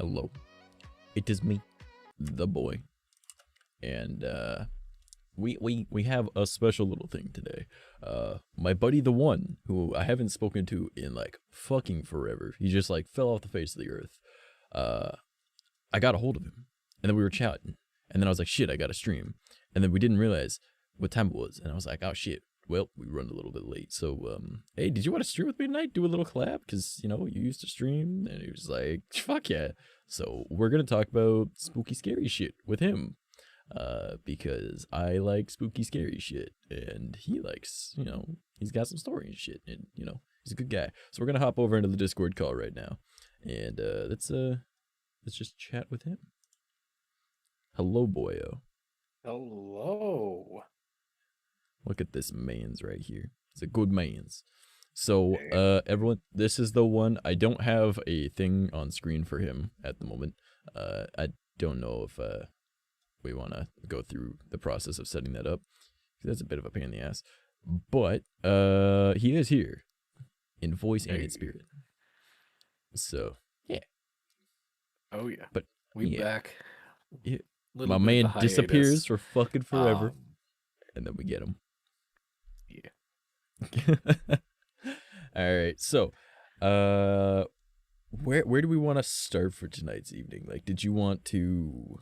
Hello, it is me, the boy, and we have a special little thing today. My buddy the one, who I haven't spoken to in like fucking forever. He just like fell off the face of the earth. I got a hold of him, and then we were chatting, and then I was like, shit, I got to stream, and then we didn't realize what time it was, and I was like, oh shit. Well, we run a little bit late, so hey, did you want to stream with me tonight? Do a little collab, because you know you used to stream, and he was like, fuck yeah. So we're gonna talk about spooky, scary shit with him, because I like spooky, scary shit, and he likes, you know, he's got some story and shit, and you know, he's a good guy. So we're gonna hop over into the Discord call right now, and let's just chat with him. Hello, boyo. Hello. Look at this man's right here. It's a good man's. So, everyone, this is the one. I don't have a thing on screen for him at the moment. I don't know if we want to go through the process of setting that up. That's a bit of a pain in the ass. But he is here in voice and in spirit. So, yeah. Oh, yeah. But we back. Yeah. My man disappears for fucking forever. And then we get him. Yeah. All right. So, where do we want to start for tonight's evening? Like, did you want to?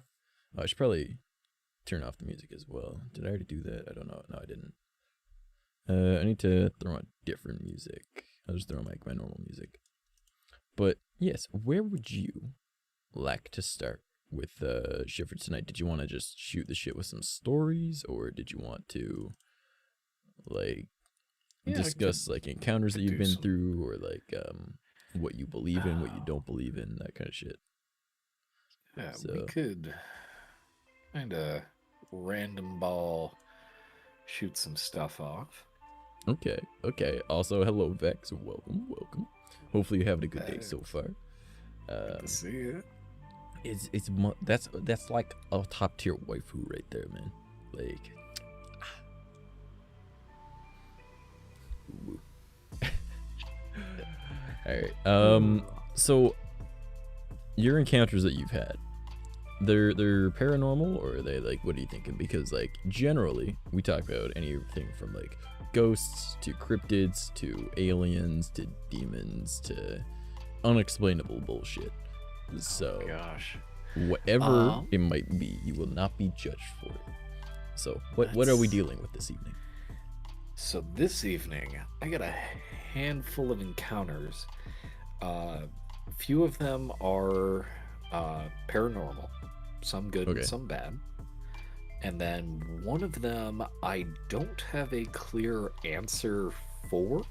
Oh, I should probably turn off the music as well. Did I already do that? I don't know. No, I didn't. I need to throw on different music. I'll just throw on my normal music. But yes, where would you like to start with shit for tonight? Did you want to just shoot the shit with some stories, or did you want to like discuss like encounters that you've been through, or like what you believe in, what you don't believe in, that kind of shit? Yeah, so we could kind of random ball shoot some stuff off. Okay. Also, hello Vex, welcome. Hopefully you're having a good day so far. Good to see you. That's like a top tier waifu right there, man. Like, all right. So your encounters that you've had, they're paranormal, or are they like, what are you thinking? Because like generally we talk about anything from like ghosts to cryptids to aliens to demons to unexplainable bullshit. So, gosh, whatever it might be, you will not be judged for it. So, what are we dealing with this evening? So this evening, I got a handful of encounters. Few of them are paranormal, some good and some bad. And then one of them I don't have a clear answer for.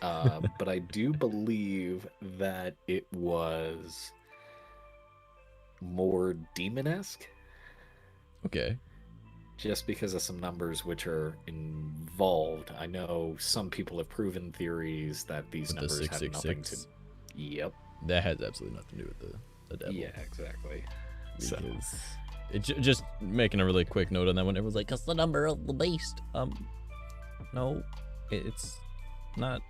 But I do believe that it was more demon-esque. Okay. Just because of some numbers which are involved. I know some people have proven theories that these numbers have nothing to... Yep. That has absolutely nothing to do with the devil. Yeah, exactly. Because just making a really quick note on that one, everyone's like, "Cause the number of the beast." No, it's not.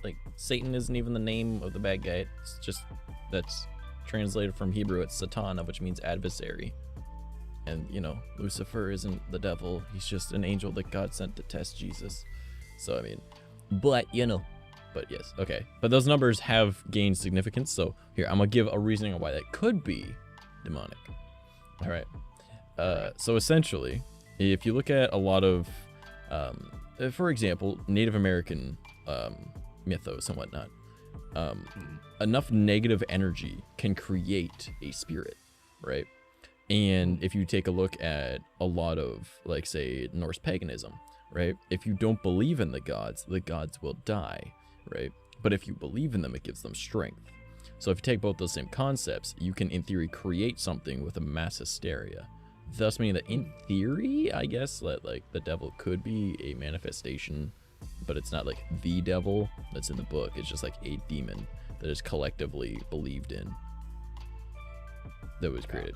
Like, Satan isn't even the name of the bad guy. It's just, that's translated from Hebrew. It's Satan, which means adversary. And, you know, Lucifer isn't the devil. He's just an angel that God sent to test Jesus. So, I mean, but, you know, but yes, okay. But those numbers have gained significance. So, here, I'm going to give a reasoning on why that could be demonic. All right. So, essentially, if you look at a lot of, for example, Native American mythos and whatnot, enough negative energy can create a spirit, right? And if you take a look at a lot of, like, say, Norse paganism, right? If you don't believe in the gods will die, right? But if you believe in them, it gives them strength. So if you take both those same concepts, you can, in theory, create something with a mass hysteria. Thus meaning that, in theory, I guess, that, like, the devil could be a manifestation, but it's not like the devil that's in the book. It's just like a demon that is collectively believed in, that was created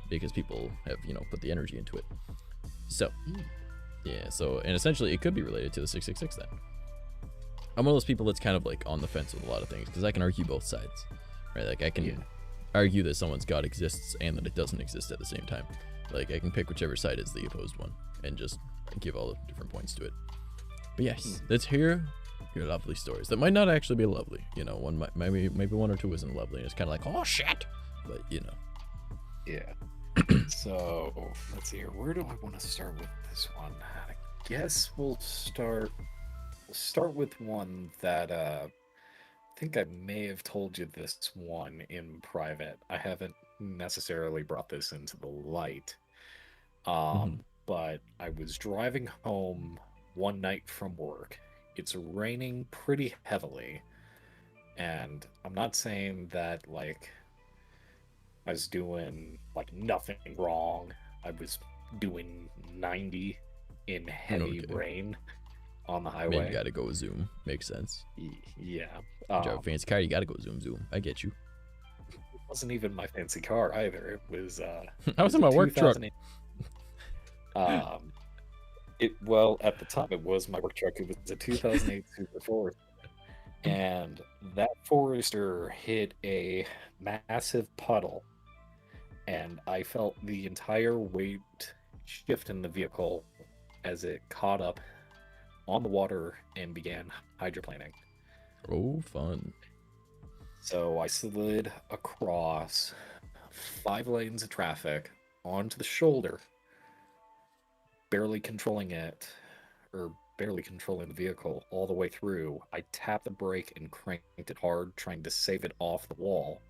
because people have, you know, put the energy into it. So yeah, so, and essentially it could be related to the 666 then. I'm one of those people that's kind of like on the fence with a lot of things because I can argue both sides, right? Like I can argue that someone's God exists and that it doesn't exist at the same time. Like I can pick whichever side is the opposed one and just give all the different points to it. But yes, let's hear your lovely stories. That might not actually be lovely, you know. One might, maybe one or two isn't lovely, and it's kind of like, oh shit, but you know. Yeah. So let's see here. Where do I want to start with this one? I guess we'll start with one that I think I may have told you this one in private. I haven't necessarily brought this into the light. But I was driving home one night from work. It's raining pretty heavily, and I'm not saying that like I was doing like nothing wrong. I was doing 90 in heavy rain on the highway. I mean, you gotta go zoom. Makes sense. Yeah. You drive a fancy car, you gotta go zoom. I get you. It wasn't even my fancy car either. It was I was in my work truck. Well, at the time it was my work truck. It was a 2008 Super Forester, and that Forester hit a massive puddle, and I felt the entire weight shift in the vehicle as it caught up on the water and began hydroplaning. Oh, fun. So I slid across 5 lanes of traffic onto the shoulder, barely controlling it, or barely controlling the vehicle all the way through. I tapped the brake and cranked it hard, trying to save it off the wall,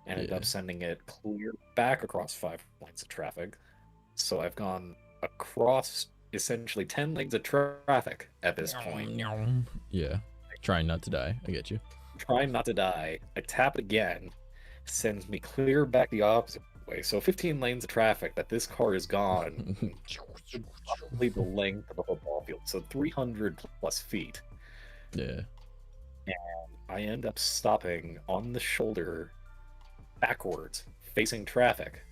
and ended up sending it clear back across 5 lanes of traffic. So I've gone across essentially 10 lanes of traffic at this point. Yeah, trying not to die. I get you. Trying not to die. I tap again, sends me clear back the opposite way. So 15 lanes of traffic that this car is gone. Probably the length of a football field. So 300 plus feet. Yeah. And I end up stopping on the shoulder backwards, facing traffic.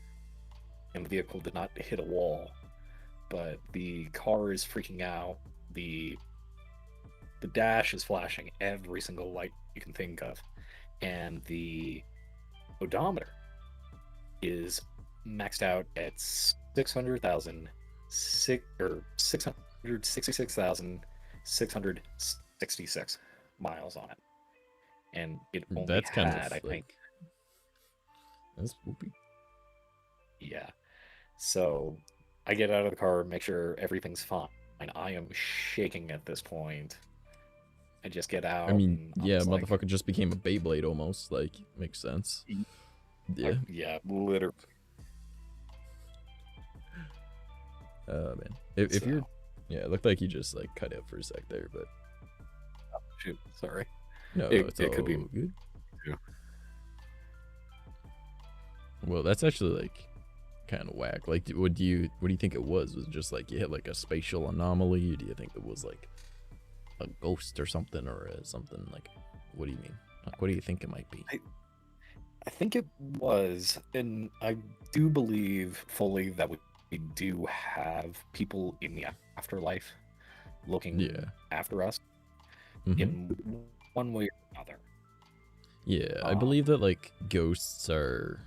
And the vehicle did not hit a wall. But the car is freaking out. The dash is flashing every single light you can think of, and the odometer is maxed out at 666,666 miles on it, and it only that's had, kind of I think, that's spoopy. Yeah. So I get out of the car, make sure everything's fine. I am shaking at this point. I just get out. I mean, yeah, motherfucker like, just became a Beyblade almost. Like, makes sense. Yeah. Yeah, literally. Man. If you're... Yeah, it looked like you just, like, cut out for a sec there, but... Oh, shoot, sorry. No, it all could be good. Yeah. Well, that's actually, like, kind of whack. Like, what do you think it was? Was it just, like, you hit, like, a spatial anomaly? Or do you think it was, like... a ghost or something, or something like, what do you mean? Like, what do you think it might be? I think it was, and I do believe fully that we do have people in the afterlife looking after us in one way or another. Yeah, I believe that like ghosts are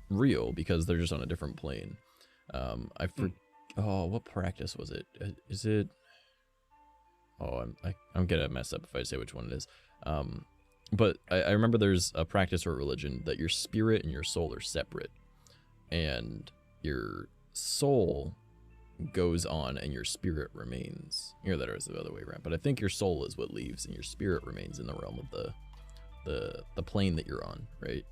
real because they're just on a different plane. Oh, what practice was it? Is it? Oh, I'm gonna mess up if I say which one it is. But I remember there's a practice or religion that your spirit and your soul are separate, and your soul goes on and your spirit remains. You know, that is the other way around. But I think your soul is what leaves, and your spirit remains in the realm of the plane that you're on, right?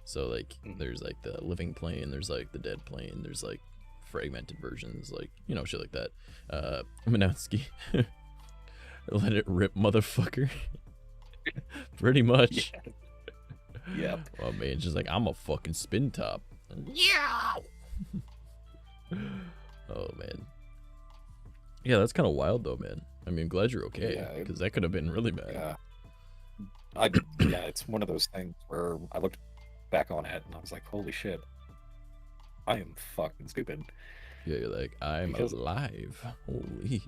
So like, there's like the living plane, there's like the dead plane, there's like fragmented versions, like, you know, shit like that. Manowski. Let it rip, motherfucker. Pretty much. Yeah. Oh man, just like, I'm a fucking spin top. Yeah. Oh man. Yeah, that's kind of wild though, man. I mean, glad you're okay, because that could have been really bad. Yeah. It's one of those things where I looked back on it and I was like, holy shit, I am fucking stupid. Yeah, you're like, I'm alive. Holy.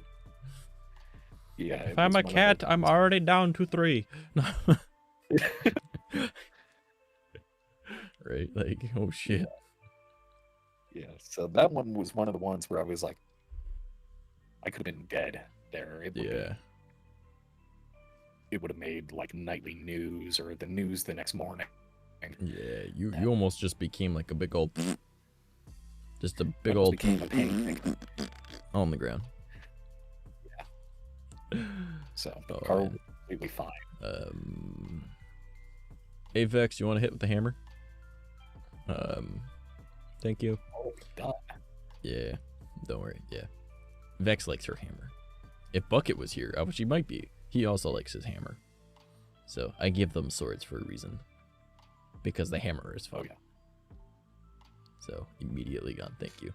Yeah. If it I'm was a one of cat, I'm already down to 3. Right? Like, oh shit. Yeah. So that one was one of the ones where I was like, I could have been dead there. It would have made like nightly news or the news the next morning. Yeah, you almost just became like a big old, just a big old became a pain on the ground. Yeah. So the car was completely fine. Avex, you want to hit with the hammer? Thank you. Oh God. Yeah, don't worry. Yeah, Vex likes her hammer. If Bucket was here, which he might be, he also likes his hammer. So I give them swords for a reason. Because the hammer is fun. Oh, yeah. So immediately gone. Thank you.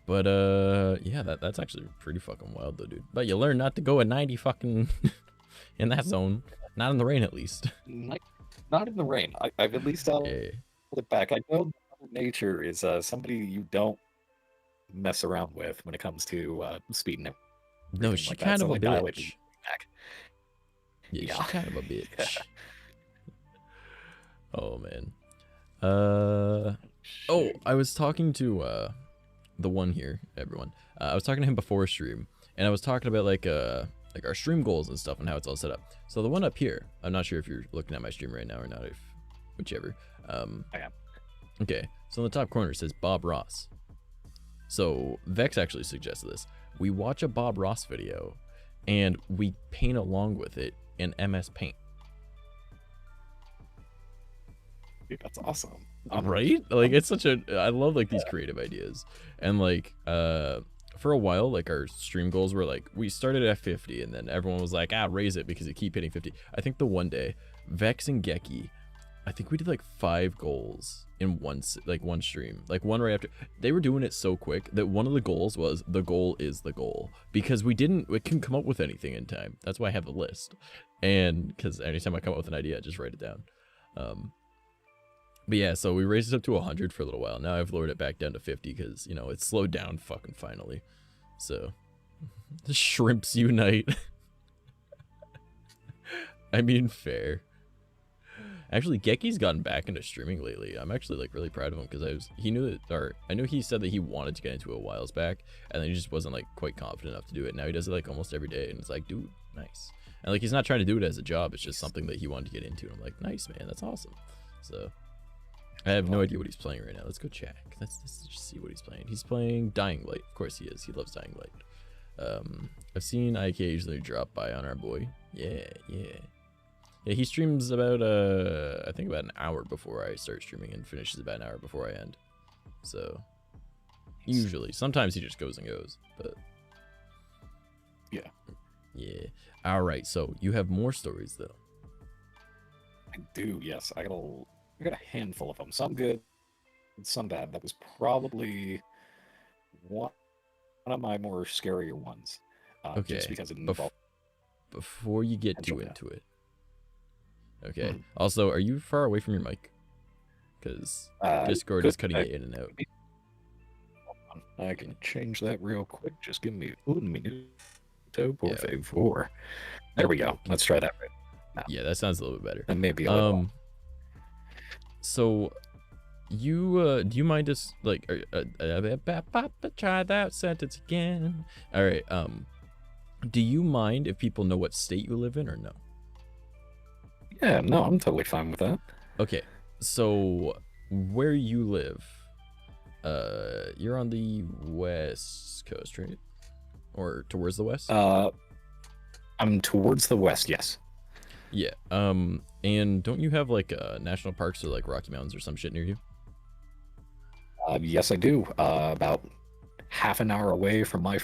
But yeah, that's actually pretty fucking wild though, dude. But you learn not to go at 90 fucking in that zone. Not in the rain, at least. Not in the rain. I've at least held it back. I know nature is somebody you don't mess around with when it comes to speeding. No, she's like kind of a like bitch. Yeah, she's kind of a bitch. Oh man. Oh, I was talking to the one here, everyone. I was talking to him before stream, and I was talking about like our stream goals and stuff and how it's all set up. So the one up here, I'm not sure if you're looking at my stream right now or not, if whichever. I am. Okay, so in the top corner it says Bob Ross. So Vex actually suggested this. We watch a Bob Ross video and we paint along with it in MS Paint. Dude, that's awesome. Right? Like, it's such a, I love like these creative ideas. And like for a while, like our stream goals were like, we started at 50 and then everyone was like, raise it because you keep hitting 50. I think the one day Vex and 𝐂𝐝𝐸, I think we did like 5 goals in one stream, like one right after. They were doing it so quick that one of the goals was the goal is the goal, because we couldn't come up with anything in time. That's why I have the list. And because anytime I come up with an idea, I just write it down. But yeah, so we raised it up to 100 for a little while. Now I've lowered it back down to 50 because, you know, it's slowed down fucking finally. So the shrimps unite. I mean, fair. Actually, 𝐂𝐝𝐸's gotten back into streaming lately. I'm actually like really proud of him because I know he said that he wanted to get into it a while back, and then he just wasn't like quite confident enough to do it. Now he does it like almost every day, and it's like, dude, nice. And like, he's not trying to do it as a job. It's just something that he wanted to get into. And I'm like, nice, man, that's awesome. So I have no idea what he's playing right now. Let's go check. Let's just see what he's playing. He's playing Dying Light. Of course he is. He loves Dying Light. I've seen I occasionally drop by on our boy. Yeah. Yeah, he streams about I think about an hour before I start streaming and finishes about an hour before I end. So usually, sometimes he just goes and goes, but yeah. All right, so you have more stories though. I do, yes. I got a handful of them. Some good, some bad. That was probably one of my more scarier ones. Okay. Just because it involved. Before you get too into it. Okay. Also, are you far away from your mic? Because Discord is cutting it in and out. I can change that real quick. Just give me 1 minute. Por favor. There we go. Let's try that right now. Yeah, that sounds a little bit better. And maybe a little. So you do you mind just like try that sentence again? All right. Do you mind if people know what state you live in or no? Yeah, no, I'm totally fine with that. Okay, so where you live, you're on the west coast, right? Or towards the west? I'm towards the west, yes. Yeah. And don't you have like national parks or like Rocky Mountains or some shit near you? Yes, I do. About half an hour away from my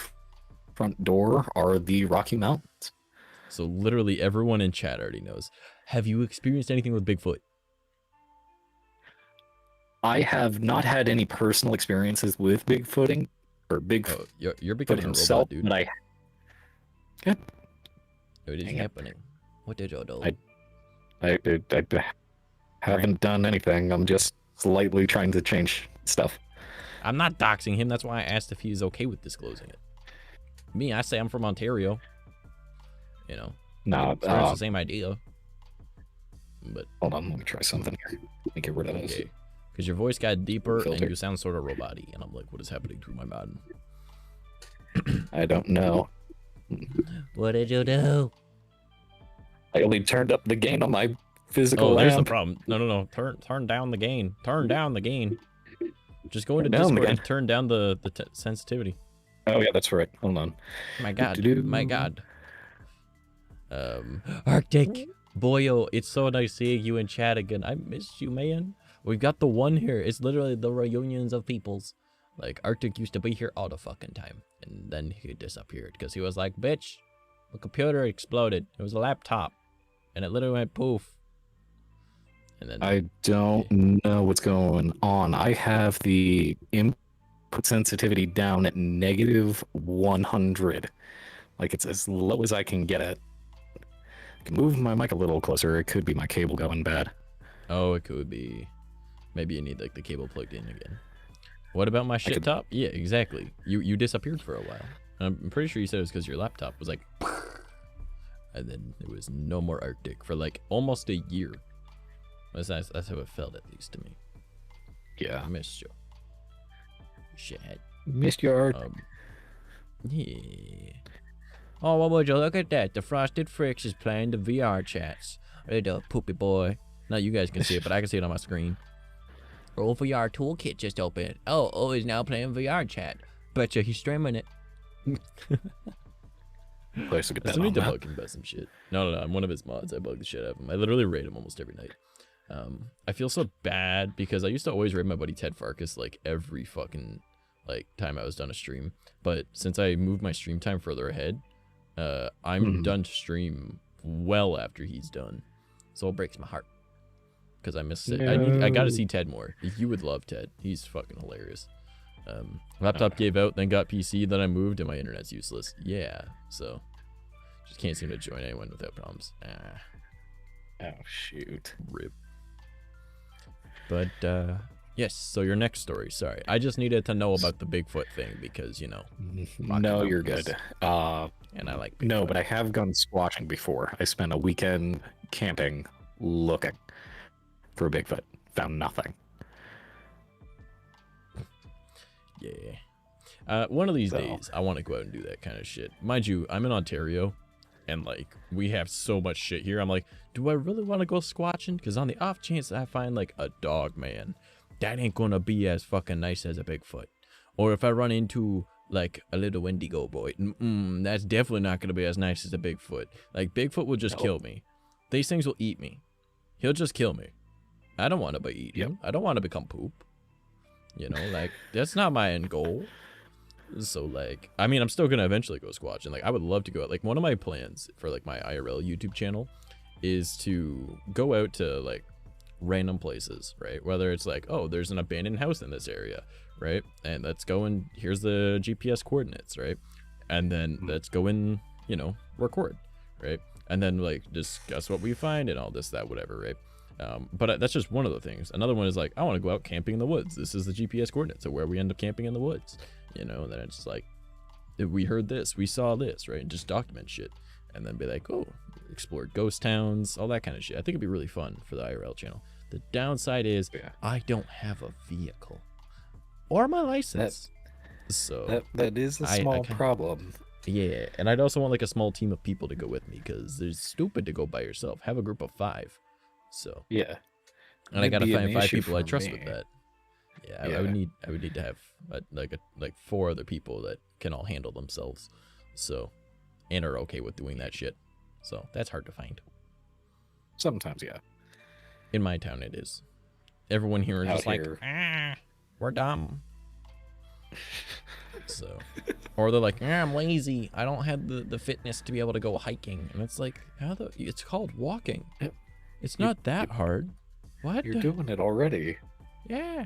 front door are the Rocky Mountains. So literally everyone in chat already knows. Have you experienced anything with Bigfoot? I have not had any personal experiences with Bigfooting or Bigfoot. Oh, you're becoming himself, a robot, dude. But What is happening? What did you do? I haven't done anything. I'm just slightly trying to change stuff. I'm not doxing him. That's why I asked if he's okay with disclosing it. Me, I say I'm from Ontario. You know, no, it's the same idea. But hold on, let me try something here. Let me get rid of this. Okay. Because your voice got deeper and you sound sort of robot-y, and I'm like, what is happening to my mind? I don't know. What did you do? I only turned up the gain on my physical Oh, there's the amp. problem. No. Turn down the gain. Turn down the gain. Just go into Discord and turn down the sensitivity. Oh yeah, that's right. Hold on. My God. My God. Arctic. Boyo, it's so nice seeing you in chat again. I missed you, man. We've got the one here. It's literally the reunions of peoples. Like, Arctic used to be here all the fucking time. And then he disappeared because he was like, bitch, the computer exploded. It was a laptop. And it literally went poof. And then I don't know what's going on. I have the input sensitivity down at -100. Like, it's as low as I can get it. I can move my mic a little closer. It could be my cable going bad. Oh, it could be. Maybe you need like the cable plugged in again. What about my shit top? Yeah, exactly. You disappeared for a while. I'm pretty sure you said it was because your laptop was like, and then there was no more Arctic for like almost a year. That's how it felt, at least to me. Yeah. I missed you. Shit. Missed your art. Yeah. Oh, what would you look at that? The Frosted Fricks is playing the VR chats. Little poopy boy. Now you guys can see it, but I can see it on my screen. Roll VR toolkit just opened. Oh, he's now playing VR chat. Betcha he's streaming it. Place to get that I on need to that. bug him about some shit. No, I'm one of his mods. I bug the shit out of him. I literally raid him almost every night. I feel so bad because I used to always raid my buddy Ted Farkas like every fucking like time I was done a stream. But since I moved my stream time further ahead, I'm done to stream well after he's done. So it breaks my heart. Because I miss it. No. I gotta see Ted more. You would love Ted. He's fucking hilarious. Laptop gave out, then got PC, then I moved, and my internet's useless. Yeah, so just can't seem to join anyone without problems. Oh shoot. Rip. But yes. So your next story. Sorry, I just needed to know about the Bigfoot thing because you know. No, you're good. And I like Bigfoot. No, but I have gone squatching before. I spent a weekend camping looking for a Bigfoot. Found nothing. Yeah. One of these days, I want to go out and do that kind of shit. Mind you, I'm in Ontario, and like we have so much shit here. I'm like, do I really want to go squatching? Because on the off chance that I find like a dog man, that ain't gonna be as fucking nice as a Bigfoot. Or if I run into like a little Indigo boy, that's definitely not gonna be as nice as a Bigfoot. Like Bigfoot will just kill me. These things will eat me. He'll just kill me. I don't want to be eaten. I don't want to become poop. You know, like that's not my end goal. So like, I mean, I'm still gonna eventually go squatching. Like, I would love to go out. Like, one of my plans for like my IRL YouTube channel is to go out to like random places, right? Whether it's like, oh, there's an abandoned house in this area, right? And let's go and here's the GPS coordinates, right? And then let's go and, you know, record, right? And then like discuss what we find and all this, that, whatever, right? But that's just one of the things. Another one is like, I want to go out camping in the woods. This is the GPS coordinates of where we end up camping in the woods. You know, and then it's like, we heard this, we saw this, right? And just document shit. And then be like, oh, explore ghost towns, all that kind of shit. I think it'd be really fun for the IRL channel. The downside is I don't have a vehicle or my license. That is a small problem. Yeah, and I'd also want like a small team of people to go with me because it's stupid to go by yourself. Have a group of 5. So yeah, and I gotta find 5 people I trust with that. Yeah, I would need to have like 4 other people that can all handle themselves. So, and are okay with doing that shit. So that's hard to find. Sometimes, yeah. In my town, it is. Everyone here is just like, we're dumb. So, or they're like, I'm lazy. I don't have the fitness to be able to go hiking. And it's like, it's called walking. It's not that hard. What? You're doing it already. Yeah.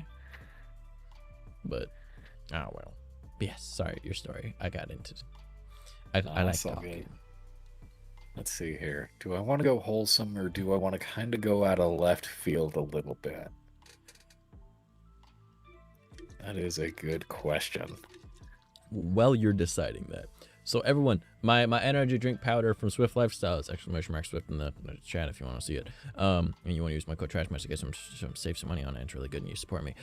But, oh well. Yes, sorry, your story. I got into it. I like talking. Let's see here. Do I want to go wholesome or do I want to kind of go out of left field a little bit? That is a good question. Well, you're deciding that. So everyone, my energy drink powder from Swift Lifestyle is exclamation mark Swift in the chat if you want to see it. And you want to use my code TRASHMASH to get some save some money on it. It's really good and you support me.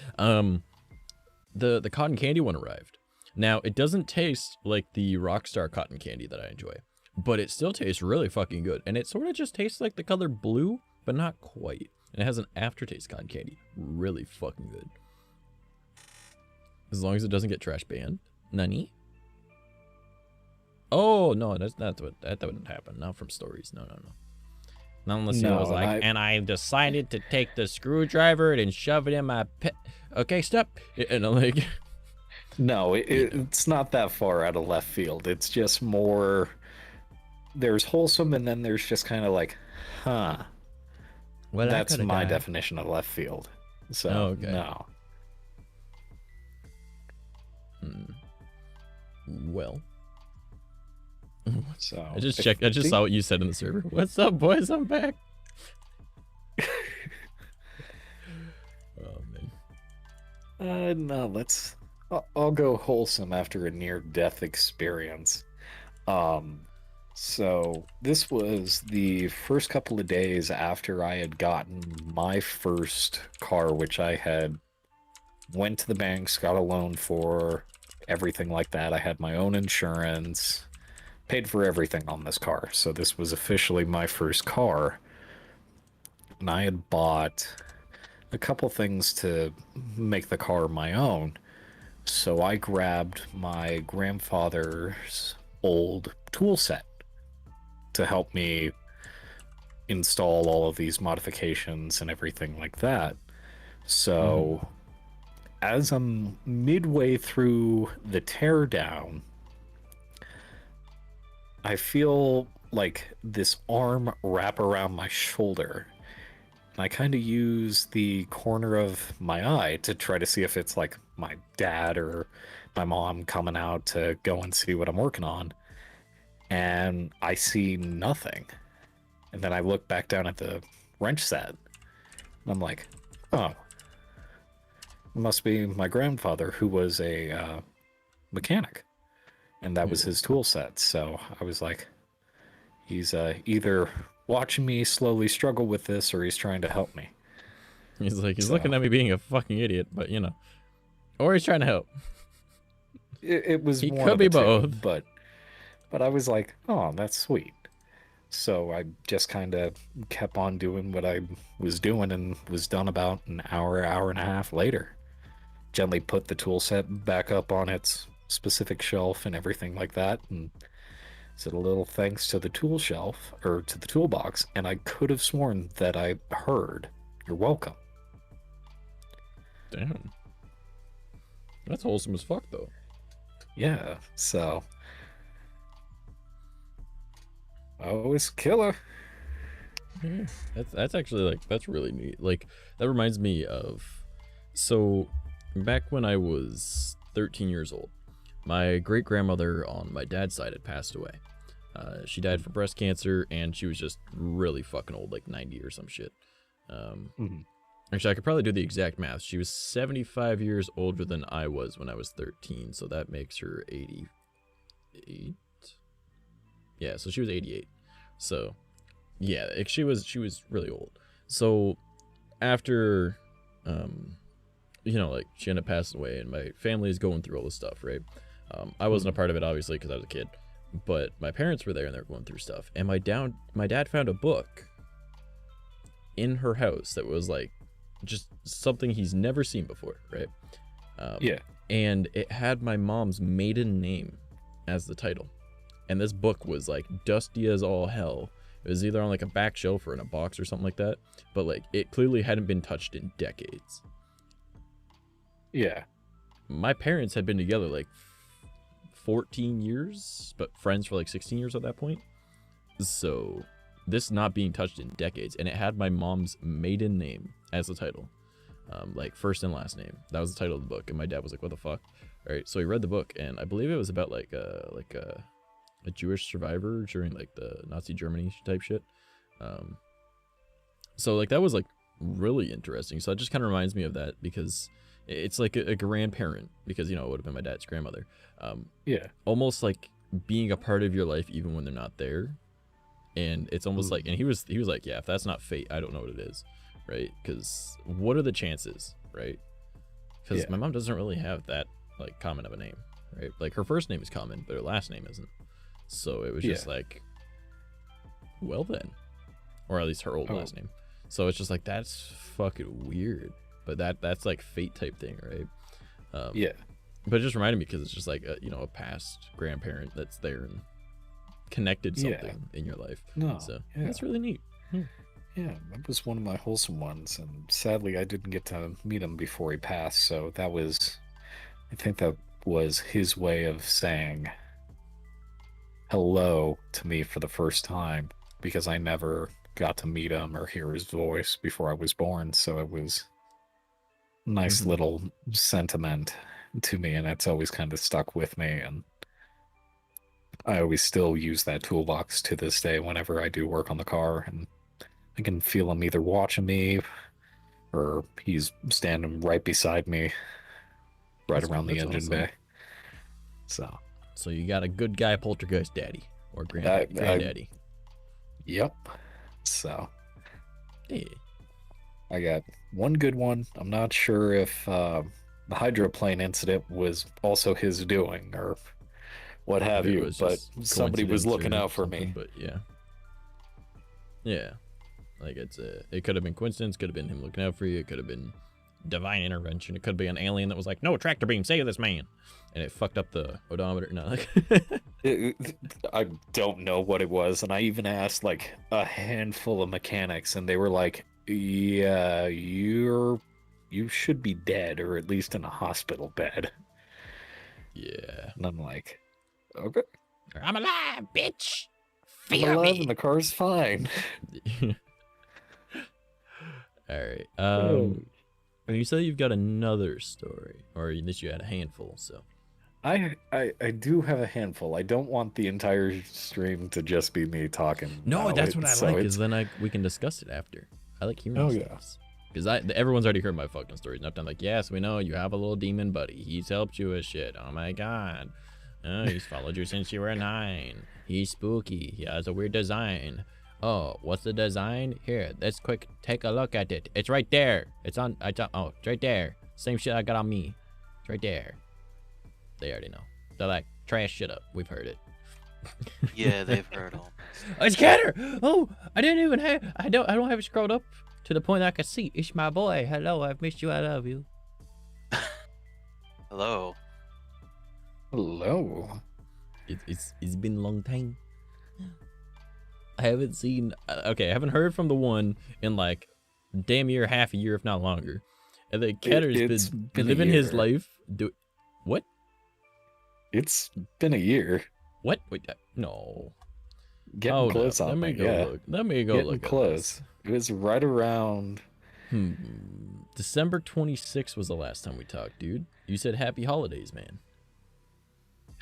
The cotton candy one arrived. Now it doesn't taste like the Rockstar cotton candy that I enjoy, but it still tastes really fucking good. And it sort of just tastes like the color blue, but not quite. And it has an aftertaste cotton candy. Really fucking good. As long as it doesn't get trash banned. Nani? Oh no, that wouldn't happen. Not from stories. No. Not unless he was like, and I decided to take the screwdriver and shove it in my pet. Okay, stop. And I'm like, no, it's not that far out of left field. It's just more. There's wholesome, and then there's just kind of like, huh. Well, that's my definition of left field. So okay. No. Well. So I just checked. I just saw what you said in the server. What's up, boys? I'm back. Oh man. No, I'll go wholesome after a near-death experience. So this was the first couple of days after I had gotten my first car, which I had went to the banks, got a loan for, everything like that. I had my own insurance. Paid for everything on this car. So this was officially my first car. And I had bought a couple things to make the car my own. So I grabbed my grandfather's old tool set to help me install all of these modifications and everything like that. So as I'm midway through the teardown, I feel like this arm wrap around my shoulder. And I kind of use the corner of my eye to try to see if it's like my dad or my mom coming out to go and see what I'm working on. And I see nothing. And then I look back down at the wrench set. And I'm like, oh, it must be my grandfather, who was a mechanic. And that was his tool set. So I was like, he's either watching me slowly struggle with this or he's trying to help me. He's looking at me being a fucking idiot, but you know. Or he's trying to help. It was he could be both. But I was like, oh, that's sweet. So I just kind of kept on doing what I was doing and was done about an hour and a half later. Gently put the tool set back up on its specific shelf and everything like that, and said a little thanks to the tool shelf, or to the toolbox, and I could have sworn that I heard, "You're welcome." Damn. That's wholesome as fuck, though. Yeah, so always killer. Yeah, that's actually like, that's really neat. Like, that reminds me of, so back when I was 13 years old, my great grandmother on my dad's side had passed away. She died from breast cancer, and she was just really fucking old, like 90 or some shit. Actually, I could probably do the exact math. She was 75 years older than I was when I was 13, so that makes her 88. Yeah, so she was 88. So, yeah, she was really old. So, after, you know, like, she ended up passing away, and my family is going through all this stuff, right? I wasn't a part of it, obviously, because I was a kid. But my parents were there, and they were going through stuff. And my dad found a book in her house that was, like, just something he's never seen before, right? Yeah. And it had my mom's maiden name as the title. And this book was, like, dusty as all hell. It was either on, like, a back shelf or in a box or something like that. But, like, it clearly hadn't been touched in decades. Yeah. My parents had been together, like, 14 years, but friends for, like, 16 years at that point. So, this not being touched in decades. And it had my mom's maiden name as the title. Like, first and last name. That was the title of the book. And my dad was like, what the fuck? All right, so he read the book, and I believe it was about, like a Jewish survivor during, like, the Nazi Germany type shit. So, like, that was, like, really interesting. So it just kind of reminds me of that, because It's like a grandparent, because, you know, it would have been my dad's grandmother. Yeah. Almost like being a part of your life even when they're not there. And it's almost like, and he was like, yeah, if that's not fate, I don't know what it is, right? Because what are the chances, right? Because my mom doesn't really have that like common of a name, right? Like her first name is common, but her last name isn't. So it was just like, well then, or at least her old last name. So it's just like, that's fucking weird. But that's like fate type thing, right? But it just reminded me, because it's just like you know, a past grandparent that's there and connected something in your life. So that's really neat. Yeah, that was one of my wholesome ones, and sadly I didn't get to meet him before he passed. So that was, I think that was his way of saying hello to me for the first time, because I never got to meet him or hear his voice before I was born. So it was a nice little sentiment to me, and it's always kind of stuck with me, and I always still use that toolbox to this day whenever I do work on the car, and I can feel him either watching me or he's standing right beside me, right around the engine bay. So you got a good guy poltergeist daddy, or granddaddy. Yep. So hey, I got one good one. I'm not sure if the hydroplane incident was also his doing or what have you, but somebody was looking out for me. But yeah, like it could have been coincidence, could have been him looking out for you, it could have been divine intervention, it could be an alien that was like, no, tractor beam, save this man, and it fucked up the odometer. No, like I don't know what it was, and I even asked like a handful of mechanics, and they were like, yeah, you should be dead, or at least in a hospital bed. Yeah. And I'm like, okay, I'm alive, bitch. Fear I'm alive me. And the car's fine. All right. And you said you've got another story, or at least you had a handful. So I do have a handful. I don't want the entire stream to just be me talking. No, that's what I like, is then we can discuss it after. I like hearing stuff. Because everyone's already heard my fucking stories. And I've done like, yes, we know you have a little demon buddy. He's helped you with shit. Oh my god. Oh, he's followed you since you were 9. He's spooky. He has a weird design. Oh, what's the design? Here, let's quick take a look at it. It's right there. It's on. Oh, it's right there. Same shit I got on me. It's right there. They already know. They're like, trash shit up. We've heard it. Yeah, they've heard all. It's Catter. Oh, I didn't even have. I don't have it scrolled up to the point I can see. It's my boy. Hello, I've missed you. I love you. Hello. Hello. It's been a long time. I haven't seen. Okay, I haven't heard from the one in like damn near half a year, if not longer. And then Catter's been living his life. What? It's been a year. What? Wait, no. Getting close on me. Let me go look. Close. It was right around. December 26th was the last time we talked, dude. You said happy holidays, man.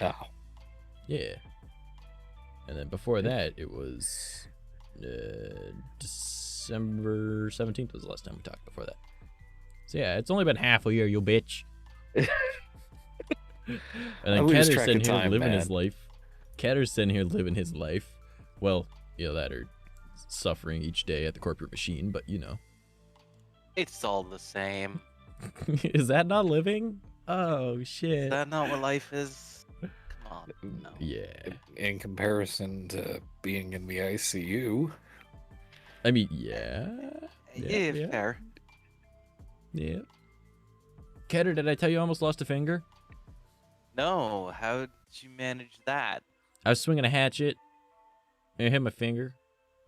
Oh. Yeah. And then before that, it was December 17th was the last time we talked before that. So yeah, it's only been half a year, you bitch. And then Catter's sitting here living his life. Catter's sitting here living his life. Well, you know, that or suffering each day at the corporate machine, but you know. It's all the same. Is that not living? Oh, shit. Is that not what life is? Come on. No. Yeah. In comparison to being in the ICU. I mean, yeah. Yeah, fair. Yeah. Catter, did I tell you I almost lost a finger? No, how did you manage that? I was swinging a hatchet and it hit my finger,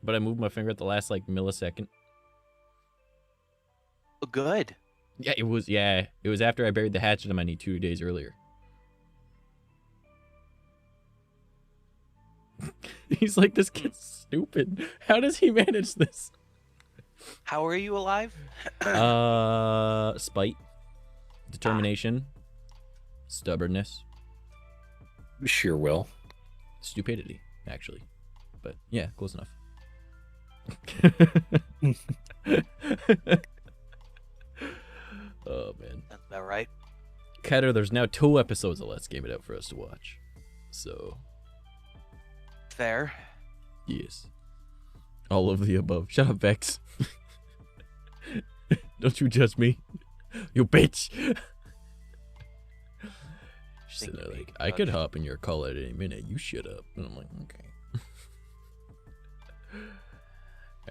but I moved my finger at the last like millisecond. Oh, good. Yeah, it was after I buried the hatchet in my knee 2 days earlier. He's like, this kid's stupid. How does he manage this? How are you alive? Spite, determination, stubbornness, sheer will, stupidity, actually. But yeah, close enough. Oh man. That's about right. Keter, there's now 2 episodes of Let's Game It Out for us to watch. So. Fair. Yes. All of the above. Shut up, Vex. Don't you judge me. You bitch. She's sitting there like, I could hop in your call at any minute. You shut up. And I'm like, okay.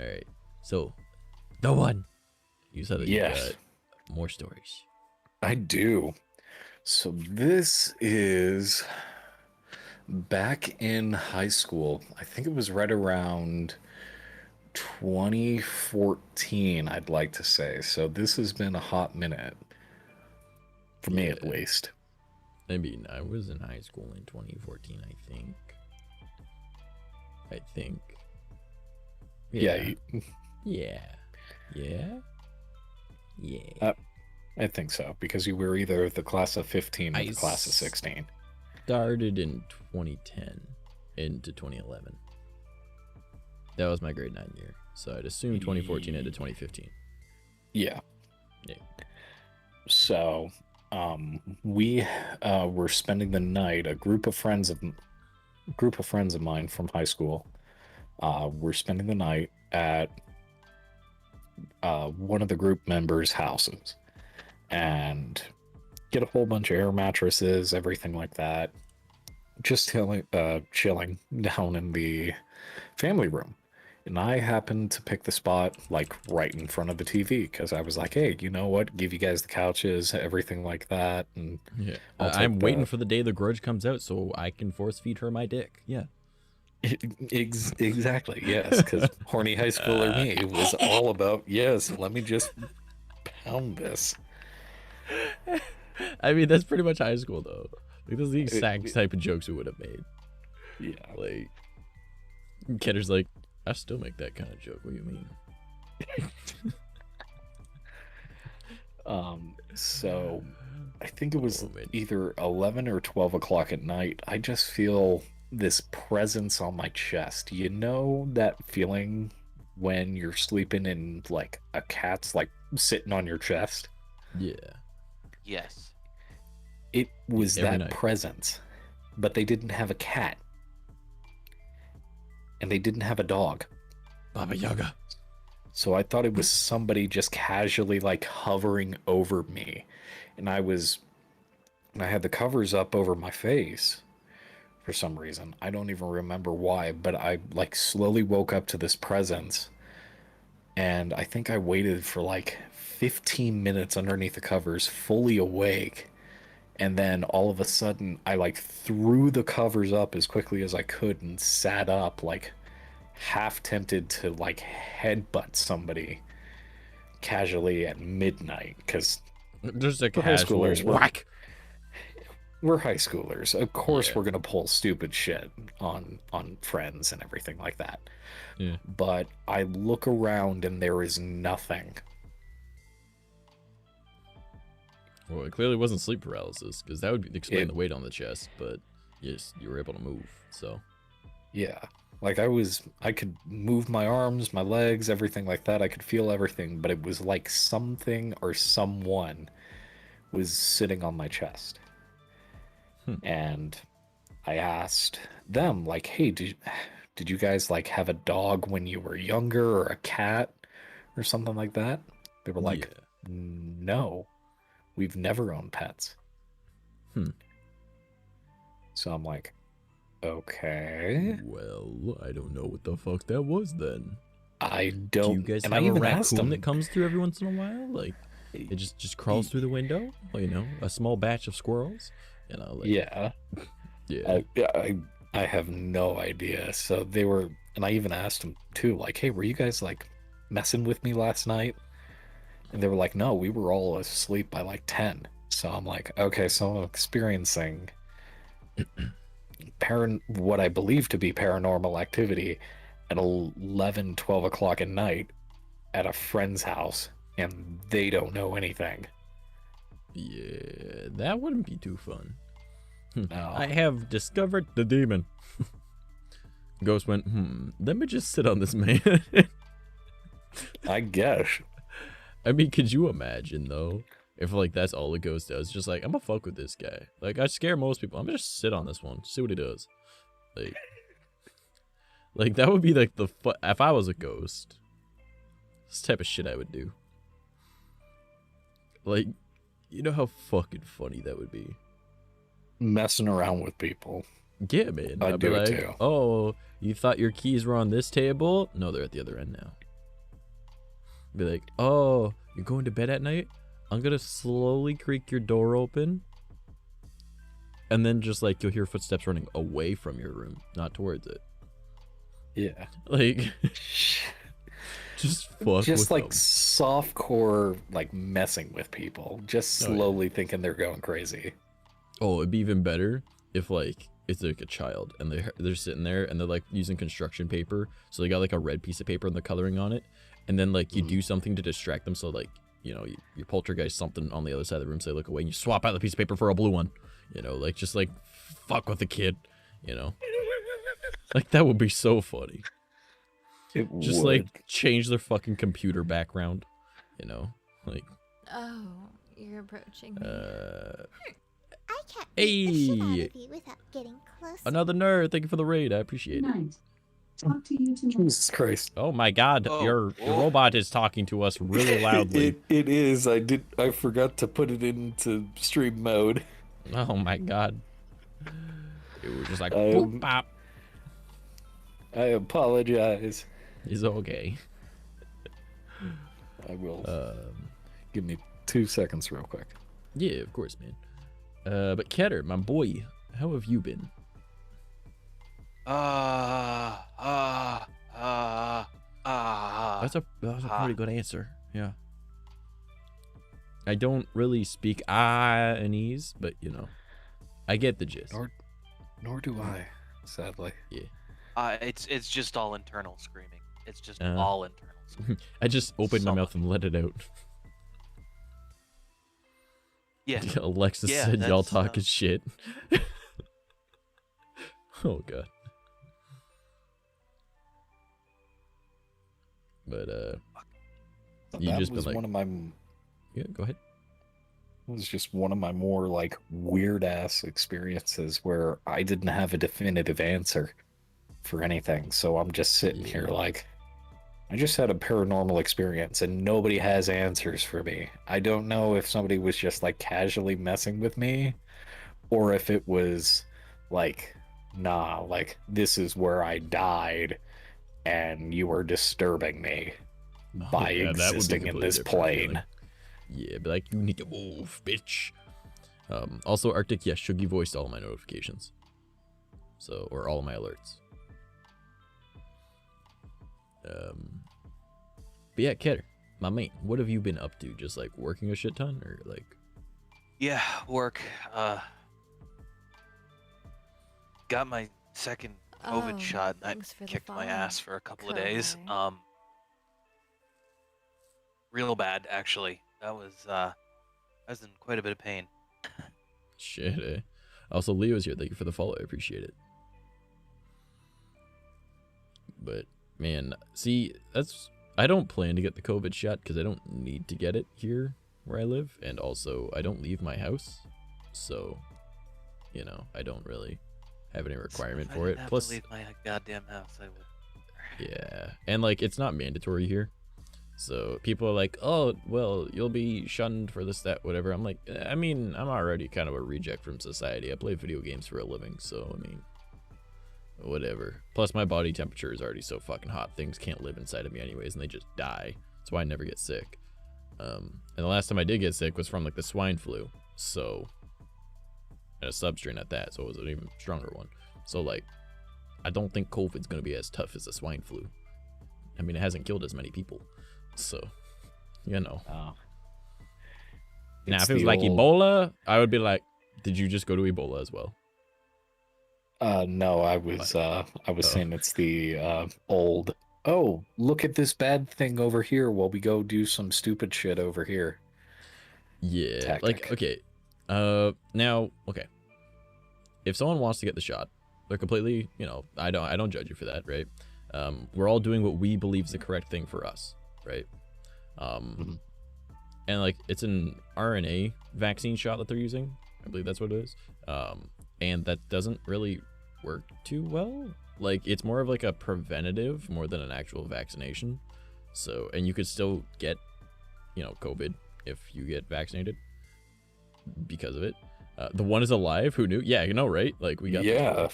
Alright. So, the one. You said that you got more stories. I do. So this is back in high school. I think it was right around 2014, I'd like to say. So this has been a hot minute. For me, at least. I mean, I was in high school in 2014, I think. Yeah. I think so, because you were either the class of 15 or the class of 16. Started in 2010 into 2011. That was my grade 9 year. So I'd assume 2014 into 2015. Yeah. So, we were spending the night. A group of friends of mine from high school were spending the night at one of the group members' houses, and get a whole bunch of air mattresses, everything like that. Just chilling down in the family room. And I happened to pick the spot, like, right in front of the TV, because I was like, hey, you know what? Give you guys the couches, everything like that. And yeah, I'm waiting for the day The Grudge comes out so I can force feed her my dick. Yeah. Exactly, yes, because horny high schooler me was all about, yes, let me just pound this. I mean, that's pretty much high school, though. Like, this is the exact type of jokes we would have made. Yeah. Like, Ketter's like, I still make that kind of joke. What do you mean? So I think it was either 11 or 12 o'clock at night. I just feel this presence on my chest. You know that feeling when you're sleeping and, like, a cat's, like, sitting on your chest? Yeah. Yes. It was Every that night. presence, but they didn't have a cat. And they didn't have a dog. Baba Yaga. So I thought it was somebody just casually, like, hovering over me. And I had the covers up over my face for some reason. I don't even remember why, but I, like, slowly woke up to this presence. And I think I waited for, like, 15 minutes underneath the covers, fully awake. And then all of a sudden, I, like, threw the covers up as quickly as I could and sat up, like, half tempted to, like, headbutt somebody casually at midnight, because Just a high casual schoolers, whack. we're high schoolers. Of course, Yeah. we're gonna pull stupid shit on friends and everything like that. Yeah. But I look around and there is nothing. Well, it clearly wasn't sleep paralysis, because that would explain the weight on the chest, but yes, you were able to move, so. Yeah. Like, I could move my arms, my legs, everything like that. I could feel everything, but it was like something or someone was sitting on my chest. And I asked them, like, hey, did you guys, like, have a dog when you were younger, or a cat or something like that? They were like, no, we've never owned pets. So I'm like, okay. Well, I don't know what the fuck that was then. I Do don't. you guys and have I a even asked raccoon them, that comes through every once in a while? Like, it just crawls through the window? Well, you know, a small batch of squirrels? You know, like, yeah. Yeah. I have no idea. So they were, and I even asked them too, like, hey, were you guys, like, messing with me last night? And they were like, no, we were all asleep by, like, 10. So I'm like, okay, so I'm experiencing what I believe to be paranormal activity at 11, 12 o'clock at night at a friend's house, and they don't know anything. Yeah, that wouldn't be too fun. No. I have discovered the demon. Ghost went, let me just sit on this man. I guess. I mean, could you imagine, though? If like that's all a ghost does, just like I'm gonna fuck with this guy. Like I scare most people. I'm gonna just sit on this one, see what he does. Like that would be like if I was a ghost. This type of shit I would do. Like, you know how fucking funny that would be. Messing around with people. Yeah, man. I'd be do like, it too. oh, you thought your keys were on this table? No, they're at the other end now. Be like, oh, you're going to bed at night? I'm gonna slowly creak your door open. And then just like you'll hear footsteps running away from your room, not towards it. Yeah. Like just fuck just with like them. softcore, like messing with people, just slowly thinking they're going crazy. Oh, it'd be even better if like it's like a child and they're sitting there and they're like using construction paper, so they got like a red piece of paper and they're coloring on it, and then like you do something to distract them, so like you poltergeist something on the other side of the room, so they look away and you swap out the piece of paper for a blue one, like just like fuck with the kid, like that would be so funny. It just would. like change their fucking computer background, like Oh, you're approaching me. I can't beat the shit out Hey, of you without getting close. another nerd, thank you for the raid, I appreciate it. Talk to you tomorrow. Jesus Christ. Oh my god, Oh, your robot is talking to us really loudly. It is. I forgot to put it into stream mode. Oh my god. It was just like boop, pop. I apologize. He's okay. I will. Give me 2 seconds real quick. Yeah, of course, man. But Keter, my boy, how have you been? Uh, That's a pretty good answer. Yeah. I don't really speak Chinese, but I get the gist. Nor do I, sadly. Yeah. it's just all internal screaming. It's just all internal screaming. I just opened my mouth and let it out. Yeah. Alexa Yeah, said y'all that's, talking shit. Oh god. But you That just been was like, one of my. yeah, go ahead. It was just one of my more like weird ass experiences where I didn't have a definitive answer for anything. So I'm just sitting here like, I just had a paranormal experience and nobody has answers for me. I don't know if somebody was just like casually messing with me or if it was like, nah, like this is where I died and you are disturbing me by yeah, that would be existing in completely this different plane. feeling. Yeah, but like, you need to move, bitch. Also, Arctic, yes, Shuggy voiced all my notifications. So, or all of my alerts. But yeah, Keter, my mate, what have you been up to? Just like working a shit ton, or like? Yeah, work. Got my second COVID shot. And thanks for I the kicked my follow, ass for a couple of days. Cole. Real bad actually. I was in quite a bit of pain. Shit, eh? Also, Leo's here. Thank you for the follow. I appreciate it. But man, see, I don't plan to get the COVID shot because I don't need to get it here where I live, and also I don't leave my house, so I don't really have any requirement for it. Plus, leave my goddamn house, I would. yeah, and like it's not mandatory here, so people are like, oh well, you'll be shunned for this, that, whatever. I'm like, I mean, I'm already kind of a reject from society. I play video games for a living, so I mean, whatever. Plus my body temperature is already so fucking hot, things can't live inside of me anyways, and they just die. That's why I never get sick. And the last time I did get sick was from like the swine flu, so, and a substrain at that, so it was an even stronger one. So like, I don't think COVID's gonna be as tough as the swine flu. I mean, it hasn't killed as many people, so Oh. Now It's if it was the like old- Ebola, I would be like, did you just go to Ebola as well? No, I was saying it's the old. Oh, look at this bad thing over here while we go do some stupid shit over here. Yeah, Tactic. like, okay. Now, okay. If someone wants to get the shot, they're completely, I don't judge you for that, right? We're all doing what we believe is the correct thing for us, right? and like it's an RNA vaccine shot that they're using. I believe that's what it is. And that doesn't really work too well. Like it's more of like a preventative more than an actual vaccination. So, and you could still get, you know, COVID if you get vaccinated because of it. The one is alive. Who knew? Yeah, you know, right? Like we got. Yeah,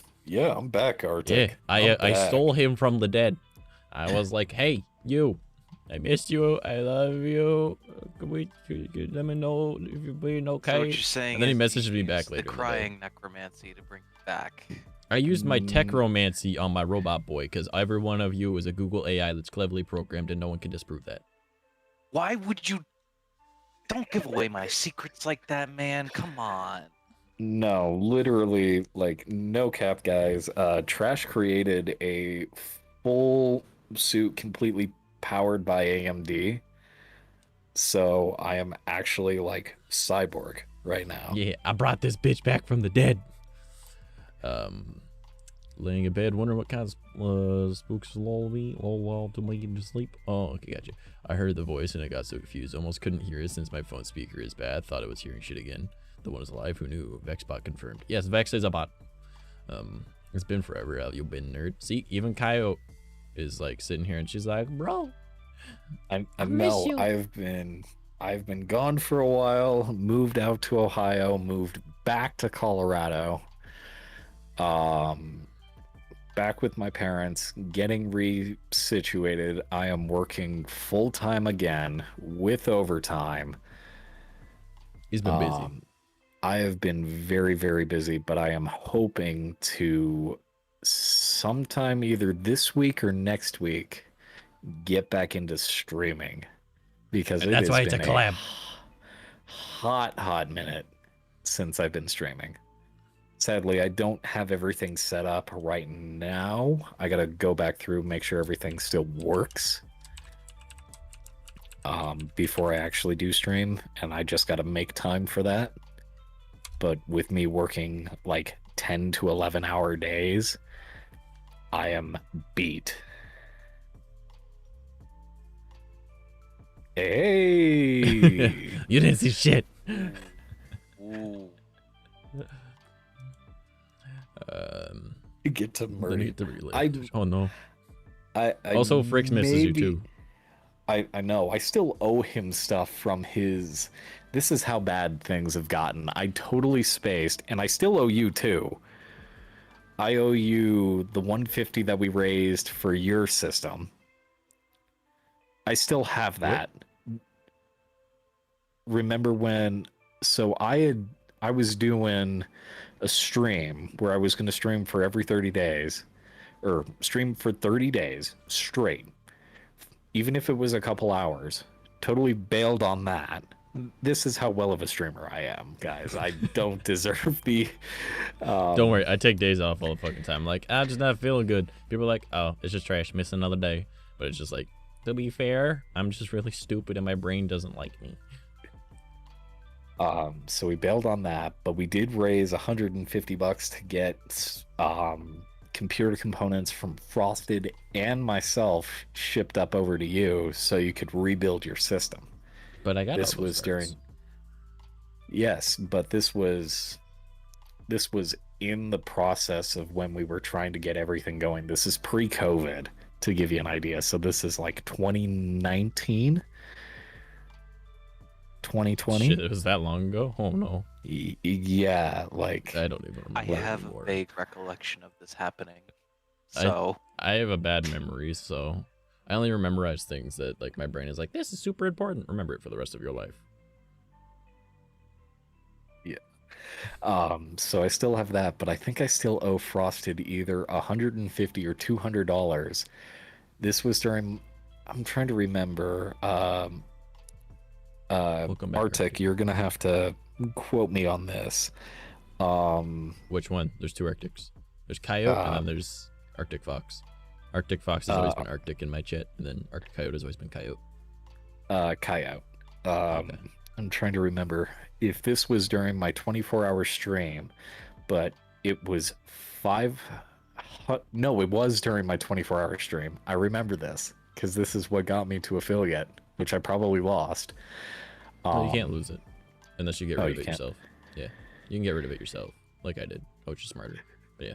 I'm back, ''ARTIC. Yeah, I stole him from the dead. I was like, hey, you, I missed you. I love you. Could you let me know if you're being okay? So what you're saying and then he is messaged me back the later. crying necromancy to bring you back. I used my techromancy on my robot boy because every one of you is a Google AI that's cleverly programmed and no one can disprove that. Why would you? Don't give away my secrets like that, man. Come on. No, literally, like, no cap, guys. Trash created a full suit completely powered by AMD. So I am actually like cyborg right now. Yeah, I brought this bitch back from the dead. Laying in bed, wondering what kind of spooks lull to make you sleep. Oh, okay, gotcha. I heard the voice and I got so confused. Almost couldn't hear it since my phone speaker is bad. Thought I was hearing shit again. The one is alive. Who knew? Vexbot confirmed. Yes, Vex is a bot. It's been forever. You've been nerd. See, even 𝐂𝐤 is like sitting here and she's like, bro. I know. I've been gone for a while. Moved out to Ohio. Moved back to Colorado. Back with my parents, getting resituated. I am working full time again with overtime. He's been busy. I have been very, very busy, but I am hoping to sometime either this week or next week get back into streaming because that's why it's a collab. Hot minute since I've been streaming. Sadly, I don't have everything set up right now. I gotta go back through, make sure everything still works before I actually do stream, and I just gotta make time for that. But with me working like 10 to 11 hour days, I am beat. Hey! You didn't see shit. Ooh. You get to Murray. Oh no. I also Fricks misses you too. I know. I still owe him stuff from his. This is how bad things have gotten. I totally spaced, and I still owe you too. I owe you the 150 that we raised for your system. I still have that. What? Remember when? So I was doing a stream where I was going to stream for every 30 days, or stream for 30 days straight, even if it was a couple hours. Totally bailed on that. This is how well of a streamer I am, guys. I don't deserve the. Don't worry, I take days off all the fucking time. Like, I'm just not feeling good. People are like, oh, it's just trash. Miss another day. But it's just like, to be fair, I'm just really stupid and my brain doesn't like me. So we bailed on that, but we did raise $150 to get computer components from Frosted and myself shipped up over to you so you could rebuild your system. But I got this was during. Yes, but this was in the process of when we were trying to get everything going. This is pre-COVID, to give you an idea. So this is like 2019, 2020. Shit, it was that long ago? Oh no. Yeah, like I don't even remember. I have anymore. a vague recollection of this happening. So I have a bad memory, so I only memorize things that like my brain is like, this is super important. Remember it for the rest of your life. Yeah. So I still have that, but I think I still owe Frosted either $150 or $200. This was during. I'm trying to remember. 𝐴RTIC, you're gonna have to quote me on this. Which one? There's two Arctics. There's 𝐂𝐤 and then there's Arctic Fox. Arctic Fox has always been Arctic in my chat, and then Arctic 𝐂𝐤 has always been 𝐂𝐤. 𝐂𝐤. Okay. I'm trying to remember if this was during my 24-hour stream, but it was no, it was during my 24-hour stream. I remember this because this is what got me to affiliate, which I probably lost. No, you can't lose it unless you get rid of you it can't. yourself. Yeah, you can get rid of it yourself, like I did, which is smarter. But yeah.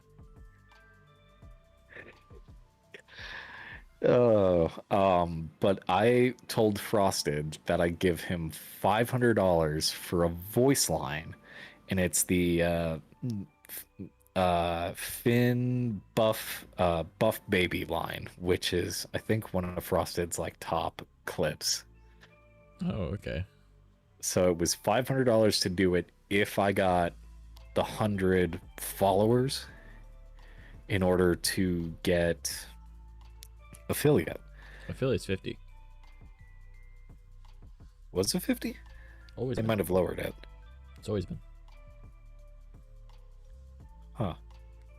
But I told Frosted that I give him $500 for a voice line, and it's the Finn Buff Baby line, which is I think one of Frosted's like top clips. Oh, okay. So it was $500 to do it if I got the 100 followers in order to get affiliate. Affiliate's 50. Was it 50? Always. They Been. might have lowered it. It's always been. Huh.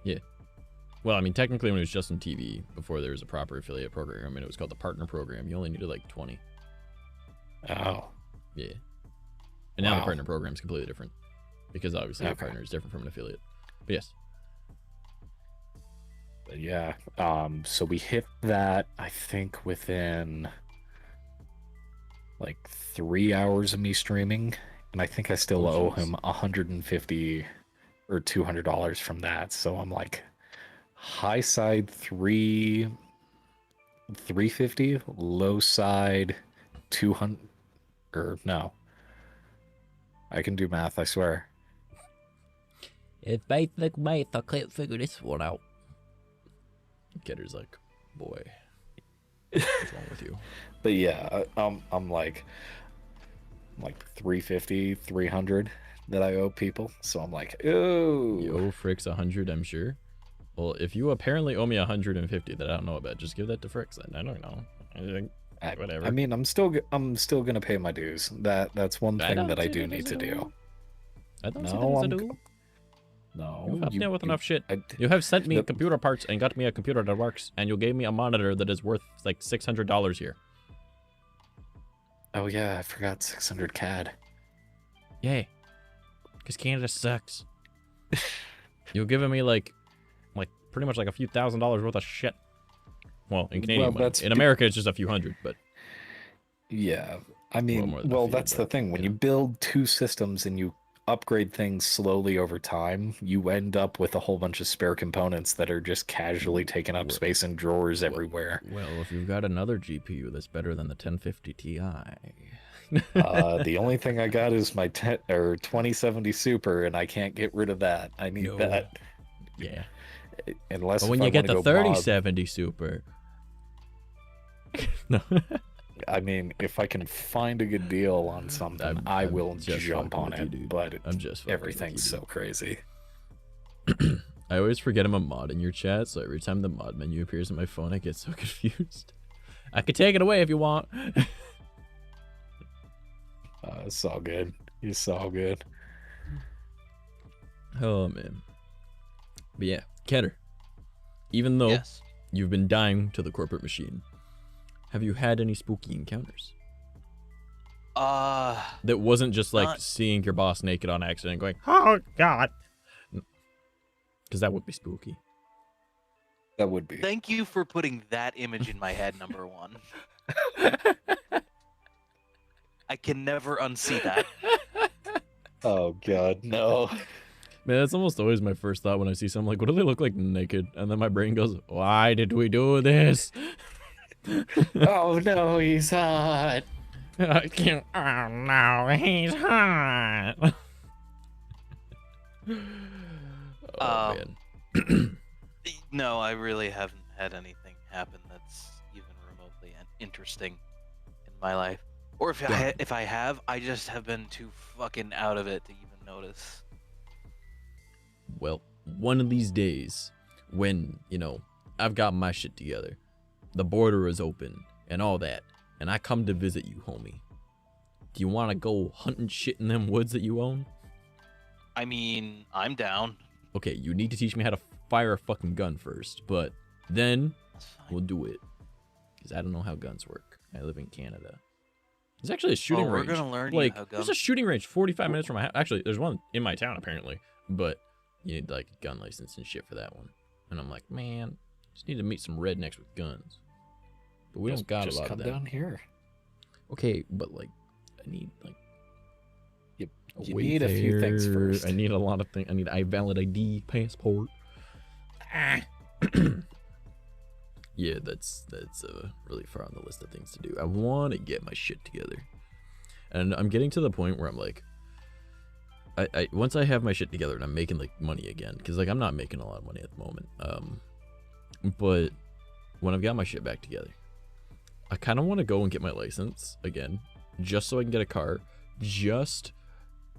Yeah. Well, I mean, technically, when it was just on TV, before there was a proper affiliate program, I mean, it was called the partner program. You only needed like 20. Oh. Yeah. And now the Wow. partner program is completely different, because obviously a Okay. partner is different from an affiliate. But yes. But yeah. So we hit that, I think, within like 3 hours of me streaming, and I think I still Oh, owe jeez. him $150 or $200 from that. So I'm like, high side 350, low side 200, or no. I can do math, I swear. It's basic math. I can't figure this one out. Getter's like, boy, what's wrong with you? But yeah, I'm like 350, 300 that I owe people. So I'm like, oh. You owe Fricks 100, I'm sure. Well, if you apparently owe me 150 that I don't know about, just give that to Fricks then. I don't know. Whatever. I mean, I'm still gonna pay my dues. That's one thing that I do need to do. I don't see No, that as a I'm do. No, You helped me out with enough shit. I- You have sent me the- computer parts and got me a computer that works, and you gave me a monitor that is worth like $600 here. Oh yeah, I forgot 600 CAD. Yay. Because Canada sucks. You're giving me like pretty much like a few $1,000s worth of shit. Well, in Canadian money. that's In America, it's just a few hundred, but Yeah, I mean, more than a well, few, that's the but, thing. When you you build two systems and you upgrade things slowly over time, you end up with a whole bunch of spare components that are just casually taking up Well- space in drawers everywhere. well, if you've got another GPU that's better than the 1050 Ti. The only thing I got is my 2070 Super, and I can't get rid of that. I need No. that. Yeah. Unless But when if you I get the wanna go mod- 3070 Super. No. I mean, if I can find a good deal on something, I I'm will just jump fucking on with you, it. dude. But I'm just fucking with everything's you, so dude. crazy. I always forget I'm a mod in your chat, so every time the mod menu appears on my phone, I get so confused. I could take it away if you want. It's all good. It's all good. Oh, man. But yeah, Ketter, even though Yes. you've been dying to the corporate machine, have you had any spooky encounters? That wasn't just like Not- seeing your boss naked on accident and going, oh, God. Because that would be spooky. That would be. Thank you for putting that image in my head, number one. I can never unsee that. Oh God, no. Man, that's almost always my first thought when I see something like, what do they look like naked? And then my brain goes, why did we do this? Oh no, he's hot. I can't. Oh no, he's hot. Oh man. No, I really haven't had anything happen that's even remotely interesting in my life. Or if I have, I just have been too fucking out of it to even notice. Well, one of these days, when, I've got my shit together, the border is open, and all that, and I come to visit you, homie. Do you want to go hunting shit in them woods that you own? I mean, I'm down. Okay, you need to teach me how to fire a fucking gun first, but then That's fine. we'll do it. Because I don't know how guns work. I live in Canada. There's actually a shooting we're range. gonna learn you like, how there's a guns- shooting range 45 minutes from my house. Actually, there's one in my town, apparently. But you need, like, a gun license and shit for that one. And I'm like, man, just need to meet some rednecks with guns. But we don't got a lot come of them. down here. Okay, but, like, I need, like, You need a few things first. I need a lot of things. I need a valid ID, passport. Yeah, that's really far on the list of things to do. I want to get my shit together, and I'm getting to the point where I'm like, I once I have my shit together and I'm making like money again, because like I'm not making a lot of money at the moment. But when I've got my shit back together, I kind of want to go and get my license again, just so I can get a car, just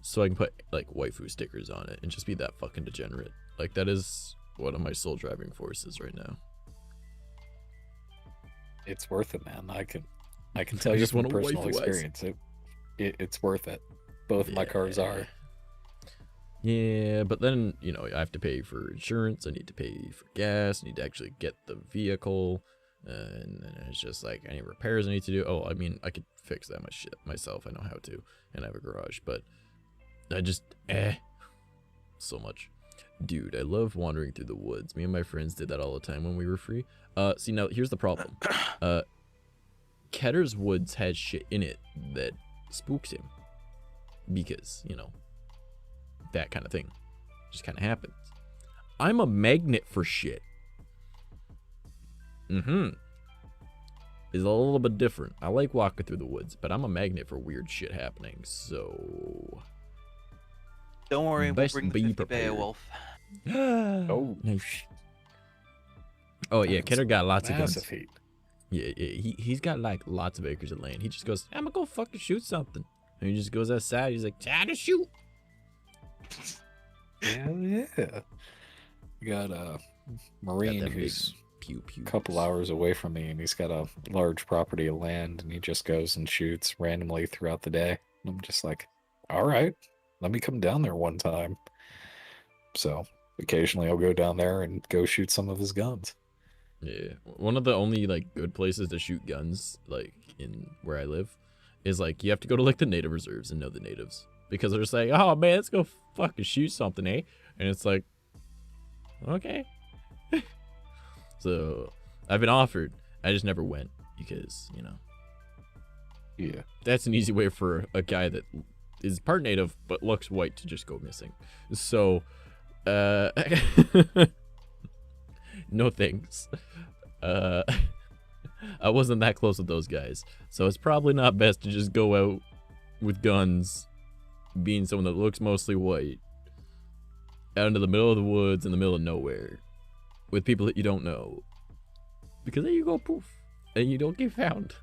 so I can put like waifu stickers on it and just be that fucking degenerate. Like that is one of my sole driving forces right now. It's worth it, man. I can tell you from personal experience. It's worth it. Both my cars are. Yeah, but then, you know, I have to pay for insurance, I need to pay for gas, I need to actually get the vehicle, and then it's just like any repairs I need to do. Oh, I mean, I could fix that much shit myself, I know how to, and I have a garage, but I just, so much. Dude, I love wandering through the woods. Me and my friends did that all the time when we were free. See, now, here's the problem. Ketter's Woods has shit in it that spooks him, because, you know, that kind of thing just kind of happens. I'm a magnet for shit. It's a little bit different. I like walking through the woods, but I'm a magnet for weird shit happening, so don't worry, we'll bring the 50 Beowulf. Oh, nice. Oh yeah, Ketter got lots of guns. Heat. Yeah, he's got like lots of acres of land. He just goes, I'm gonna go fucking shoot something, and he just goes outside. He's like, time to shoot. Hell yeah. We got a Marine who's a couple hours away from me, and he's got a large property of land, and he just goes and shoots randomly throughout the day. And I'm just like, all right, let me come down there one time. So occasionally I'll go down there and go shoot some of his guns. Yeah, one of the only like good places to shoot guns, like in where I live, is like you have to go to like the native reserves and know the natives. Because they're just like, oh man, let's go fucking shoot something, eh? And it's like, okay. So I've been offered. I just never went because, you know. Yeah. That's an easy way for a guy that is part native but looks white to just go missing. So, no thanks. I wasn't that close with those guys. So it's probably not best to just go out with guns, being someone that looks mostly white, out into the middle of the woods in the middle of nowhere with people that you don't know, because then you go poof and you don't get found.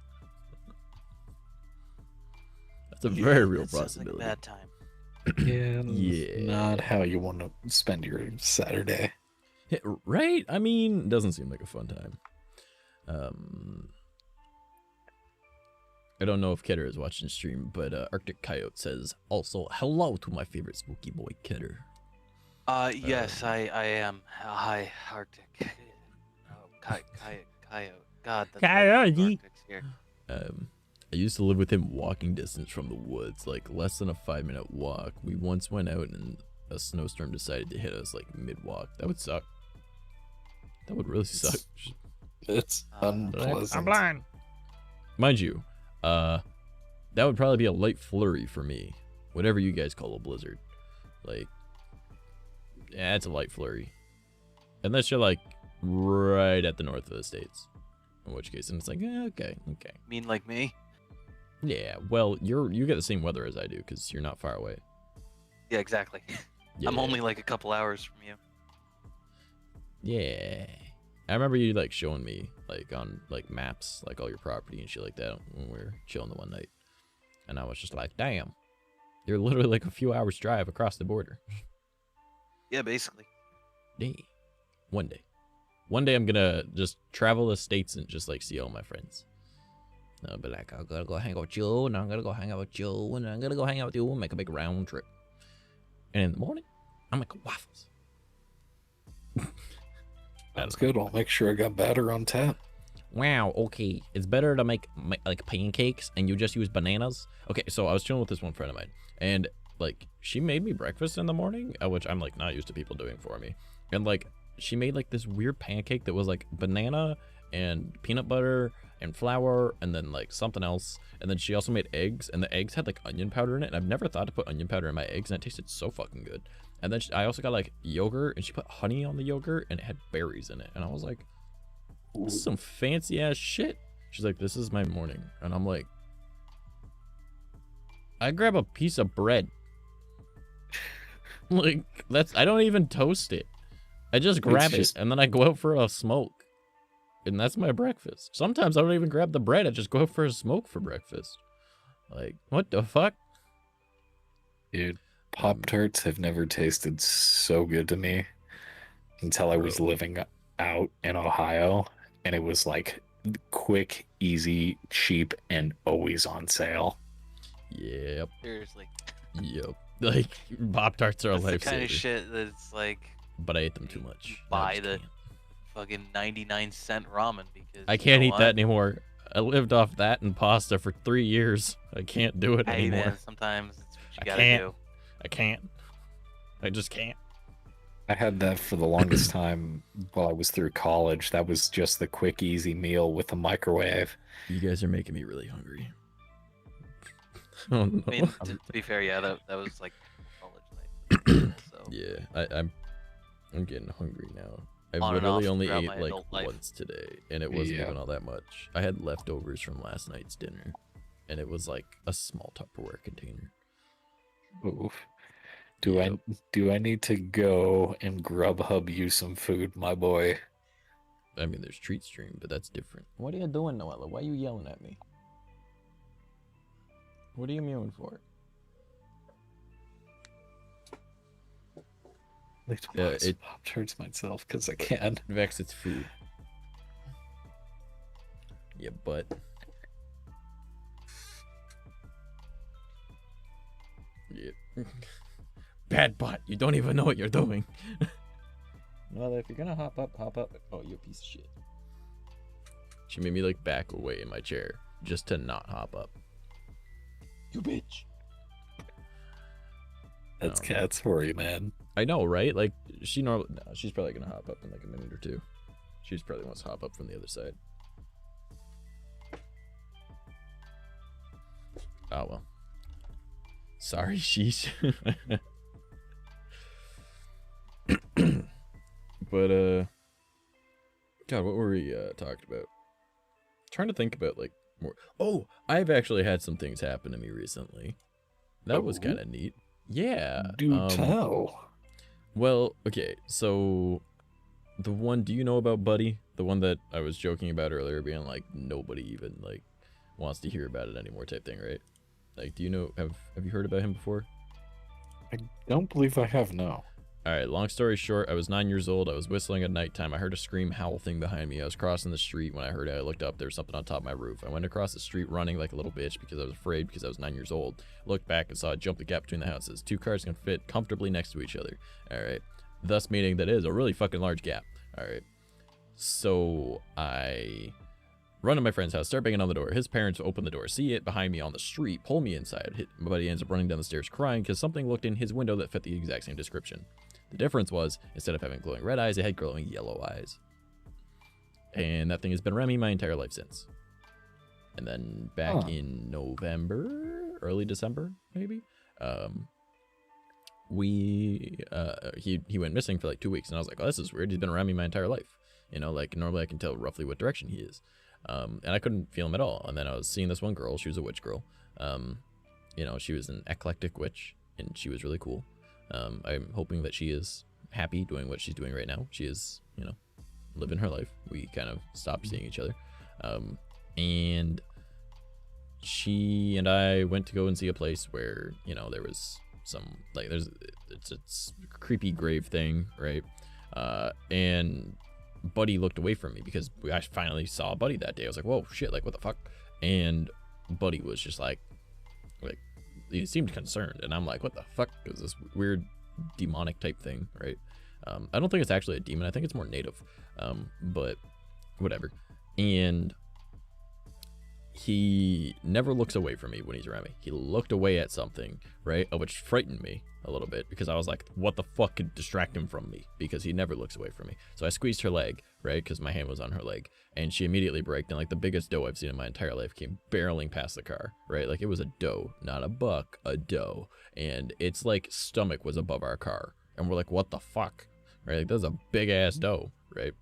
That's a very real possibility. Like a bad time. Yeah, not how you want to spend your Saturday. Yeah, right? I mean, it doesn't seem like a fun time. I don't know if Ketter is watching stream, but Arctic Coyote says also hello to my favorite spooky boy, Ketter. Yes, I am. Hi, Arctic. Coyote. God, that's Coyote. Here. I used to live with him walking distance from the woods, like less than a 5-minute walk. We once went out and a snowstorm decided to hit us like mid-walk. That would suck. That would really suck. It's unpleasant. I'm blind. Mind you, that would probably be a light flurry for me. Whatever you guys call a blizzard. Like, yeah, it's a light flurry. Unless you're like right at the north of the states. In which case, and it's like, okay. Mean like me? Yeah, well, you get the same weather as I do because you're not far away. Yeah, exactly. Yeah. I'm only like a couple hours from you. Yeah. I remember you like showing me like on like maps, like all your property and shit like that when we were chilling the one night. And I was just like, damn, you're literally like a few hours drive across the border. Yeah, basically. Yeah. One day I'm gonna just travel the states and just like see all my friends. I'll be like, I'm gonna go hang out with you, and I'm gonna go hang out with you, and I'm gonna go hang out with you and make a big round trip. And in the morning, I'm making waffles. That's good. I'll make sure I got batter on tap. Wow, okay. It's better to make like pancakes and you just use bananas. Okay, so I was chilling with this one friend of mine, and like she made me breakfast in the morning, which I'm like not used to people doing for me. And like she made like this weird pancake that was like banana and peanut butter and flour and then like something else. And then she also made eggs, and the eggs had like onion powder in it. And I've never thought to put onion powder in my eggs, and it tasted so fucking good. And then I also got like yogurt, and she put honey on the yogurt, and it had berries in it. And I was like, this is some fancy ass shit. She's like, this is my morning. And I'm like, I grab a piece of bread. Like, I don't even toast it. I just grab it, and then I go out for a smoke. And that's my breakfast. Sometimes I don't even grab the bread. I just go out for a smoke for breakfast. Like, what the fuck? Dude, Pop-Tarts have never tasted so good to me until I was living out in Ohio. And it was like quick, easy, cheap, and always on sale. Yep. Seriously. Yep. Like, Pop-Tarts are a lifesaver. That's the kind of shit that's like... But I ate them too much. Buy the fucking 99-cent ramen because... I can't eat that anymore. I lived off that and pasta for 3 years. I can't do it anymore. Man, sometimes it's what you gotta do. I can't. I just can't. I had that for the longest time while I was through college. That was just the quick, easy meal with a microwave. You guys are making me really hungry. Oh, no. I mean, to be fair, yeah, that was like college life. So. Yeah, I'm getting hungry now. I On and literally off only throughout ate my like adult life. once today, and it wasn't even all that much. I had leftovers from last night's dinner, and it was like a small Tupperware container. Oof. Do I need to go and Grubhub you some food, my boy? I mean, there's Treat Stream, but that's different. What are you doing, Noella? Why are you yelling at me? What are you mewing for? It Pop-Tarts myself because I can. Vex, it's food. Yeah, but yeah. Bad butt. You don't even know what you're doing. Well, if you're gonna hop up, hop up. Oh, you piece of shit. She made me like back away in my chair just to not hop up. You bitch. That's cats for you, man. I know, right? Like she's probably gonna hop up in like a minute or two. She's probably wants to hop up from the other side. Oh well. Sorry, sheesh. But God, what were we talking about? Trying to think about like more. Oh, I've actually had some things happen to me recently. That was kind of neat. Yeah. Do tell. Well, okay, so the one, do you know about Buddy? The one that I was joking about earlier, being like nobody even like wants to hear about it anymore type thing, right? Like, do you know, have you heard about him before? I don't believe I have, no. All right, long story short, I was 9 years old. I was whistling at nighttime. I heard a scream howl thing behind me. I was crossing the street. When I heard it, I looked up. There was something on top of my roof. I went across the street running like a little bitch because I was afraid because I was 9 years old. Looked back and saw it jump the gap between the houses. 2 cars can fit comfortably next to each other. All right, thus meaning that is a really fucking large gap. All right, so I run to my friend's house, start banging on the door. His parents open the door, see it behind me on the street, pull me inside. My buddy ends up running down the stairs crying because something looked in his window that fit the exact same description. The difference was, instead of having glowing red eyes, it had glowing yellow eyes. And that thing has been around me my entire life since. And then back in November, early December, maybe, he went missing for like 2 weeks. And I was like, oh, this is weird. He's been around me my entire life. You know, like normally I can tell roughly what direction he is. And I couldn't feel him at all. And then I was seeing this one girl. She was a witch girl. You know, she was an eclectic witch, and she was really cool. I'm hoping that she is happy doing what she's doing right now. She is, you know, living her life. We kind of stopped seeing each other. And she and I went to go and see a place where, you know, there was some, like, it's a creepy grave thing, right? And Buddy looked away from me because I finally saw Buddy that day. I was like, whoa, shit, like, what the fuck? And Buddy was just like, he seemed concerned, and I'm like, what the fuck is this weird demonic type thing, right? I don't think it's actually a demon. I think it's more native, but whatever. And he never looks away from me when he's around me. He looked away at something, right, which frightened me a little bit because I was like, what the fuck could distract him from me? Because he never looks away from me. So I squeezed her leg, right? Because my hand was on her leg, and she immediately braked, and like the biggest doe I've seen in my entire life came barreling past the car, right? Like it was a doe, not a buck, a doe, and its like stomach was above our car, and we're like, what the fuck, right? Like, this is a big ass doe, right?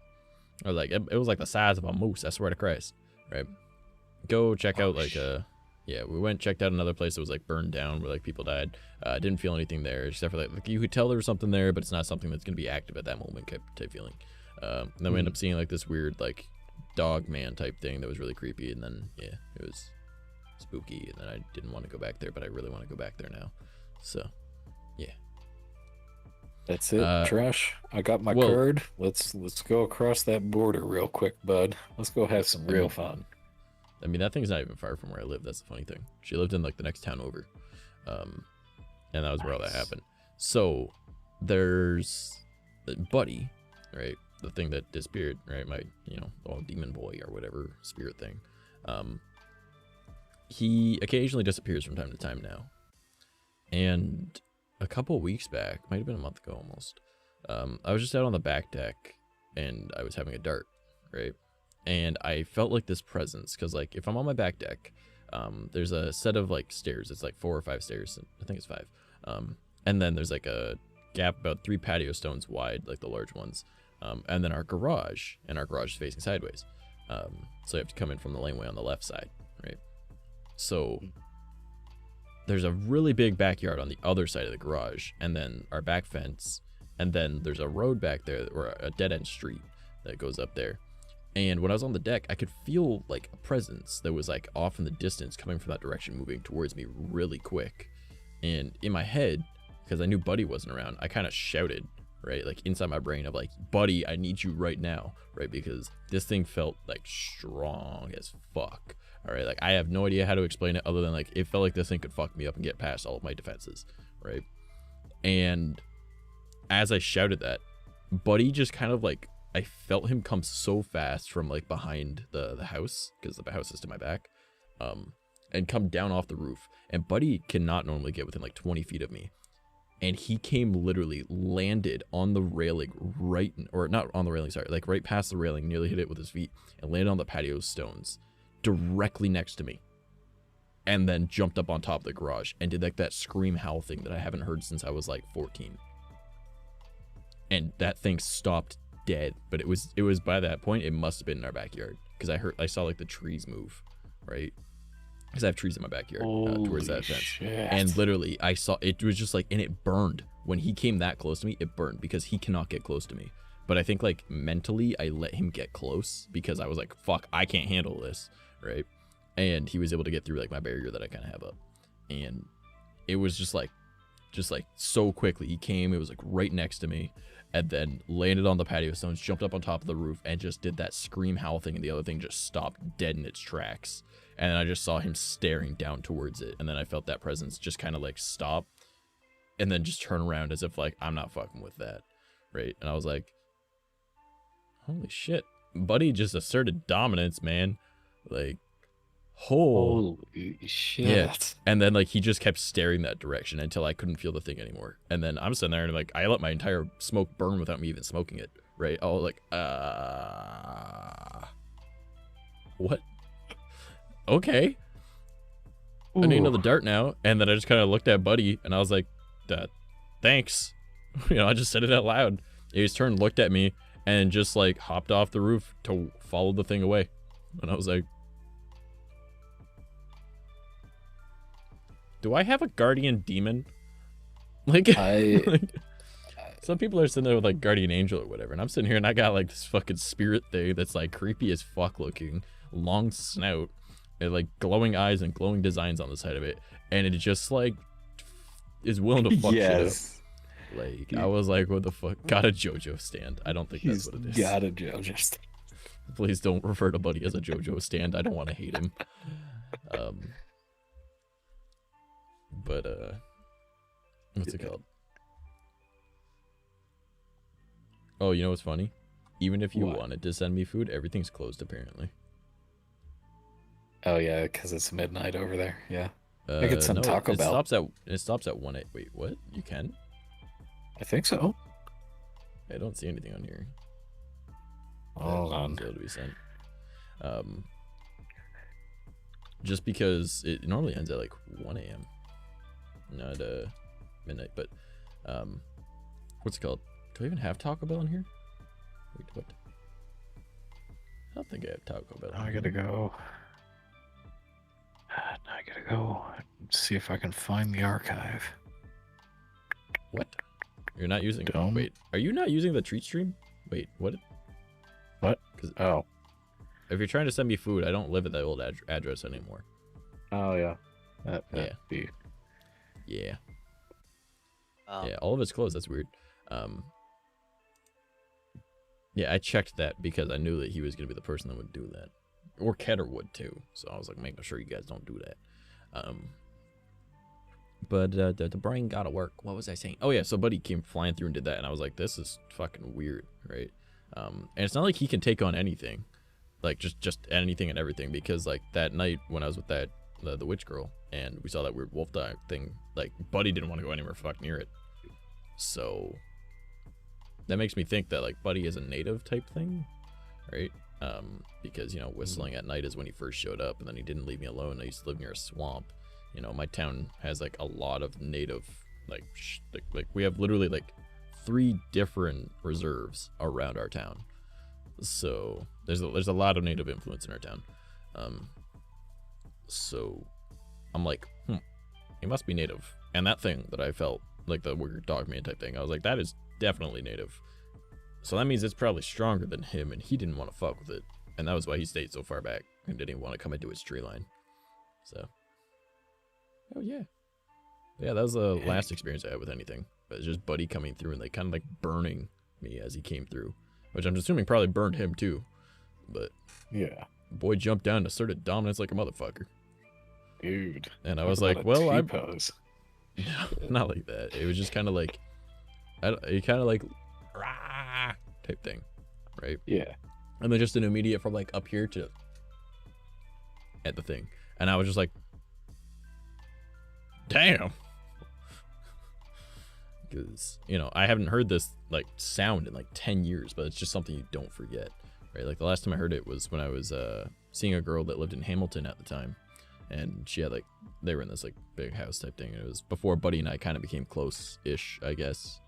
Or like it was like the size of a moose, I swear to Christ, right? Go check out like yeah, we went checked out another place that was like burned down where like people died. Didn't feel anything there except for like you could tell there was something there, but it's not something that's gonna be active at that moment type feeling. And then we ended up seeing like this weird like dog man type thing that was really creepy, and then yeah, it was spooky, and then I didn't want to go back there, but I really want to go back there now. So yeah. That's it, Trash. I got my card. Let's go across that border real quick, bud. Let's go have some real fun. I mean, that thing's not even far from where I live. That's the funny thing. She lived in like the next town over, and that was where all that happened. So there's Buddy, right? The thing that disappeared, right? My, little demon boy or whatever spirit thing. He occasionally disappears from time to time now, and a couple weeks back, might have been a month ago almost, I was just out on the back deck and I was having a dart, right? And I felt like this presence, because like if I'm on my back deck, there's a set of like stairs. It's like 4 or 5 stairs. I think it's 5. And then there's like a gap about 3 patio stones wide, like the large ones. And then our garage, is facing sideways. So you have to come in from the laneway on the left side, right? So there's a really big backyard on the other side of the garage, and then our back fence, and then there's a road back there, or a dead-end street that goes up there. And when I was on the deck, I could feel like a presence that was like off in the distance coming from that direction, moving towards me really quick. And in my head, because I knew Buddy wasn't around, I kind of shouted, right? Like inside my brain of like, Buddy, I need you right now, right? Because this thing felt like strong as fuck. All right, like I have no idea how to explain it other than like it felt like this thing could fuck me up and get past all of my defenses, right? And as I shouted that, Buddy just kind of like, I felt him come so fast from like behind the house, because the house is to my back, and come down off the roof. And Buddy cannot normally get within like 20 feet of me, and he came literally landed on the railing or not on the railing, sorry, like right past the railing, nearly hit it with his feet, and landed on the patio stones directly next to me, and then jumped up on top of the garage and did like that scream howl thing that I haven't heard since I was like 14. And that thing stopped dead, but it was by that point it must have been in our backyard, because I saw like the trees move, right? Because I have trees in my backyard towards that fence. Shit. And literally I saw it was just like, and it burned when he came that close to me. It burned because he cannot get close to me. But I think like mentally I let him get close because I was like, fuck, I can't handle this, right? And he was able to get through like my barrier that I kind of have up, and it was just like so quickly he came. It was like right next to me, and then landed on the patio stones, jumped up on top of the roof, and just did that scream howl thing, and the other thing just stopped dead in its tracks. And then I just saw him staring down towards it, and then I felt that presence just kind of like stop, and then just turn around as if like, I'm not fucking with that, right? And I was like, holy shit, Buddy just asserted dominance, man. Like, holy shit. Yeah. And then like he just kept staring that direction until I couldn't feel the thing anymore. And then I'm sitting there and like I let my entire smoke burn without me even smoking it, right? I was like, what? Okay. Ooh. I need another dart now. And then I just kind of looked at Buddy and I was like, thanks. I just said it out loud. He just turned, looked at me, and just like hopped off the roof to follow the thing away. And I was like, do I have a guardian demon? Like, some people are sitting there with like guardian angel or whatever, and I'm sitting here and I got like this fucking spirit thing that's like creepy as fuck looking, long snout, and like glowing eyes and glowing designs on the side of it, and it just like is willing to fuck shit up. Like, I was like, what the fuck? Got a JoJo stand. I don't think that's what it is. Got a JoJo stand. Please don't refer to Buddy as a JoJo stand. I don't want to hate him. But what's it called? Oh, you know what's funny? Even if you wanted to send me food, everything's closed apparently. Oh yeah, because it's midnight over there. Yeah. I get some Taco Bell. It stops at 1 8. Wait, what? You can? I think so. I don't see anything on here. Hold on. To be sent. Just because it normally ends at like 1 a.m. not midnight, but what's it called? Do I even have Taco Bell in here? Wait, what? I don't think I have Taco Bell. I gotta go. Now I gotta go see if I can find the archive. What? You're not using? Don't. Wait, are you not using the treat stream? Wait, what? What? Oh. If you're trying to send me food, I don't live at that old address anymore. Oh yeah. Yeah. Be. Yeah. Yeah, all of it's closed. That's weird. Yeah, I checked that because I knew that he was gonna be the person that would do that, or Ketter would too. So I was like, making sure you guys don't do that. But the brain gotta work. What was I saying? Oh yeah, so Buddy came flying through and did that, and I was like, this is fucking weird, right? And it's not like he can take on anything, like just anything and everything, because like that night when I was with that the witch girl and we saw that weird wolf dog thing, like Buddy didn't want to go anywhere fuck near it. So that makes me think that like Buddy is a native type thing, right? Because you know, whistling at night is when he first showed up, and then he didn't leave me alone. I used to live near a swamp. You know, my town has like a lot of native, like we have literally like 3 different reserves around our town. So there's a lot of native influence in our town. So I'm like, he must be native. And that thing that I felt, like the weird dog man type thing, I was like, that is definitely native. So that means it's probably stronger than him, and he didn't want to fuck with it. And that was why he stayed so far back and didn't even want to come into his tree line. So, oh yeah. Yeah, that was the last experience I had with anything. But it's just Buddy coming through and like kind of like burning me as he came through. Which I'm assuming probably burned him too. But yeah, boy jumped down and asserted dominance like a motherfucker. Dude. And I was like, well, I pose. Not like that. It was just kind of like, it kind of like rah type thing, right? Yeah. And then just an immediate from like up here to at the thing, and I was just like, damn. Because you know, I haven't heard this like sound in like 10 years, but it's just something you don't forget, right? Like the last time I heard it was when I was seeing a girl that lived in Hamilton at the time, and she had like, they were in this like big house type thing, and it was before Buddy and I kind of became close-ish, I guess.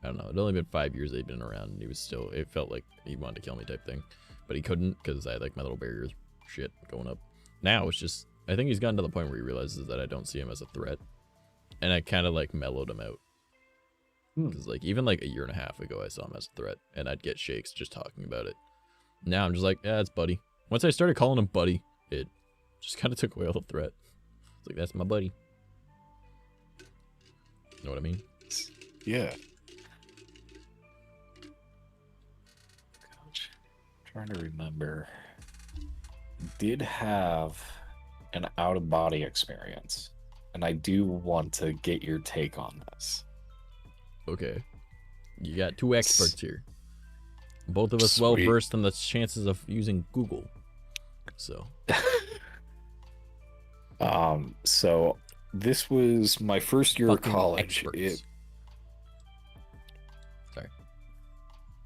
I don't know, it'd only been 5 years they'd been around, and he was still, it felt like he wanted to kill me type thing, but he couldn't because I had like my little barrier shit going up. Now it's just, I think he's gotten to the point where he realizes that I don't see him as a threat, and I kind of like mellowed him out. Because like even like a year and a half ago I saw him as a threat, and I'd get shakes just talking about it. Now I'm just like, yeah, it's Buddy. Once I started calling him Buddy, it just kind of took away all the threat. It's like, that's my buddy. You know what I mean? Yeah. Gosh, trying to remember. Did have an out-of-body experience, and I do want to get your take on this. Okay. You got 2 experts here. Both of us well versed in the chances of using Google. So. So this was my first year of college. Sorry.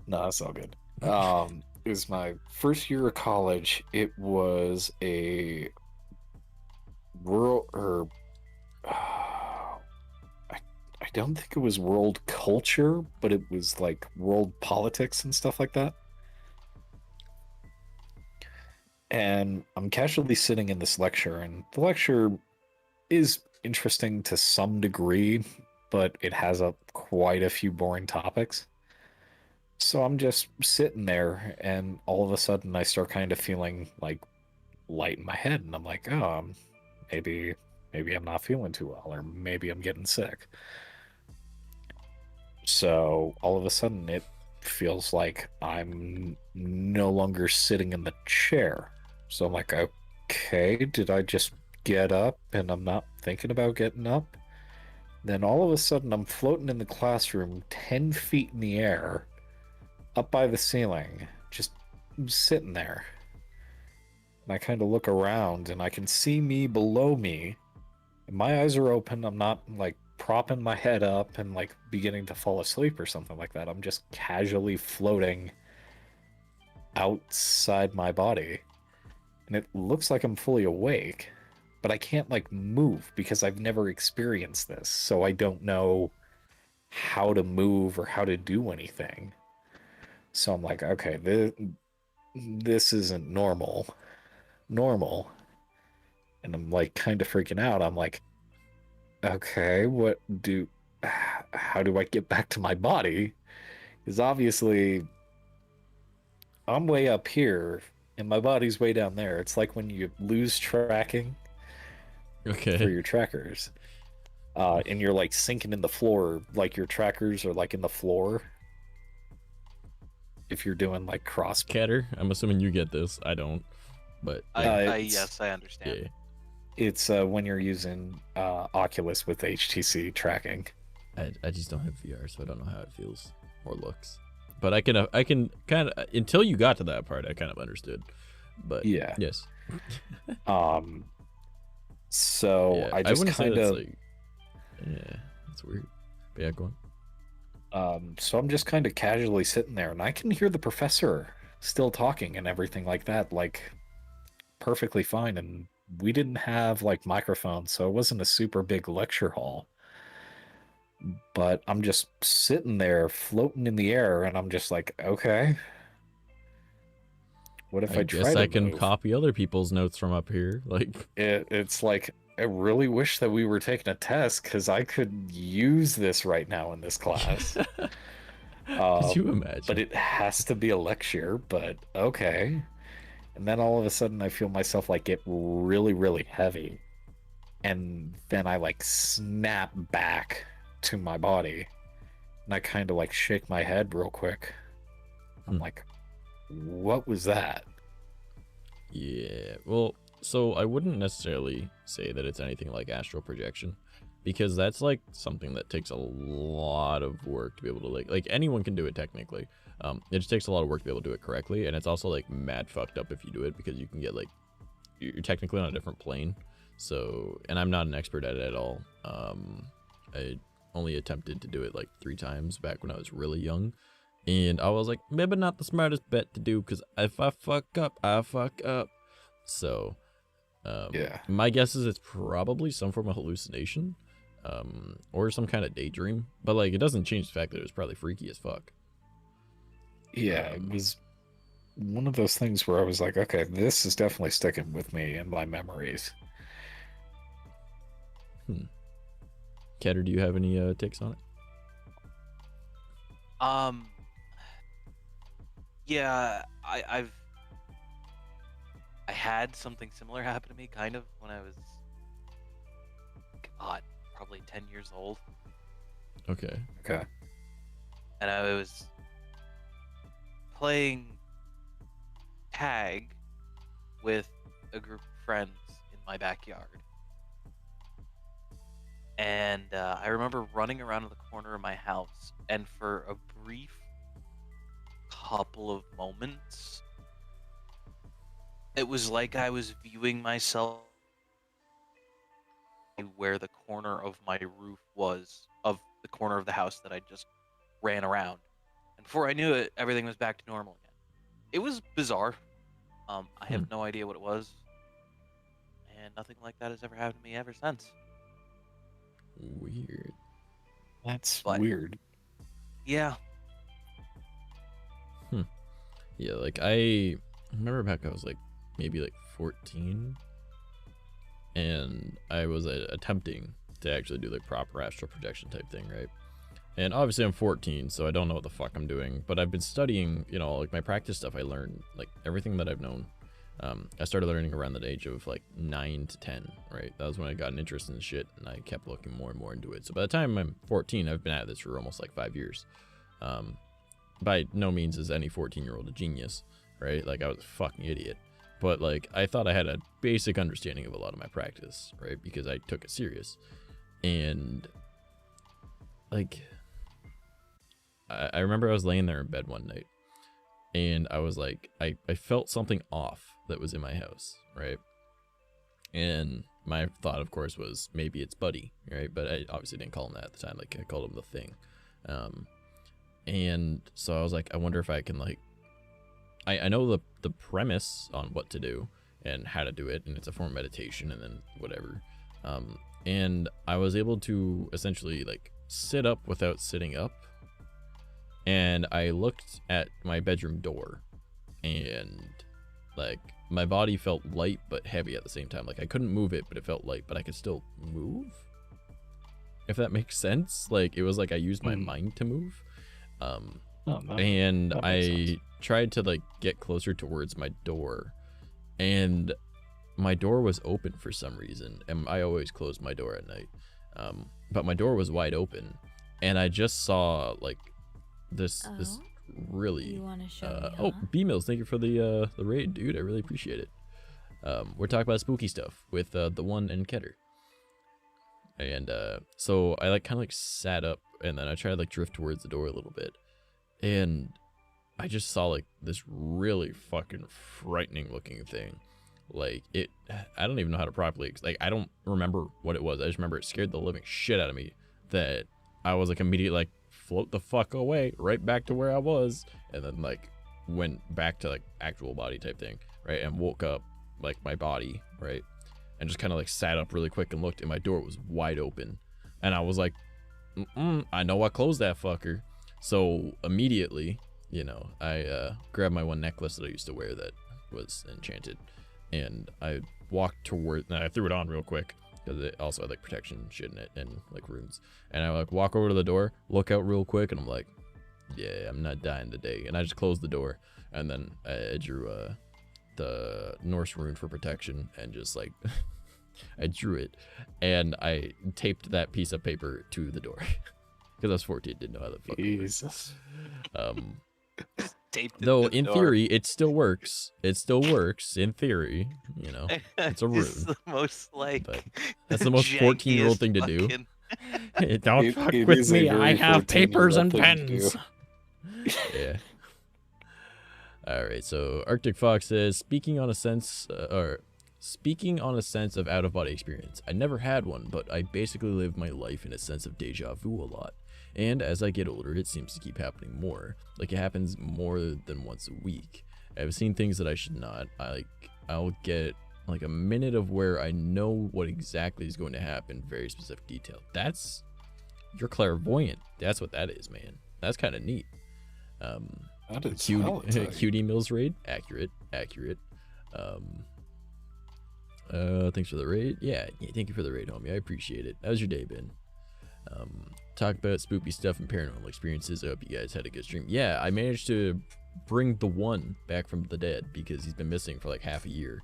No, that's all good. It was my first year of college. It was a rural, I don't think it was world culture, but it was like world politics and stuff like that. And I'm casually sitting in this lecture, and the lecture is interesting to some degree, but it has quite a few boring topics. So I'm just sitting there, and all of a sudden I start kind of feeling like light in my head, and I'm like, oh, maybe I'm not feeling too well, or maybe I'm getting sick. So all of a sudden it feels like I'm no longer sitting in the chair. So I'm like, okay, did I just get up and I'm not thinking about getting up? Then all of a sudden I'm floating in the classroom 10 feet in the air, up by the ceiling, just sitting there. And I kind of look around and I can see me below me. And my eyes are open. I'm not like propping my head up and like beginning to fall asleep or something like that. I'm just casually floating outside my body, and it looks like I'm fully awake, but I can't like move because I've never experienced this, so I don't know how to move or how to do anything. So I'm like, okay, this isn't normal. And I'm like kind of freaking out. I'm like, okay, how do I get back to my body? Because obviously I'm way up here and my body's way down there. It's like when you lose tracking for your trackers. And you're like sinking in the floor, like your trackers are like in the floor. If you're doing like cross Catter, I'm assuming you get this. I don't, but yes, I understand. Yeah. It's when you're using Oculus with HTC tracking. I just don't have VR, so I don't know how it feels or looks. But I can kind of, until you got to that part, I kind of understood. But yeah, yes. So yeah, I just kind of like, yeah, that's weird. But yeah, go on. So I'm just kind of casually sitting there, and I can hear the professor still talking and everything like that, like perfectly fine. And we didn't have like microphones, so it wasn't a super big lecture hall. But I'm just sitting there floating in the air, and I'm just like, okay, what if I try guess to I can move? copy other people's notes from up here. Like It's like, I really wish that we were taking a test, because I could use this right now in this class. Could you imagine? But it has to be a lecture, but okay. And then all of a sudden I feel myself like get really, really heavy. And then I like snap back to my body. And I kind of like shake my head real quick. I'm like, what was that? Yeah, well, so I wouldn't necessarily say that it's anything like astral projection, because that's like something that takes a lot of work to be able to like anyone can do it technically. It just takes a lot of work to be able to do it correctly, and it's also like mad fucked up if you do it, because you can get like, you're technically on a different plane. So, and I'm not an expert at it at all. I only attempted to do it like 3 times back when I was really young, and I was like, maybe not the smartest bet to do, because if I fuck up, I fuck up. So yeah, my guess is it's probably some form of hallucination, or some kind of daydream, but like it doesn't change the fact that it was probably freaky as fuck. Yeah, it was one of those things where I was like, okay, this is definitely sticking with me in my memories. Katter, do you have any takes on it? Yeah, I had something similar happen to me, kind of, when I was, God, probably 10 years old. Okay. And I was playing tag with a group of friends in my backyard. And I remember running around in the corner of my house, and for a brief couple of moments, it was like I was viewing myself where the corner of my roof was, of the corner of the house that I just ran around. And before I knew it, everything was back to normal again. It was bizarre. I have no idea what it was. And nothing like that has ever happened to me ever since. Weird. That's weird. Yeah. Yeah, like I remember back I was like maybe like 14, and I was attempting to actually do like proper astral projection type thing, right? And obviously I'm 14, so I don't know what the fuck I'm doing, but I've been studying, you know, like my practice stuff. I learned like everything that I've known. I started learning around the age of like 9 to 10, right? That was when I got an interest in the shit, and I kept looking more and more into it. So by the time I'm 14, I've been at this for almost like 5 years. By no means is any 14-year-old a genius, right? Like I was a fucking idiot, but like I thought I had a basic understanding of a lot of my practice, right? Because I took it serious. And like I remember I was laying there in bed one night, and I was like, I felt something off that was in my house, right? And my thought, of course, was maybe it's Buddy, right? But I obviously didn't call him that at the time. Like I called him the Thing. And so I was like, I wonder if I can like I know the premise on what to do and how to do it, and it's a form of meditation and then whatever. And I was able to essentially like sit up without sitting up, and I looked at my bedroom door, and like my body felt light but heavy at the same time. Like I couldn't move it, but it felt light, but I could still move, if that makes sense. Like it was like I used my mind to move. And I tried to like get closer towards my door, and my door was open for some reason, and I always close my door at night. But my door was wide open, and I just saw like this really You want to show me, oh, B-Mills, thank you for the raid, dude. I really appreciate it. We're talking about spooky stuff with TheOne and 𝐂𝐸. And so I like kind of like sat up, and then I tried to like drift towards the door a little bit, and I just saw like this really fucking frightening looking thing. Like it, I don't even know how to properly, like I don't remember what it was. I just remember it scared the living shit out of me, that I was like immediately like float the fuck away right back to where I was, and then like went back to like actual body type thing, right? And woke up like my body, right? And just kind of like sat up really quick and looked, and my door was wide open, and I was like, I know I closed that fucker. So immediately, you know, I grabbed my one necklace that I used to wear that was enchanted, and I walked toward, and I threw it on real quick because it also had like protection shit in it and like runes. And I like walk over to the door, look out real quick, and I'm like, yeah, I'm not dying today. And I just closed the door, and then I drew the Norse rune for protection, and just like I drew it, and I taped that piece of paper to the door because I was 14, didn't know how the fuck Jesus. Though in theory it still works. It still works in theory, you know. It's a rune. It's the most like, but that's the most 14-year-old thing to do. fucking- Don't fuck it with is a me. very I have 14-year-old papers and thing to pens. Yeah. All right. So Arctic Fox says, speaking on a sense of out-of-body experience. I never had one, but I basically live my life in a sense of deja vu a lot. And as I get older, it seems to keep happening more. Like it happens more than once a week. I've seen things that I should not. I'll get like a minute of where I know what exactly is going to happen, very specific detail. You're clairvoyant. That's what that is, man. That's kind of neat. That is QD Mills raid, accurate. Thanks for the raid. Yeah, thank you for the raid, homie. I appreciate it. How's your day been? Talk about spooky stuff and paranormal experiences. I hope you guys had a good stream. Yeah, I managed to bring TheOne back from the dead because he's been missing for like half a year,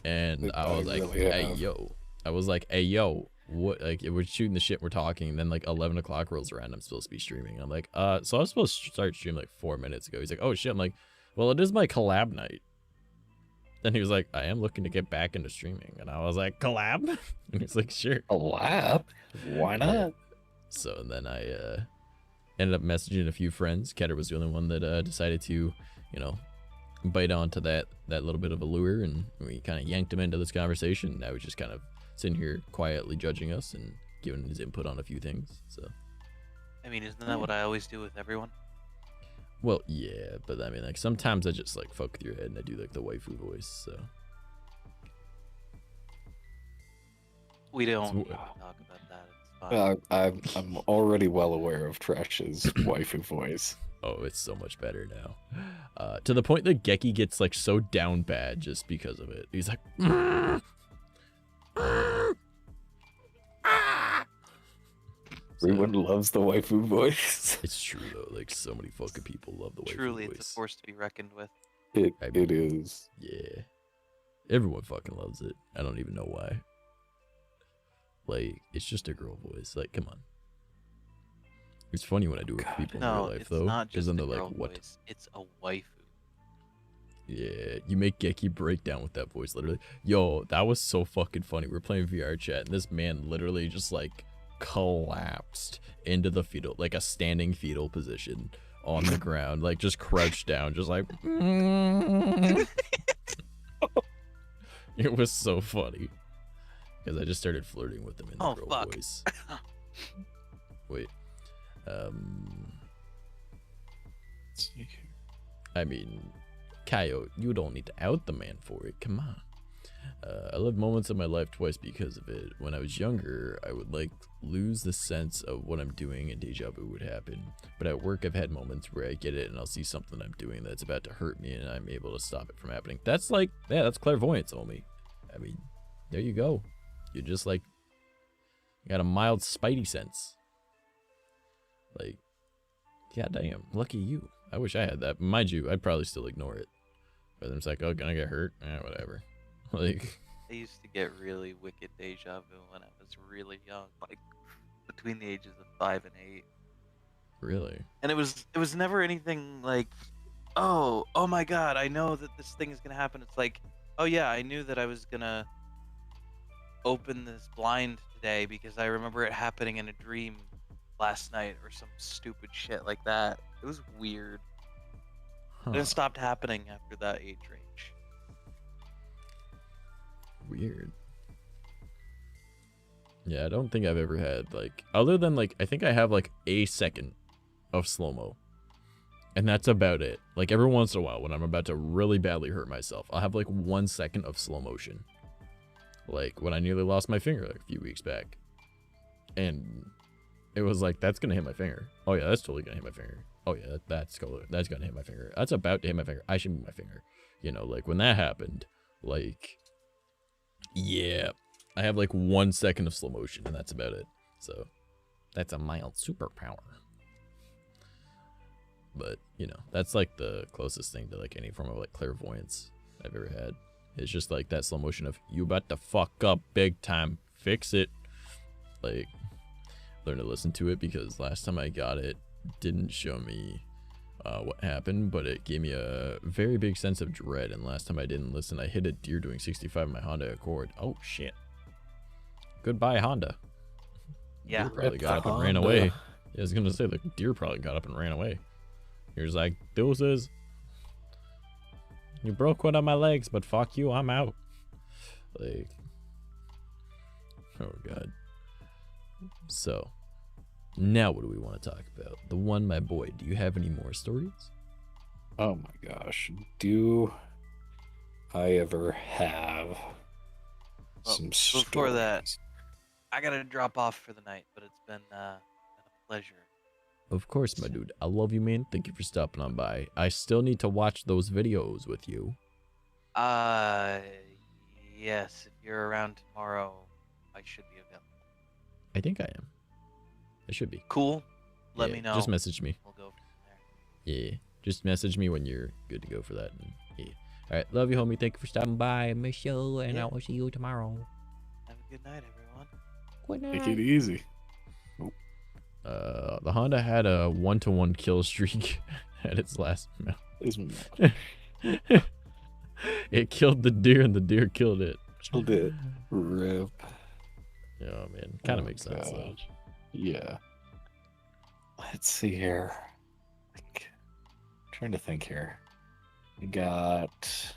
and I was like, hey yo, what? Like we're shooting the shit, we're talking, and then like 11 o'clock rolls around, I'm supposed to be streaming. I'm like, so I was supposed to start streaming like 4 minutes ago. He's like, oh shit. I'm like, well, it is my collab night. Then he was like, I am looking to get back into streaming, and I was like, collab? And he's like, sure. Collab? Why not? So then I ended up messaging a few friends. 𝐂𝐸 was the only one that decided to, you know, bite onto that little bit of a lure, and we kind of yanked him into this conversation. Now he's just kind of sitting here quietly judging us and giving his input on a few things. So, I mean, isn't that what I always do with everyone? well, yeah, but I mean, like sometimes I just like fuck with your head and I do like the waifu voice. So We don't talk about that. It's fine. I'm already well aware of Trash's waifu voice. oh, it's so much better now. To the point that 𝐂𝐸 gets like so down bad just because of it. He's like, Everyone loves the waifu voice. it's true though. Like so many fucking people love the waifu Truly, voice. it's a force to be reckoned with. It is. Yeah, everyone fucking loves it. I don't even know why. Like it's just a girl voice. Like come on. It's funny when I do it with people in real No, life it's though, not because just then a they're girl like, "What?" voice. It's a waifu. Yeah, you make 𝐂𝐸 break down with that voice, literally. Yo, that was so fucking funny. We were playing VR chat, and this man literally just like collapsed into the fetal, like a standing fetal position on the ground, like just crouched down, just like. It was so funny because I just started flirting with him in the girl voice. Wait, I mean, Coyote, you don't need to out the man for it. Come on. I lived moments of my life twice because of it. When I was younger, I would like lose the sense of what I'm doing and deja vu would happen. But at work, I've had moments where I get it and I'll see something I'm doing that's about to hurt me and I'm able to stop it from happening. That's like, yeah, that's clairvoyance, homie. I mean, there you go. You're just like, you got a mild spidey sense. Like, goddamn, lucky you. I wish I had that. Mind you, I'd probably still ignore it. But I'm just like, oh, gonna get hurt? Whatever. Like, I used to get really wicked deja vu when I was really young, like between the ages of 5 and 8. really? And it was never anything like, oh my god, I know that this thing is gonna happen. It's like, oh yeah, I knew that I was gonna open this blind today because I remember it happening in a dream last night or some stupid shit like that. It was weird. Huh. It stopped happening after that age range. Weird. Yeah, I don't think I've ever had, like, other than, like, I think I have, like, a second of slow-mo. And that's about it. Like, every once in a while, when I'm about to really badly hurt myself, I'll have, like, 1 second of slow motion. Like, when I nearly lost my finger, like, a few weeks back. And it was like, that's gonna hit my finger. Oh, yeah, that's totally gonna hit my finger. Oh, yeah, that's gonna hit my finger. That's about to hit my finger. I should move my finger. You know, like, when that happened, like, yeah, I have like 1 second of slow motion and that's about it. So that's a mild superpower. But, you know, that's like the closest thing to like any form of like clairvoyance I've ever had. It's just like that slow motion of, you about to fuck up big time, fix it. Like, learn to listen to it because last time I got it, didn't show me what happened, but it gave me a very big sense of dread. And last time I didn't listen, I hit a deer doing 65 in my Honda Accord. Oh shit! Goodbye Honda. Yeah, Deer probably got up and ran away. Yeah, I was gonna say the deer probably got up and ran away. He was like, "Deuces, you broke one of my legs, but fuck you, I'm out." Like, oh god. So. Now what do we want to talk about? The one, my boy, do you have any more stories? Oh my gosh. Do I ever have some stories? Before that, I gotta drop off for the night, but it's been a pleasure. Of course, my dude. I love you, man. Thank you for stopping on by. I still need to watch those videos with you. Yes, if you're around tomorrow, I should be available. I think I am. I should be. Cool. Let Yeah, me know. Just message me. We'll go from there. Yeah. Just message me when you're good to go for that. And, yeah. All right. Love you, homie. Thank you for stopping by. Miss you, and I will see you tomorrow. Have a good night, everyone. Good night. Take it easy. The Honda had a 1-to-1 kill streak at its last mount. It killed the deer and the deer killed it. Killed it. Rip. Oh man, kind of makes sense though. Yeah. Let's see here. Trying to think here. We got.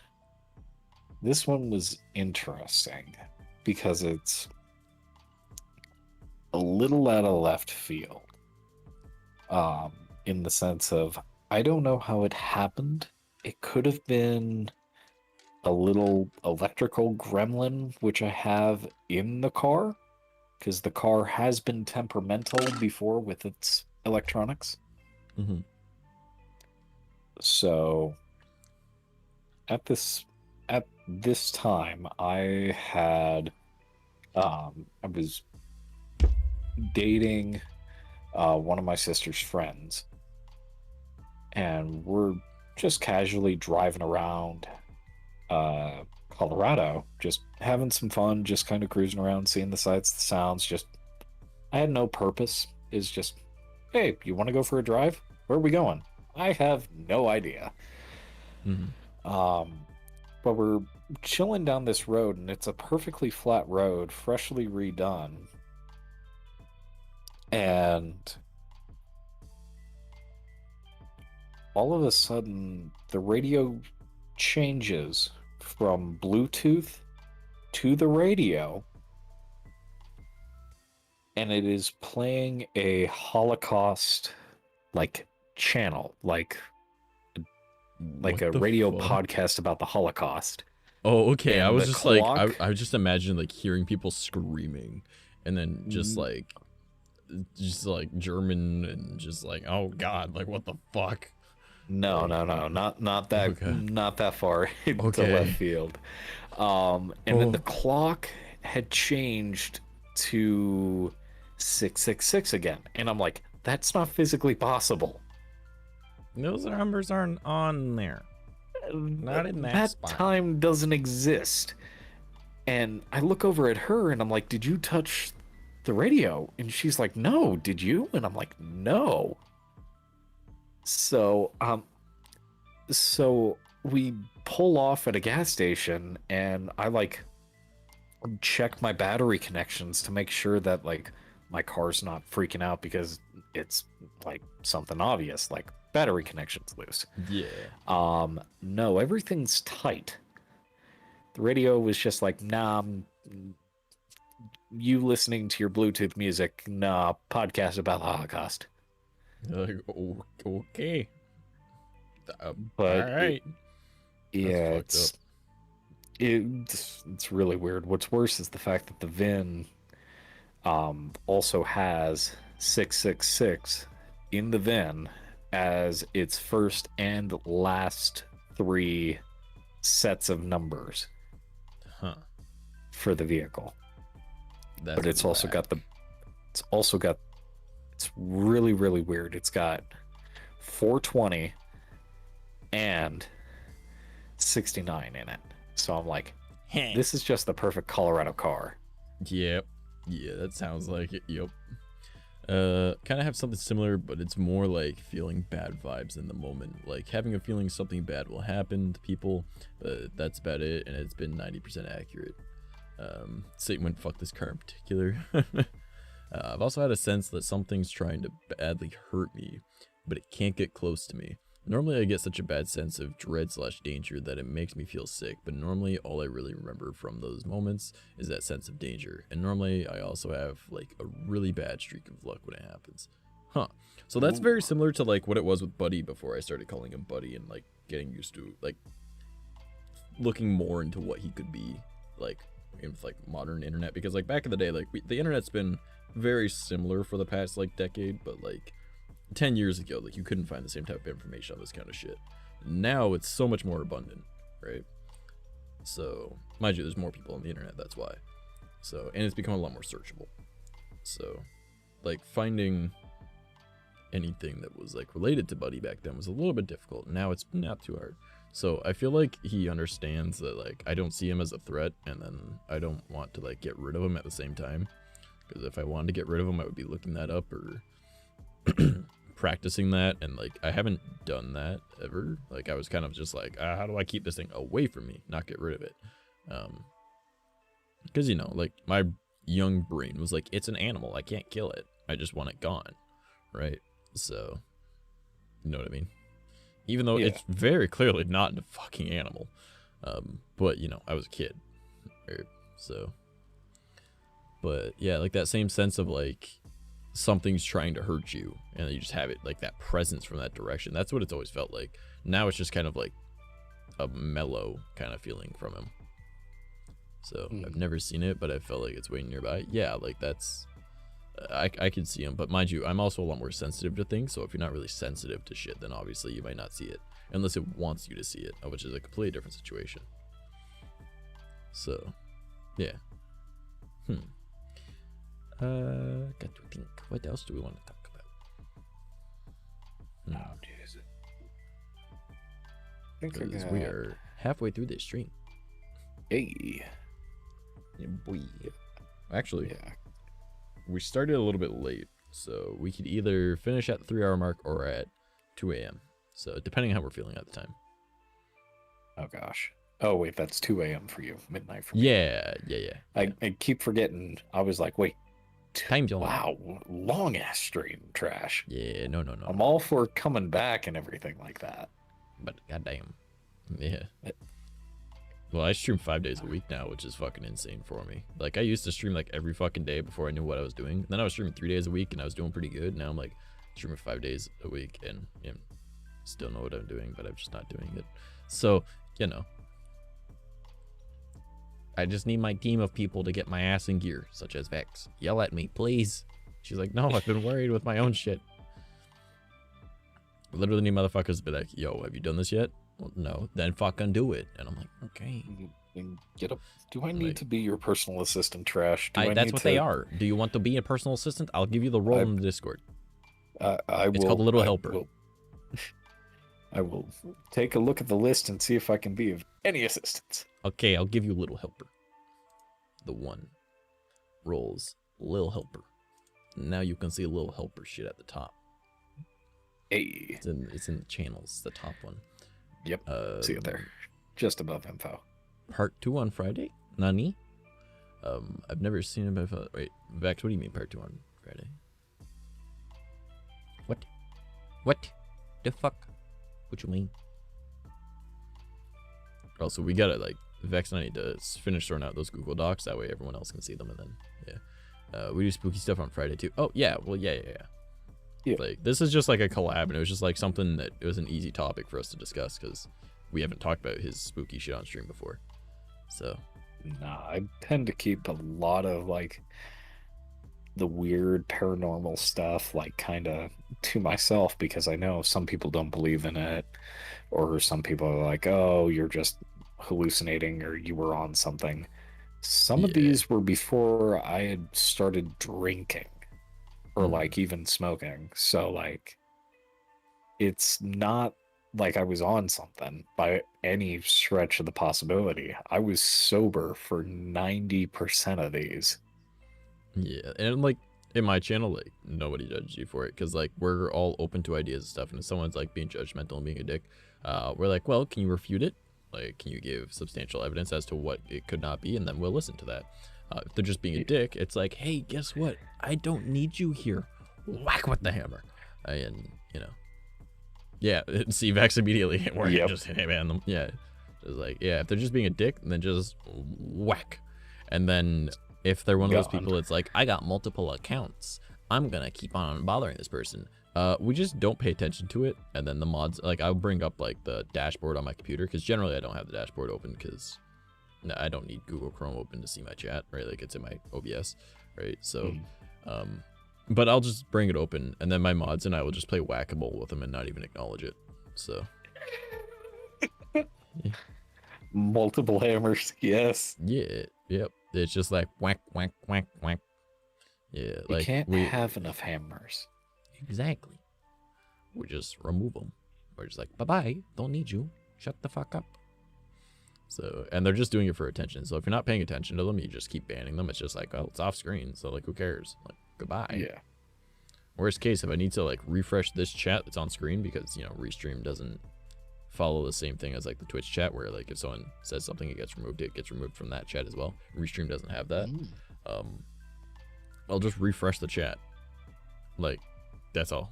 This one was interesting because it's a little out of left field. In the sense of, I don't know how it happened. It could have been a little electrical gremlin, which I have in the car, because the car has been temperamental before with its electronics. Mm-hmm. So, at this time, I had, I was dating one of my sister's friends, and we're just casually driving around Colorado, just having some fun, just kind of cruising around, seeing the sights, the sounds. Just, I had no purpose. It's just, hey, you want to go for a drive? Where are we going? I have no idea. Mm-hmm. But we're chilling down this road, and it's a perfectly flat road, freshly redone. And all of a sudden, the radio changes from Bluetooth to the radio, and it is playing a Holocaust like channel, like like What a the radio fuck? podcast about the Holocaust. Oh, okay. I And was the just like, clock- I was just imagining like hearing people screaming, and then just like German and just like, oh god, like what the fuck? No, not that, Okay. not that far into Okay. left field. And then the clock had changed to 666 again, and I'm like, that's not physically possible. Those numbers aren't on there. Not in that spot. Time doesn't exist. And I look over at her and I'm like, did you touch the radio? And she's like, no, did you? And I'm like, no. So we pull off at a gas station, and I like check my battery connections to make sure that like my car's not freaking out, because it's like something obvious, like battery connection's loose. Yeah. No, everything's tight. The radio was just like, nah, you listening to your Bluetooth music, nah, podcast about the Holocaust. Like, okay. But all right. Yeah, That's it's really weird. What's worse is the fact that the VIN also has 666 in the VIN as its first and last 3 sets of numbers for the vehicle. But it's also got it's really, really weird. It's got 420 and 69 in it. So I'm like, this is just the perfect Colorado car. Yep. Yeah, that sounds like it. Yep. Kind of have something similar, but it's more like feeling bad vibes in the moment. Like having a feeling something bad will happen to people, but that's about it, and it's been 90% accurate. Satan wouldn't fuck this car in particular. I've also had a sense that something's trying to badly hurt me, but it can't get close to me. Normally I get such a bad sense of dread/danger that it makes me feel sick, but normally all I really remember from those moments is that sense of danger. And normally I also have like a really bad streak of luck when it happens. So that's very similar to like what it was with Buddy before I started calling him Buddy, and like getting used to like looking more into what he could be like in like modern internet, because like back in the day, like the internet's been very similar for the past like decade, but like 10 years ago, like you couldn't find the same type of information on this kind of shit. Now it's so much more abundant, right? So mind you, there's more people on the internet, that's why. So, and it's become a lot more searchable. So like finding anything that was like related to Buddy back then was a little bit difficult. Now it's not too hard. So I feel like he understands that like I don't see him as a threat, and then I don't want to like get rid of him at the same time, because if I wanted to get rid of him, I would be looking that up or practicing that, and like I haven't done that ever. Like I was kind of just like, how do I keep this thing away from me, not get rid of it? Because you know, like my young brain was like, it's an animal, I can't kill it, I just want it gone, right? So you know what I mean? Even though it's very clearly not a fucking animal, but you know, I was a kid, right? So but yeah, like that same sense of like something's trying to hurt you, and you just have it like that presence from that direction. That's what it's always felt like. Now it's just kind of like a mellow kind of feeling from him. So I've never seen it, but I felt like it's way nearby. Yeah, like that's I could see him, but mind you, I'm also a lot more sensitive to things. So if you're not really sensitive to shit, then obviously you might not see it unless it wants you to see it, which is a completely different situation. So yeah. Got to think. What else do we want to talk about? Oh, jeez. Because we are halfway through this stream. Hey. Yeah, boy. Actually, Yeah. we started a little bit late, so we could either finish at the 3-hour mark or at 2 a.m. So depending on how we're feeling at the time. Oh gosh. Oh wait, that's 2 a.m. for you, midnight for me. Yeah. I keep forgetting. I was like, wait. Time's on. Wow, long ass stream, trash. Yeah, no. I'm all for coming back and everything like that. But goddamn. Yeah. Well, I stream 5 days a week now, which is fucking insane for me. Like, I used to stream like every fucking day before I knew what I was doing. Then I was streaming 3 days a week, and I was doing pretty good. Now I'm like streaming 5 days a week, and still know what I'm doing, but I'm just not doing it. So, you know, I just need my team of people to get my ass in gear, such as Vex. Yell at me, please. She's like, no, I've been worried with my own shit. I literally need motherfuckers to be like, yo, have you done this yet? Well, no, then fucking do it. And I'm like, okay. Get up. Do I need to be your personal assistant, Trash? That's what they are. Do you want to be a personal assistant? I'll give you the role in the Discord. It's called a little helper. I will take a look at the list and see if I can be of any assistance. Okay, I'll give you Little Helper. The one rolls Lil Helper. Now you can see Lil Helper shit at the top. Hey. It's in the channels, the top one. Yep. See it there. Just above info. Part 2 on Friday? Nani? I've never seen it before. Wait, Vex, what do you mean part 2 on Friday? What? The fuck? What you mean? Also, we gotta, like, Vex and I need to finish sorting out those Google Docs. That way everyone else can see them, and then, yeah. We do spooky stuff on Friday, too. Oh, yeah. Well, yeah. Like, this is just, like, a collab, and it was just, like, something that it was an easy topic for us to discuss, because we haven't talked about his spooky shit on stream before. So. Nah, I tend to keep a lot of, like, the weird paranormal stuff, like, kind of to myself, because I know some people don't believe in it, or some people are like, oh, you're just hallucinating, or you were on something. Some of these were before I had started drinking, or like even smoking. So, like, it's not like I was on something by any stretch of the possibility. I was sober for 90% of these. Yeah, and like in my channel, like nobody judges you for it, because like we're all open to ideas and stuff, and if someone's like being judgmental and being a dick, we're like, well, can you refute it? Like, can you give substantial evidence as to what it could not be, and then we'll listen to that. If they're just being a dick, it's like, hey, guess what? I don't need you here. Whack with the hammer. And you know, yeah, see Vex immediately where you just hitman them. Yeah, just like, yeah, if they're just being a dick, then just whack. And then if they're one of those people, it's like, I got multiple accounts, I'm gonna keep on bothering this person. We just don't pay attention to it, and then the mods, like, I'll bring up like the dashboard on my computer, because generally I don't have the dashboard open, because I don't need Google Chrome open to see my chat, right? Like, it's in my OBS, right? So, but I'll just bring it open, and then my mods and I will just play whack-a-mole with them and not even acknowledge it. So, multiple hammers, yes. Yeah, yep. It's just like whack, whack, whack, whack. Yeah, like we can't have enough hammers. Exactly. We just remove them. We're just like, bye-bye, don't need you. Shut the fuck up. So, and they're just doing it for attention. So if you're not paying attention to them, you just keep banning them. It's just like, well, it's off screen, so like, who cares? Like, goodbye. Yeah. Worst case, if I need to like refresh this chat that's on screen, because, you know, Restream doesn't follow the same thing as like the Twitch chat, where like if someone says something, it gets removed from that chat as well. Restream doesn't have that. I'll just refresh the chat. Like, that's all.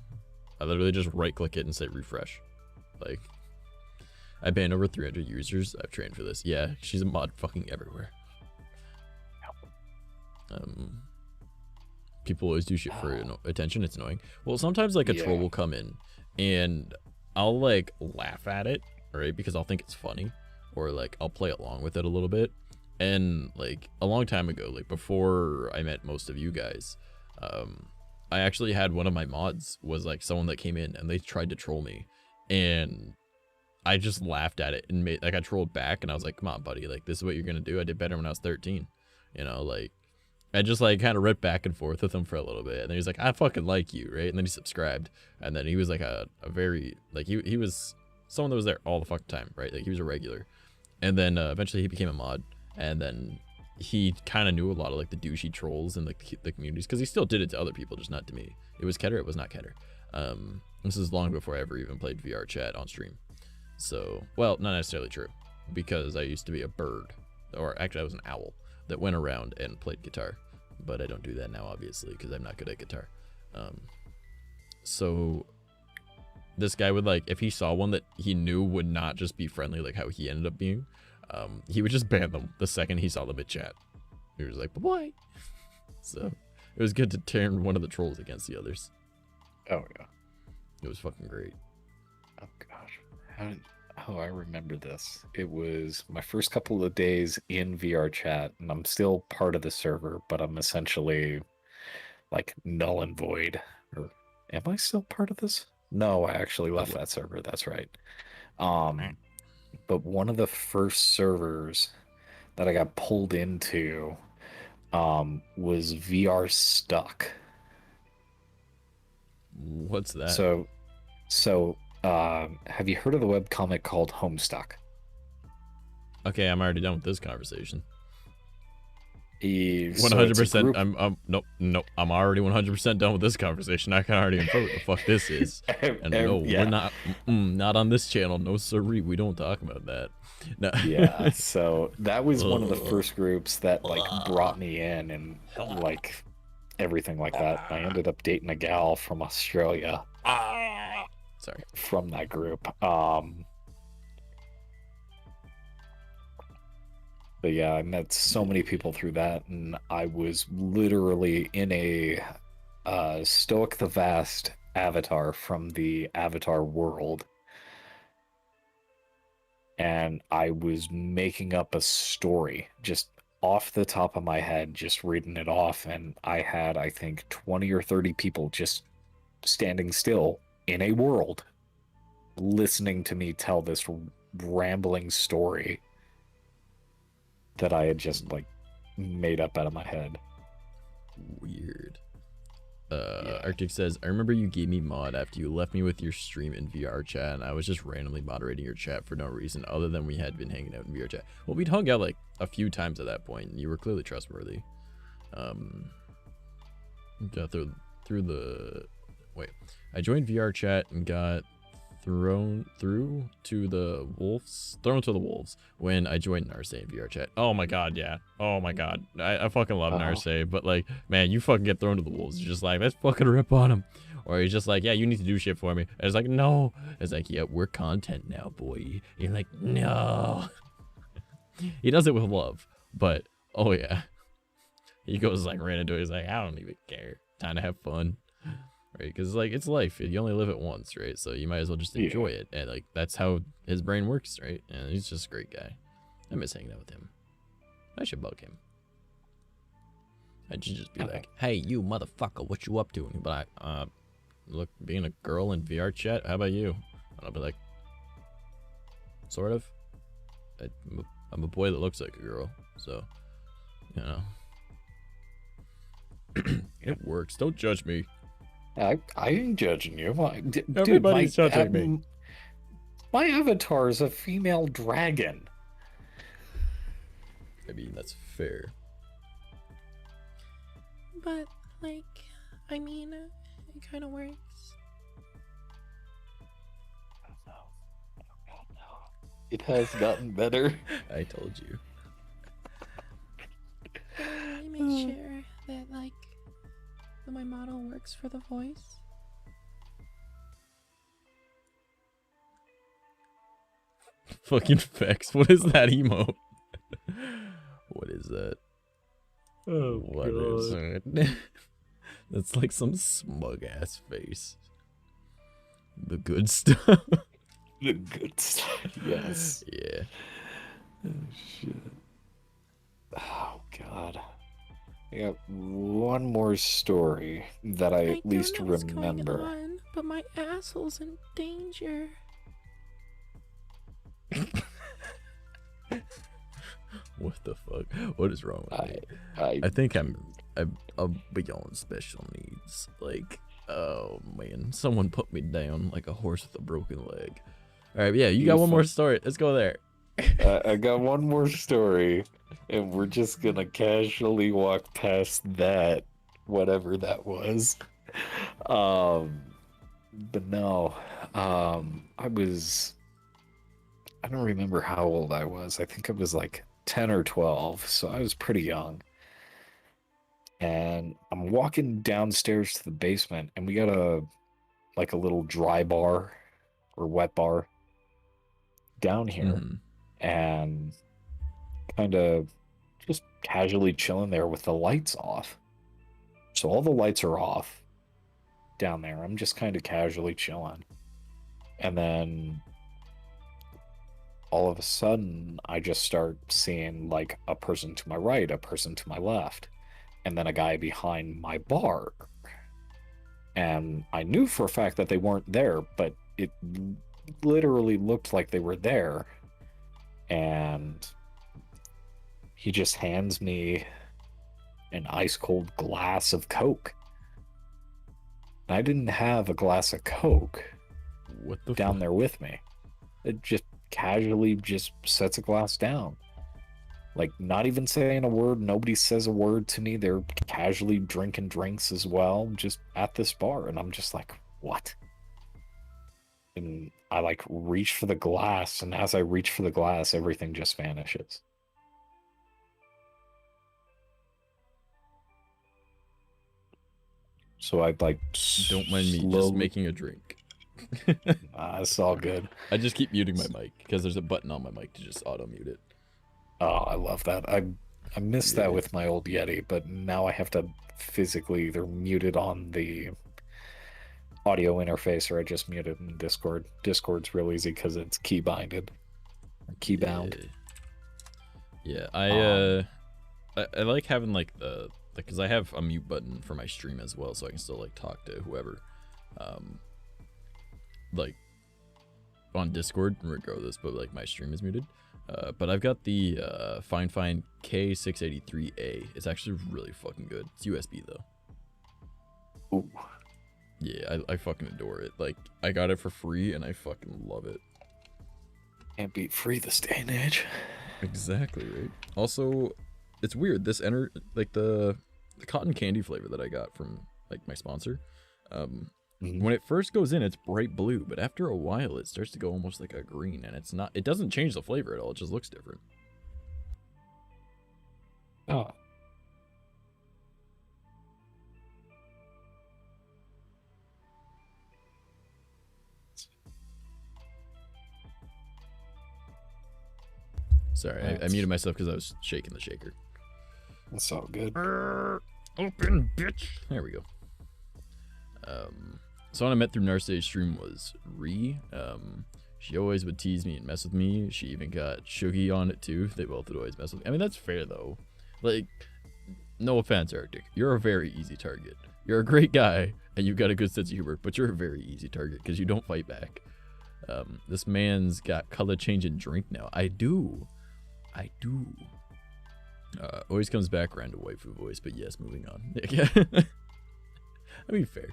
I literally just right click it and say refresh. Like, I banned over 300 users. I've trained for this. Yeah, she's a mod fucking everywhere. People always do shit for attention. It's annoying. Well, sometimes like a troll will come in and I'll like laugh at it, right? Because I'll think it's funny, or like I'll play along with it a little bit. And like a long time ago, like before I met most of you guys, I actually had one of my mods was like someone that came in and they tried to troll me, and I just laughed at it and made like, I trolled back, and I was like, come on, buddy, like this is what you're gonna do. I did better when I was 13, you know, like I just like kind of ripped back and forth with him for a little bit, and then he's like, I fucking like you, right? And then he subscribed, and then he was like a very like he was someone that was there all the fucking time, right? Like he was a regular, and then eventually he became a mod, and then he kind of knew a lot of like the douchey trolls in the communities, because he still did it to other people, just not to me. It was Keter, it was not Keter. This is long before I ever even played VR chat on stream. So, well, not necessarily true, because I used to be a bird, or actually I was an owl that went around and played guitar, but I don't do that now, obviously, because I'm not good at guitar. So this guy would like, if he saw one that he knew would not just be friendly like how he ended up being, he would just ban them the second he saw them at chat. He was like, bye-bye. So it was good to turn one of the trolls against the others. Oh yeah, it was fucking great. Oh gosh, I remember this. It was my first couple of days in VR chat, and I'm still part of the server, but I'm essentially like null and void. Or am I still part of this? No, I actually left that server. That's right. But one of the first servers that I got pulled into was VR Stuck. What's that? So have you heard of the webcomic called Homestuck? Okay, I'm already done with this conversation. 100%. Nope. I'm already 100% done with this conversation. I can already infer what the fuck this is. And no, yeah. we're not on this channel. No sirree, we don't talk about that. No. Yeah, so that was one of the first groups that like brought me in and like everything like that. I ended up dating a gal from Australia. Sorry. From that group. But yeah, I met so many people through that, and I was literally in a Stoic the Vast avatar from the Avatar world. And I was making up a story just off the top of my head, just reading it off. And I had, I think, 20 or 30 people just standing still in a world listening to me tell this rambling story that I had just like made up out of my head. Weird. Arctic says, I remember you gave me mod after you left me with your stream in VR chat, and I was just randomly moderating your chat for no reason other than we had been hanging out in VR chat. Well, we'd hung out like a few times at that point, and you were clearly trustworthy. Got through the wait. I joined VR chat and got thrown to the wolves when I joined Narse in VR chat. Oh my god, yeah. Oh my god. I fucking love Narse, but like, man, you fucking get thrown to the wolves. You're just like, let's fucking rip on him. Or he's just like, yeah, you need to do shit for me. And it's like, no. It's like, yeah, we're content now, boy. And you're like, no. He does it with love, but oh yeah. He goes like ran into it. He's like, I don't even care. Time to have fun. Right, because like it's life. You only live it once, right? So you might as well just enjoy it, and like that's how his brain works, right? And he's just a great guy. I miss hanging out with him. I should bug him. I should just be like, "Hey, you motherfucker, what you up to?" And he'd be like, look, being a girl in VR chat. How about you?" And I'll be like, "Sort of. I'm a boy that looks like a girl, so you know, it works. Don't judge me." I ain't judging you. Everybody's judging me. My avatar is a female dragon. I mean, that's fair. But, like, I mean, it kind of works. It has gotten better. I told you. I make sure that, like, my model works for the voice. Fucking Vex. What is that emote? What is that? Oh, what is it? That's like some smug ass face. The good stuff. The good stuff. Yes. Yeah. Oh shit. Oh god. I got one more story that I at least remember. On, but my asshole's in danger. What the fuck? What is wrong with me? I think I'm beyond special needs. Like, oh man, someone put me down like a horse with a broken leg. All right, yeah, you got one more story. Let's go there. I got one more story, and we're just gonna casually walk past that, whatever that was. But no, I don't remember how old I was. I think I was like 10 or 12, so I was pretty young. And I'm walking downstairs to the basement, and we got a little dry bar or wet bar down here. And kind of just casually chilling there with the lights off. So all the lights are off down there. I'm just kind of casually chilling. And then all of a sudden, I just start seeing like a person to my right, a person to my left, and then a guy behind my bar. And I knew for a fact that they weren't there, but it literally looked like they were there. And he just hands me an ice cold glass of Coke. And I didn't have a glass of Coke down there with me. It just casually just sets a glass down. Like, not even saying a word. Nobody says a word to me. They're casually drinking drinks as well, just at this bar. And I'm just like, what? And I like reach for the glass, and as I reach for the glass, everything just vanishes. So I like don't mind me just making a drink. It's all good. I just keep muting my mic because there's a button on my mic to just auto mute it. Oh, I love that. I missed that with my old Yeti, but now I have to physically either mute it on the audio interface or I just mute it in Discord. Discord's real easy because it's key binded, or key bound. Yeah, I like having like because I have a mute button for my stream as well, so I can still like talk to whoever, like on Discord regardless. But like my stream is muted. But I've got the Fine K683A. It's actually really fucking good. It's USB though. Ooh. Yeah, I fucking adore it. Like, I got it for free and I fucking love it. Can't beat free this day and age. Exactly, right? Also, it's weird. This like the cotton candy flavor that I got from like my sponsor. When it first goes in, it's bright blue, but after a while, it starts to go almost like a green, and it's not. It doesn't change the flavor at all. It just looks different. Oh. Sorry, I muted myself because I was shaking the shaker. That's all good. Open, bitch. There we go. Someone I met through Narce's stream was Ree. She always would tease me and mess with me. She even got Shuggy on it too. They both would always mess with me. I mean, that's fair though. Like, no offense, Arctic. You're a very easy target. You're a great guy and you've got a good sense of humor, but you're a very easy target because you don't fight back. This man's got color changing drink now. I do. Always comes back around to waifu voice, but yes, moving on. Yeah. I mean, fair.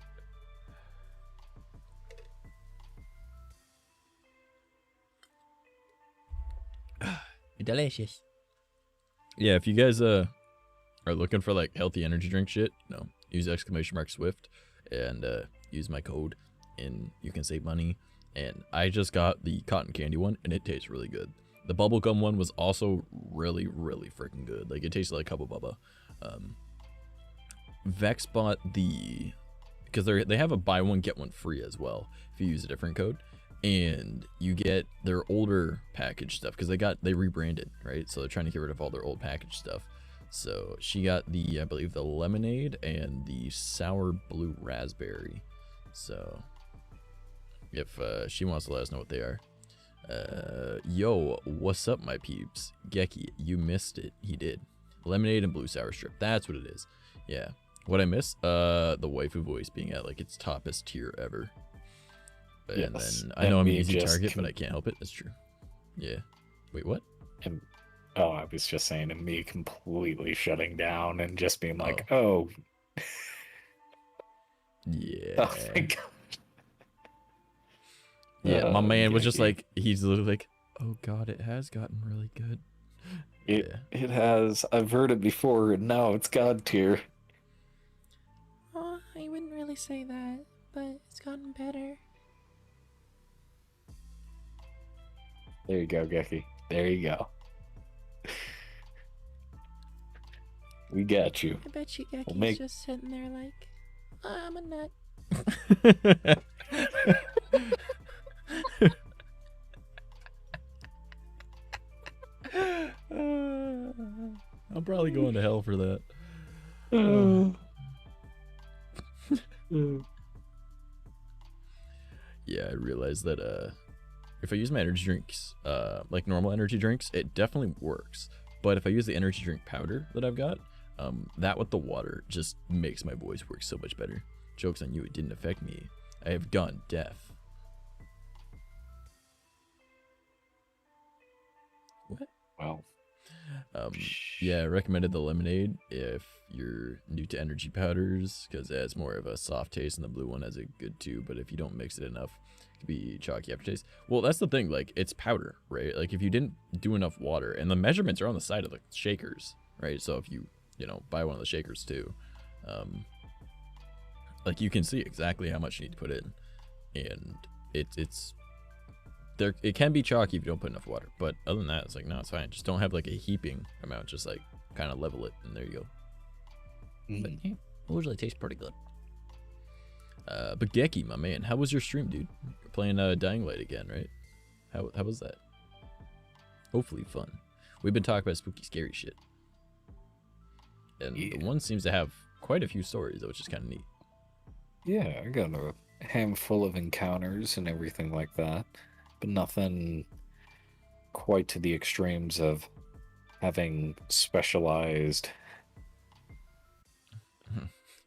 Delicious. Yeah, if you guys are looking for like healthy energy drink shit, use !Swift and use my code and you can save money. And I just got the cotton candy one and it tastes really good. The bubblegum one was also really, really freaking good. Like, it tastes like Hubba Bubba. Vex bought because they have a buy one get one free as well if you use a different code, and you get their older package stuff because they rebranded, right? So they're trying to get rid of all their old package stuff. So she got I believe the lemonade and the sour blue raspberry. So if she wants to let us know what they are. Yo, what's up, my peeps? Geki, you missed it. He did. Lemonade and blue sour strip. That's what it is. Yeah. What I miss? The waifu voice being at like its toppest tier ever. And then I know I'm an easy target, but I can't help it. That's true. Yeah. Wait, what? I was just saying, and me completely shutting down and just being like, oh. Yeah. Oh my god. Yeah, my man was just like, he's literally like, oh god, it has gotten really good. It has. I've heard it before, and now it's god tier. Oh, I wouldn't really say that, but it's gotten better. There you go, Geki. There you go. We got you. I bet you Geki's just sitting there like, I'm a nut. I'm probably going to hell for that. Yeah, I realized that if I use my energy drinks, like normal energy drinks, it definitely works. But if I use the energy drink powder that I've got, that with the water just makes my voice work so much better. Joke's on you, it didn't affect me. I have gone deaf. What? Well. Yeah, I recommended the lemonade if you're new to energy powders, because it has more of a soft taste, and the blue one has a good too, but if you don't mix it enough, it could be chalky aftertaste. Well, that's the thing, like, it's powder, right? Like, if you didn't do enough water, and the measurements are on the side of the shakers, right? So if you know, buy one of the shakers too, like, you can see exactly how much you need to put in, and it's there. It can be chalky if you don't put enough water, but other than that, it's like, no, it's fine. Just don't have like a heaping amount. Just like kind of level it, and there you go. But yeah, it usually tastes pretty good. But Geki, my man, how was your stream, dude? You're playing Dying Light again, right? How was that? Hopefully fun. We've been talking about spooky, scary shit, and the one seems to have quite a few stories, which is kind of neat. Yeah, I got a handful of encounters and everything like that, but nothing quite to the extremes of having specialized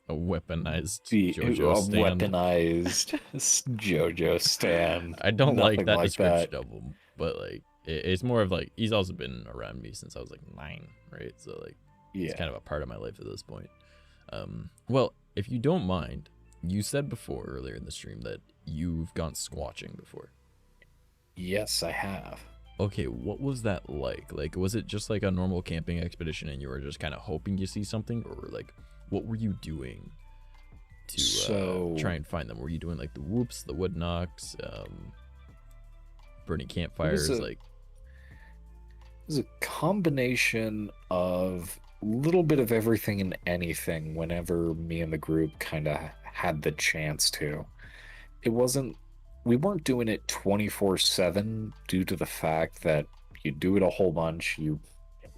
a weaponized a stand. weaponized JoJo stand. I don't like that like description of him, but like it's more of like, he's also been around me since I was like 9, right? So like, it's kind of a part of my life at this point. Well, if you don't mind, you said before earlier in the stream that you've gone squatching before. Yes, I have. Okay, what was that like? Like, was it just like a normal camping expedition and you were just kind of hoping you see something, or like, what were you doing to try and find them? Were you doing like the whoops, the wood knocks, burning campfires? It was a combination of a little bit of everything and anything whenever me and the group kind of had the chance to. We weren't doing it 24/7 due to the fact that you do it a whole bunch, you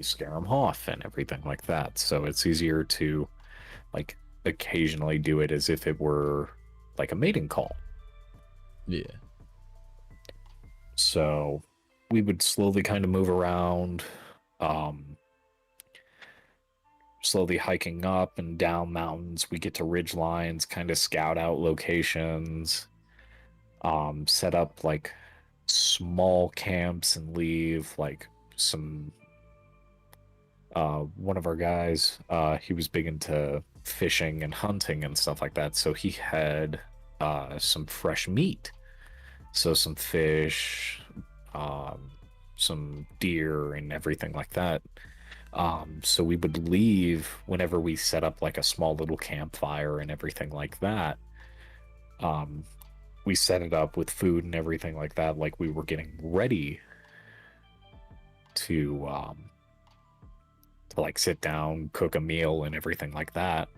scare them off and everything like that. So it's easier to like occasionally do it as if it were like a mating call. Yeah. So we would slowly kind of move around, slowly hiking up and down mountains. We get to ridge lines, kind of scout out locations, set up like small camps and leave like some one of our guys, he was big into fishing and hunting and stuff like that, so he had some fresh meat, so some fish, some deer and everything like that. So we would leave whenever we set up like a small little campfire and everything like that. We set it up with food and everything like that, like we were getting ready to like sit down, cook a meal and everything like that.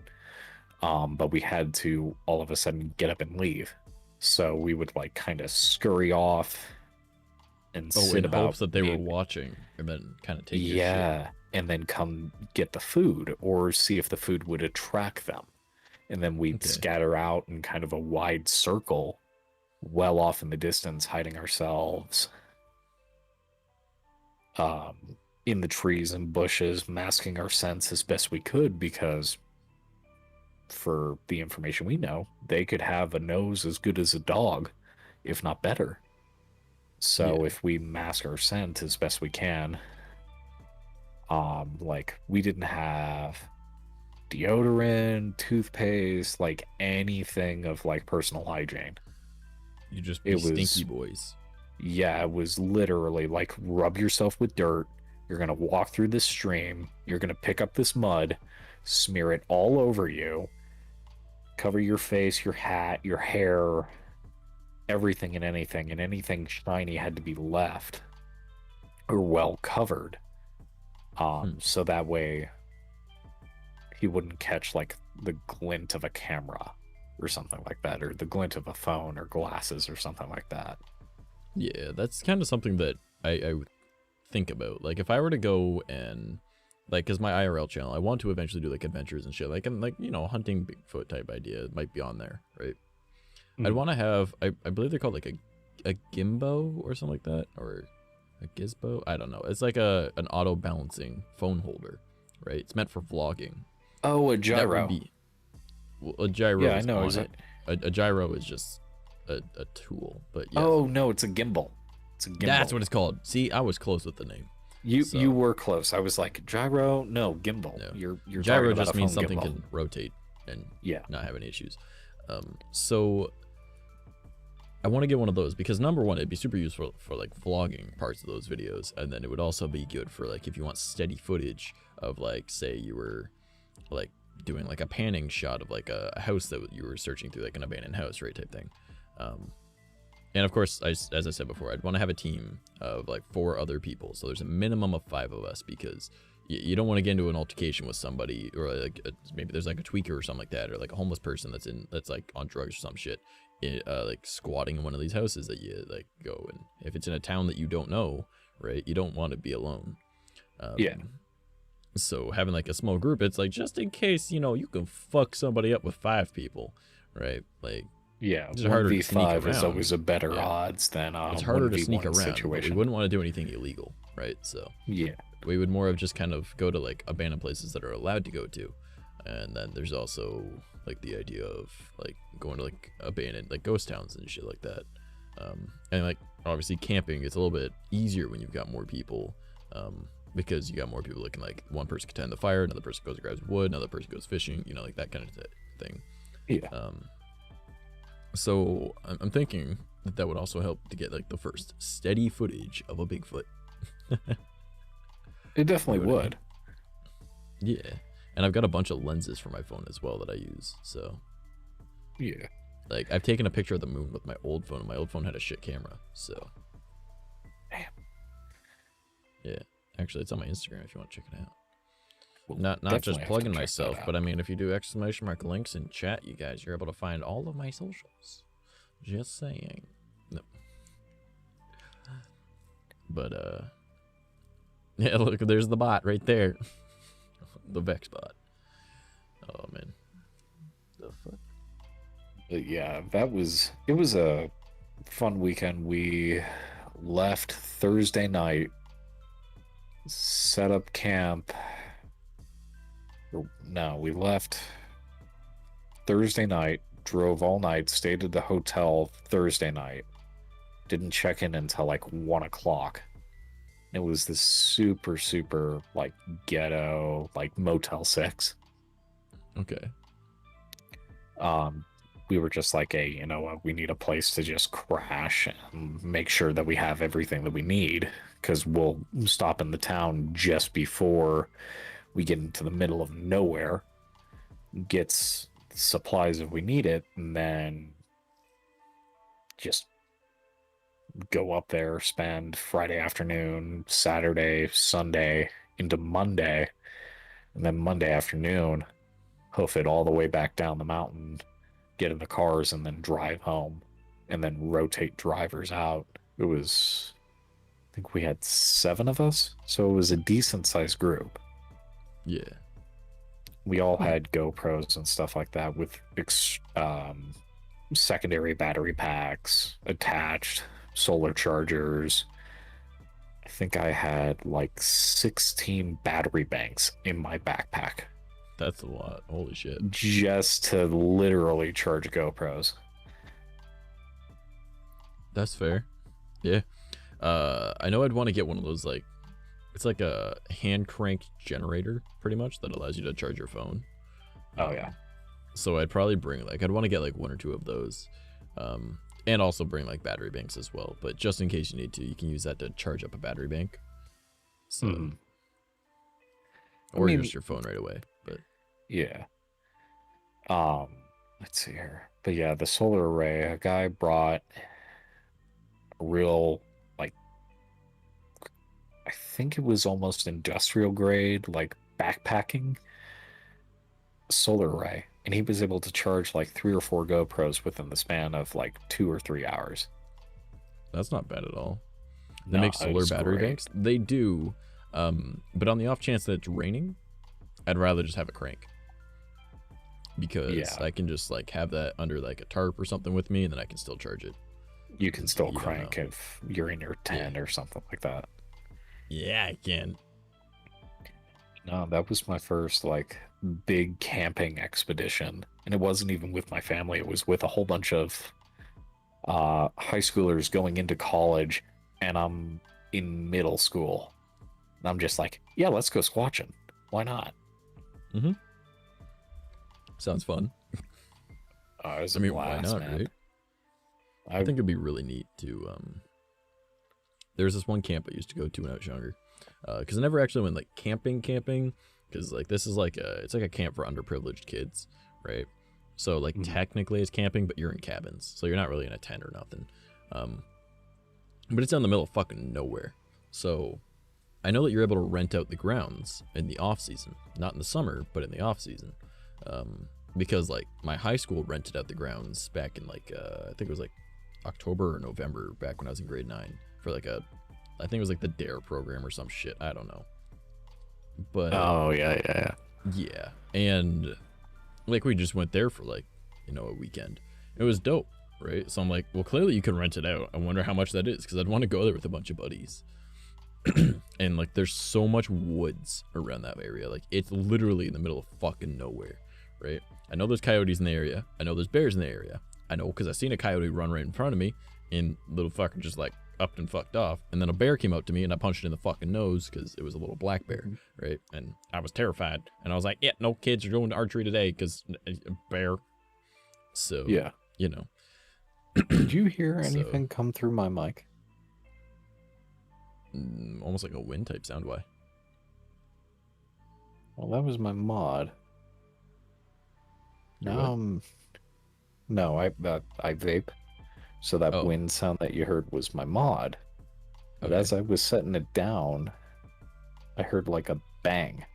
But we had to all of a sudden get up and leave. So we would like kind of scurry off and sit in hopes that they were watching and then kind of take your shit. And then come get the food or see if the food would attract them. And then we'd scatter out in kind of a wide circle, well off in the distance, hiding ourselves in the trees and bushes, masking our scents as best we could, because for the information we know, they could have a nose as good as a dog, if not better. So if we mask our scent as best we can, like we didn't have deodorant, toothpaste, like anything of like personal hygiene. You just be stinky boys. Yeah, it was literally like rub yourself with dirt. You're going to walk through this stream. You're going to pick up this mud, smear it all over you, cover your face, your hat, your hair, everything and anything shiny had to be left or well covered. So that way he wouldn't catch like the glint of a camera or something like that, or the glint of a phone or glasses or something like that. Yeah, that's kind of something that I would think about. Like if I were to go and like, because my IRL channel, I want to eventually do like adventures and shit, like, and like, you know, hunting Bigfoot type idea might be on there, right? I'd want to have, I believe they're called like a gimbo or something like that, or a gizbo. I don't know. It's like an auto balancing phone holder, right? It's meant for vlogging. Oh, a gyro. Well, a gyro. Yeah, I is know. on Is it. A gyro is just a tool, but yeah. Oh no, it's a gimbal. It's a gimbal. That's what it's called. See, I was close with the name. You were close. I was like gyro. No, gimbal. No. You're gyro talking about just a means phone something gimbal. can rotate and Yeah. not have any issues. So I want to get one of those because number one, it'd be super useful for like vlogging parts of those videos, and then it would also be good for like if you want steady footage of like, say you were like doing like a panning shot of like a house that you were searching through, like an abandoned house, right, type thing. And of course, as I said before, I'd want to have a team of like 4 other people, so there's a minimum of 5 of us, because you don't want to get into an altercation with somebody, or like maybe there's like a tweaker or something like that, or like a homeless person that's like on drugs or some shit, like squatting in one of these houses that you like go, and if it's in a town that you don't know, right, you don't want to be alone. Yeah. So having like a small group, it's like just in case, you know, you can fuck somebody up with 5 people, right? Like, Yeah, it's harder to sneak 1v5 is around. always a better odds than it's harder to 1v1 sneak around. But situation. we wouldn't want to do anything illegal, right? So Yeah. we would more of just kind of go to like abandoned places that are allowed to go to, and then there's also like the idea of like going to like abandoned like ghost towns and shit like that. And like obviously camping is a little bit easier when you've got more people, because you got more people that can, like, one person can tend the fire, another person goes and grabs wood, another person goes fishing, you know, like that kind of thing. Yeah. So I'm thinking that would also help to get like the first steady footage of a Bigfoot. It definitely would. Yeah, and I've got a bunch of lenses for my phone as well that I use. So Yeah. like I've taken a picture of the moon with my old phone, and my old phone had a shit camera. So Damn. Yeah, actually, it's on my Instagram if you want to check it out. We'll Not definitely just have to plugging check that myself, out. but I mean, if you do ! Links in chat, you guys, you're able to find all of my socials. Just saying. No. But yeah, look, there's the bot right there. The Vex bot. Oh man. The fuck? But yeah, it was a fun weekend. We left Thursday night, set up camp. No, we left Thursday night, drove all night, stayed at the hotel Thursday night, didn't check in until like 1 o'clock. It was this super, super like ghetto, like Motel 6. Okay. We were just like, hey, you know what, we need a place to just crash and make sure that we have everything that we need, because we'll stop in the town just before we get into the middle of nowhere, gets supplies if we need it, and then just go up there, spend Friday afternoon, Saturday, Sunday, into Monday, and then Monday afternoon, hoof it all the way back down the mountain, get in the cars, and then drive home, and then rotate drivers out. It was, I think we had 7 of us, so it was a decent sized group. Yeah. We all had GoPros and stuff like that with secondary battery packs attached, solar chargers. I think I had like 16 battery banks in my backpack. That's a lot. Holy shit. Just to literally charge GoPros. That's fair. Yeah. I know I'd want to get one of those, like, it's like a hand crank generator, pretty much, that allows you to charge your phone. Oh, yeah. So I'd probably bring, like, I'd want to get like 1 or 2 of those. And also bring like battery banks as well. But just in case you need to, you can use that to charge up a battery bank. So, or use your phone right away. But yeah. Let's see here. But yeah, the solar array, a guy brought a real, like, I think it was almost industrial grade, like backpacking solar array. And he was able to charge like 3 or 4 GoPros within the span of like 2 or 3 hours. that's not bad at all. They No, make it solar was battery great. banks. They do. But on the off chance that it's raining, I'd rather just have a crank. because I can just like have that under like a tarp or something with me, and then I can still charge it. You can still crank if you're in your tent or something like that. Yeah, I can. No, that was my first like big camping expedition, and it wasn't even with my family. It was with a whole bunch of high schoolers going into college, and I'm in middle school, and I'm just like, yeah, let's go squatching. Why not? Mm-hmm. Sounds fun. It was a blast, why not, man. right? I think it'd be really neat to there's this one camp I used to go to when I was younger, because I never actually went like camping, because like this is like it's like a camp for underprivileged kids, right? So like technically it's camping, but you're in cabins, so you're not really in a tent or nothing. But it's out in the middle of fucking nowhere. So I know that you're able to rent out the grounds in the off season, not in the summer, but in the off season, because like my high school rented out the grounds back in like I think it was like October or November, back when I was in grade 9, for like I think it was like the DARE program or some shit, I don't know. But yeah, and like we just went there for like, you know, a weekend. It was dope, right? So I'm like, well, clearly you can rent it out. I wonder how much that is, because I'd want to go there with a bunch of buddies. And like there's so much woods around that area, like it's literally in the middle of fucking nowhere, right? I know there's coyotes in the area, I know there's bears in the area, I know because I seen a coyote run right in front of me, and little fucker just like upped and fucked off, and then a bear came up to me and I punched it in the fucking nose because it was a little black bear, right? And I was terrified, and I was like, yeah, no kids are going to archery today because a bear. So yeah, you know. Did you hear anything come through my mic? Almost like a wind type sound. Why? Well, that was my mod. Now no, I vape, so that wind sound that you heard was my mod. But as I was setting it down, I heard like a bang.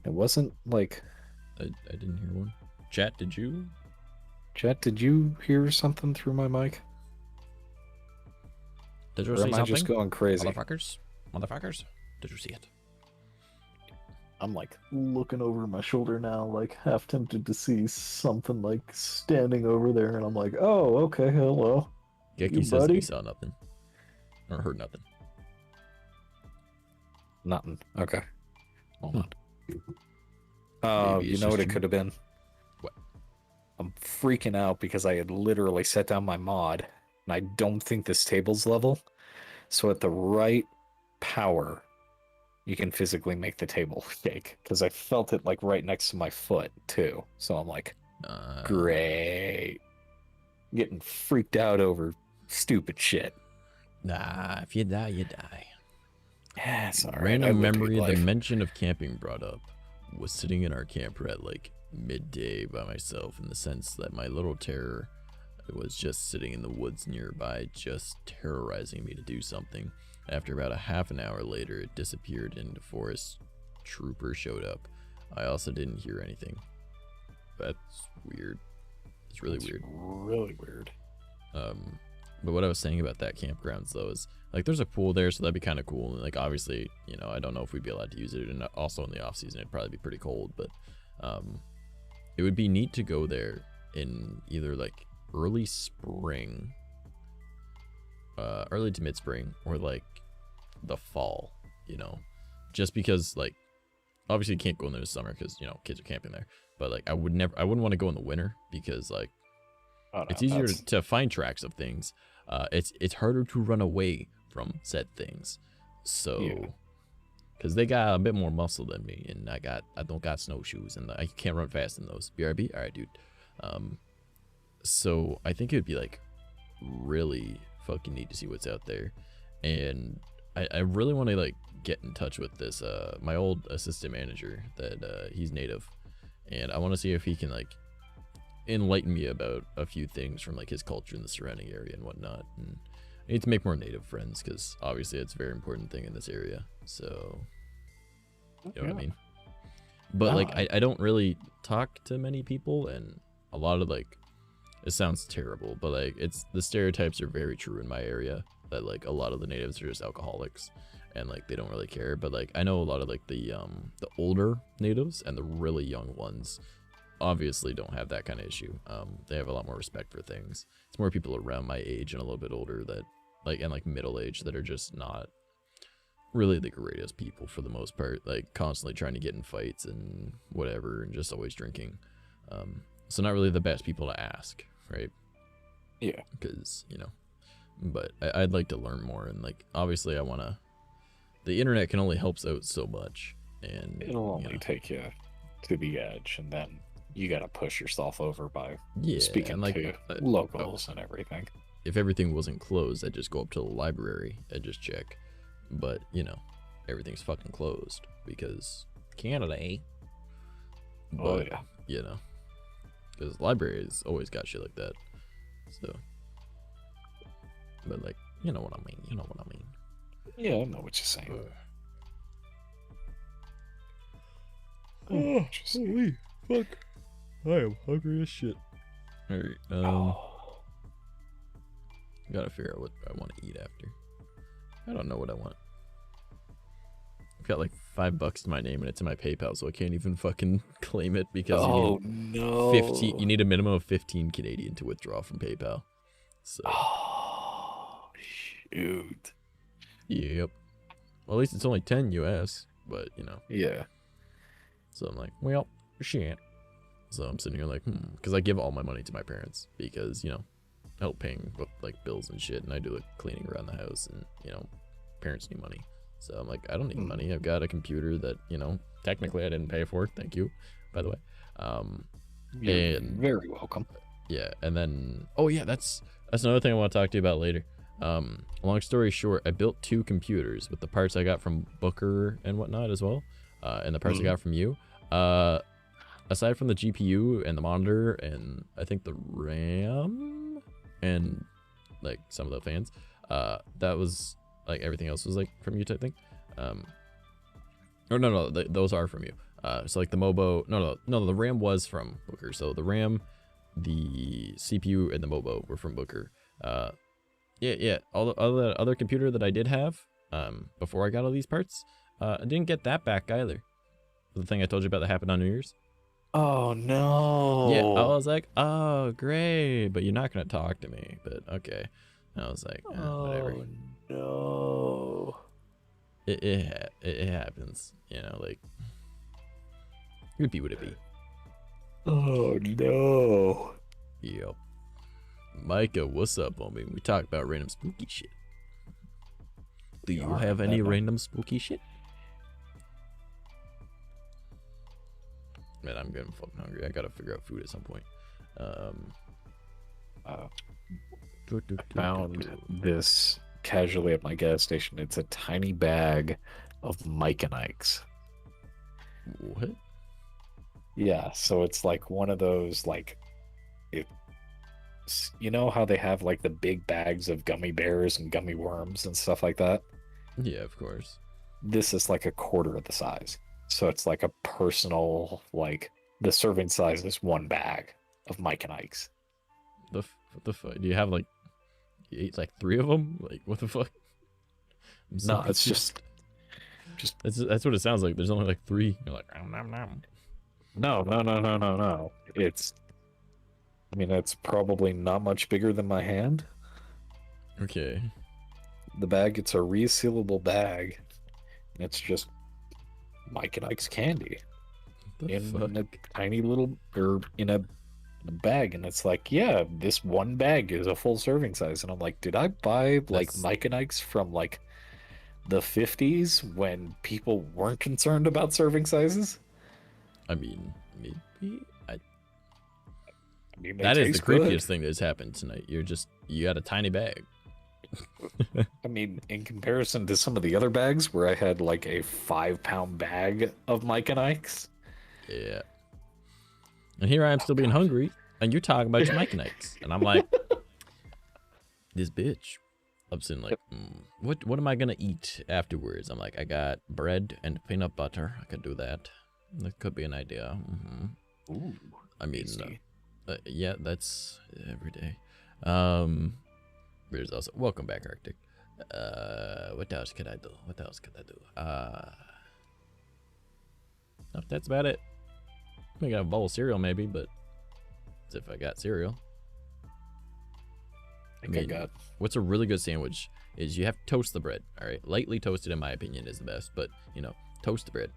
It wasn't like I didn't hear one. Chat, did you? Chat, did you hear something through my mic? Did you or see am something? I just going crazy? Motherfuckers, did you see it? I'm like looking over my shoulder now, like half tempted to see something like standing over there, and I'm like, oh, okay, hello. Geki says that he saw nothing. Or heard nothing. Nothing. Okay. Hold on. You know what it could have been? What? I'm freaking out because I had literally set down my mod, and I don't think this table's level. So at the right power, you can physically make the table shake, because I felt it like right next to my foot too. So I'm like, great. Getting freaked out over stupid shit. Nah, if you die, you die. Yeah, it's all right. Random memory the mention of camping brought up was sitting in our camper at like midday by myself, in the sense that my little terror was just sitting in the woods nearby, just terrorizing me to do something. After about a half an hour later, it disappeared and a forest trooper showed up. I also didn't hear anything. That's weird. It's really weird. Really weird. But what I was saying about that campgrounds though is, like, there's a pool there, so that'd be kind of cool. And like, obviously, you know, I don't know if we'd be allowed to use it, and also in the off season it'd probably be pretty cold. But it would be neat to go there in either like early spring, early to mid spring, or like the fall, you know, just because like obviously you can't go in there in the summer because, you know, kids are camping there. But like I wouldn't want to go in the winter because like it's easier to find tracks of things. It's harder to run away from said things. So because they got a bit more muscle than me, and I don't got snowshoes, and I can't run fast in those. BRB, all right, dude. So I think it would be like really fucking neat to see what's out there, and I really want to like get in touch with this my old assistant manager that he's native, and I want to see if he can like enlighten me about a few things from like his culture in the surrounding area and whatnot. And I need to make more native friends because obviously it's a very important thing in this area. So you know what I mean? But like I don't really talk to many people, and a lot of like, it sounds terrible, but like it's the stereotypes are very true in my area, that like a lot of the natives are just alcoholics and like they don't really care. But like I know a lot of like the older natives and the really young ones obviously don't have that kind of issue. They have a lot more respect for things. It's more people around my age and a little bit older that, like, and like middle age that are just not really the greatest people for the most part. Like constantly trying to get in fights and whatever, and just always drinking. So not really the best people to ask, right? Yeah. Because, you know, but I'd like to learn more, and like obviously I want to. The internet can only help out so much, and it'll only take you to the edge, and then you got to push yourself over by speaking and like, to locals and everything. If everything wasn't closed, I'd just go up to the library and just check. But, you know, everything's fucking closed because Canada, eh? But, Oh, yeah. You know, because libraries always got shit like that. So, but like, you know what I mean? You know what I mean? Yeah, I know what you're saying. Holy fuck. I am hungry as shit. Alright, gotta figure out what I want to eat after. I don't know what I want. I've got like $5 to my name and it's in my PayPal, so I can't even fucking claim it because you need a minimum of 15 Canadian to withdraw from PayPal. So. Oh, shoot. Yep. Well, at least it's only 10 US, but you know. Yeah. So I'm like, well, shit. So I'm sitting here like, because I give all my money to my parents because, you know, help paying with like bills and shit, and I do like cleaning around the house, and you know, parents need money. So I'm like, I don't need money. I've got a computer that, you know, technically I didn't pay for. Thank you, by the way. You're very welcome. Yeah, and then that's another thing I want to talk to you about later. Long story short, I built 2 computers with the parts I got from Booker and whatnot as well, and the parts I got from you. Aside from the GPU and the monitor and I think the RAM and like some of the fans, that was like everything else was like from you type thing. Or no, those are from you. So like the Mobo, no, the RAM was from Booker. So the RAM, the CPU, and the Mobo were from Booker. Yeah. All the other computer that I did have, before I got all these parts, I didn't get that back either. The thing I told you about that happened on New Year's. Oh no. Yeah, I was like, oh great, but you're not gonna talk to me. But okay. And I was like, whatever. No. It happens, you know, like it would be what it be. Oh no. Yep. Micah, what's up, homie? We talk about random spooky shit. Do you have any random spooky shit? Man, I'm getting fucking hungry. I gotta figure out food at some point. Found this casually at my gas station. It's a tiny bag of Mike and Ike's. What? Yeah, so it's like one of those, like, you know how they have like the big bags of gummy bears and gummy worms and stuff like that? Yeah, of course. This is like a quarter of the size. So it's like a personal, like, the serving size is 1 bag of Mike and Ike's. What the fuck? Do you have like, you ate like 3 of them? Like, what the fuck? No, it's just that's what it sounds like. There's only like 3. You're like, nom nom. No. It's probably not much bigger than my hand. Okay. The bag, it's a resealable bag. And it's just Mike and Ike's candy in a tiny little, or in a bag, and it's like, yeah, this 1 bag is a full serving size. And I'm like, did I buy like Mike and Ike's from like the 50s when people weren't concerned about serving sizes? I mean, maybe. I mean, that is the creepiest thing that's happened tonight. You got a tiny bag. I mean, in comparison to some of the other bags where I had like a 5-pound bag of Mike and Ike's. Yeah. And here I am still being hungry, and you're talking about your Mike and Ike's. And I'm like, this bitch. I'm sitting like, what am I going to eat afterwards? I'm like, I got bread and peanut butter. I could do that. That could be an idea. Ooh. I mean, yeah, that's every day. There's also, welcome back, Arctic. What else could I do? No, that's about it. Make a bowl of cereal maybe, but as if I got cereal. I think I got. What's a really good sandwich is you have to toast the bread. All right, lightly toasted in my opinion is the best, but you know, toast the bread.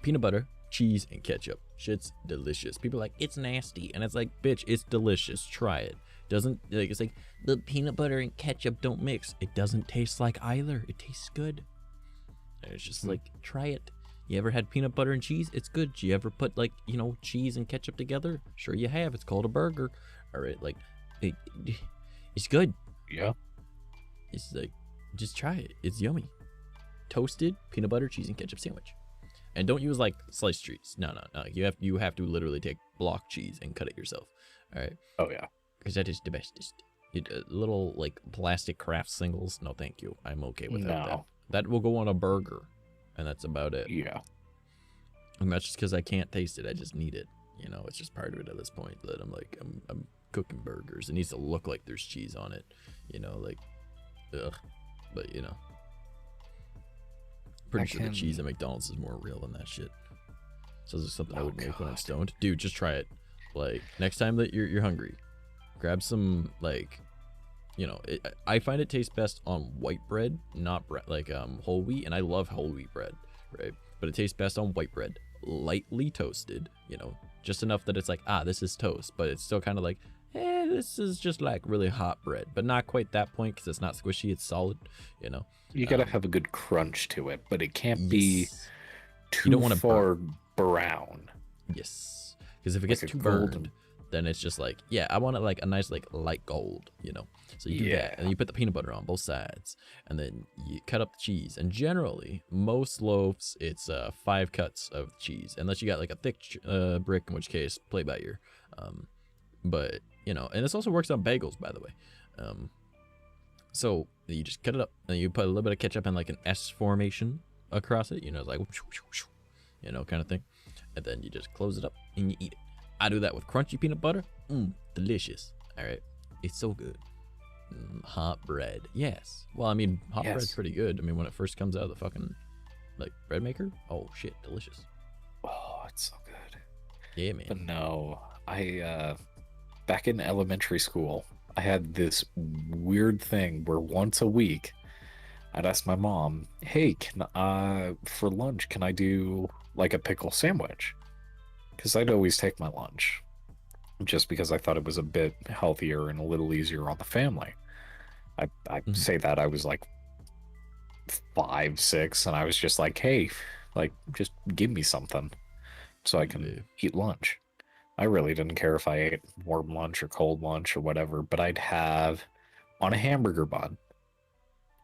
Peanut butter, cheese, and ketchup. Shit's delicious. People are like, it's nasty, and it's like, bitch, it's delicious. Try it. Doesn't like it's like the peanut butter and ketchup don't mix. It doesn't taste like either. It tastes good. And it's just like, try it. You ever had peanut butter and cheese? It's good. You ever put like, you know, cheese and ketchup together? Sure you have. It's called a burger. All right, like it's good. Yeah. It's like, just try it. It's yummy. Toasted peanut butter, cheese, and ketchup sandwich. And don't use like sliced cheese. No. You have to literally take block cheese and cut it yourself. All right. Oh yeah. Because that is the bestest. Little like plastic craft singles. No, thank you. I'm okay with that. That will go on a burger, and that's about it. Yeah. And that's just because I can't taste it. I just need it. You know, it's just part of it at this point. That I'm cooking burgers. It needs to look like there's cheese on it. You know, like, ugh. But you know, pretty sure the cheese at McDonald's is more real than that shit. So this is something I would make when I'm stoned. Dude, just try it. Like next time that you're hungry, grab some like, you know, I find it tastes best on white bread, not bread like whole wheat, and I love whole wheat bread, right? But it tastes best on white bread, lightly toasted, you know, just enough that it's like, this is toast, but it's still kind of like, this is just like really hot bread, but not quite that point because it's not squishy, it's solid, you know. You gotta have a good crunch to it, but it can't be too you don't want to far brown. Yes, because if it gets too burned, then it's just like, yeah, I want it like a nice like light gold, you know. So you do that, and you put the peanut butter on both sides, and then you cut up the cheese. And generally, most loaves, it's 5 cuts of cheese, unless you got like a thick brick, in which case, play by ear. But you know, and this also works on bagels, by the way. So you just cut it up, and you put a little bit of ketchup in like an S formation across it, you know, like, you know, kind of thing, and then you just close it up and you eat it. I do that with crunchy peanut butter. Delicious. All right, it's so good. Hot bread, yes. Well, I mean, hot bread's pretty good. I mean, when it first comes out of the fucking like bread maker, oh shit, delicious. Oh, it's so good. Yeah, man. But no, I back in elementary school, I had this weird thing where once a week, I'd ask my mom, "Hey, for lunch, can I do like a pickle sandwich?" Because I'd always take my lunch, just because I thought it was a bit healthier and a little easier on the family. I say that I was like 5, 6, and I was just like, hey, like, just give me something so I can eat lunch. I really didn't care if I ate warm lunch or cold lunch or whatever, but I'd have on a hamburger bun,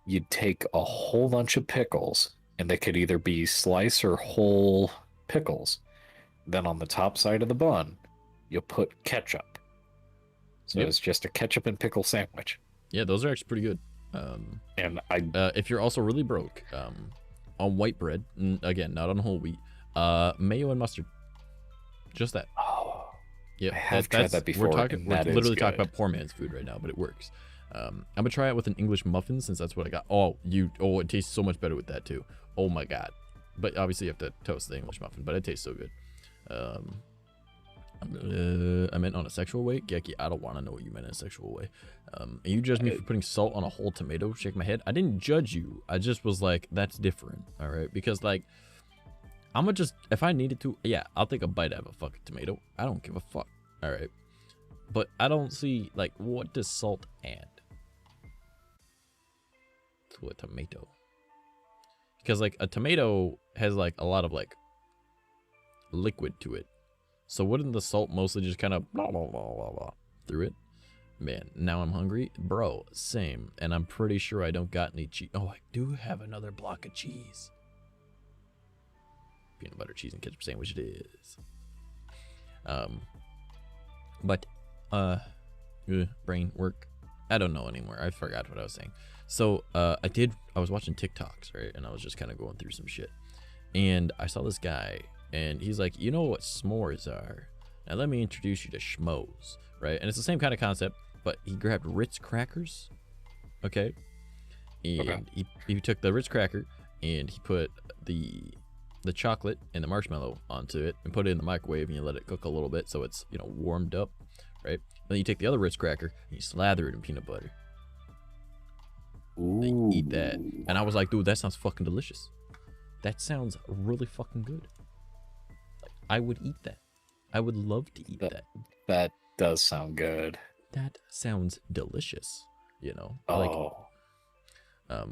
you'd take a whole bunch of pickles, and they could either be slice or whole pickles. Then on the top side of the bun, you'll put ketchup. So it's just a ketchup and pickle sandwich. Yeah, those are actually pretty good. And if you're also really broke, on white bread, again, not on whole wheat, mayo and mustard. Just that. Oh, yeah, I have tried that before. We're literally talking about poor man's food right now, but it works. I'm gonna try it with an English muffin since that's what I got. It tastes so much better with that too. Oh my god. But obviously you have to toast the English muffin, but it tastes so good. I meant on a sexual way. Geki, I don't want to know what you meant in a sexual way. You judged me for putting salt on a whole tomato. Shake my head. I didn't judge you. I just was like, that's different. All right, because like, I'm gonna just, if I needed to, yeah, I'll take a bite out of a fucking tomato. I don't give a fuck. All right, but I don't see like, what does salt add to a tomato? Because like a tomato has like a lot of like liquid to it. So wouldn't the salt mostly just kind of blah, blah, blah, blah, blah, through it? Man, now I'm hungry. Bro, same. And I'm pretty sure I don't got any cheese. Oh, I do have another block of cheese. Peanut butter, cheese, and ketchup sandwich it is. Brain work. I don't know anymore. I forgot what I was saying. So I was watching TikToks, right? And I was just kind of going through some shit. And I saw this guy. And he's like, you know what s'mores are? Now let me introduce you to schmoes, right? And it's the same kind of concept, but he grabbed Ritz crackers, okay? And he took the Ritz cracker and he put the the chocolate and the marshmallow onto it and put it in the microwave, and you let it cook a little bit so it's, you know, warmed up, right? Then you take the other Ritz cracker and you slather it in peanut butter. Ooh. Then you eat that. And I was like, dude, that sounds fucking delicious. That sounds really fucking good. Like, I would eat that. I would love to eat that. That does sound good. That sounds delicious, you know? Oh. Like,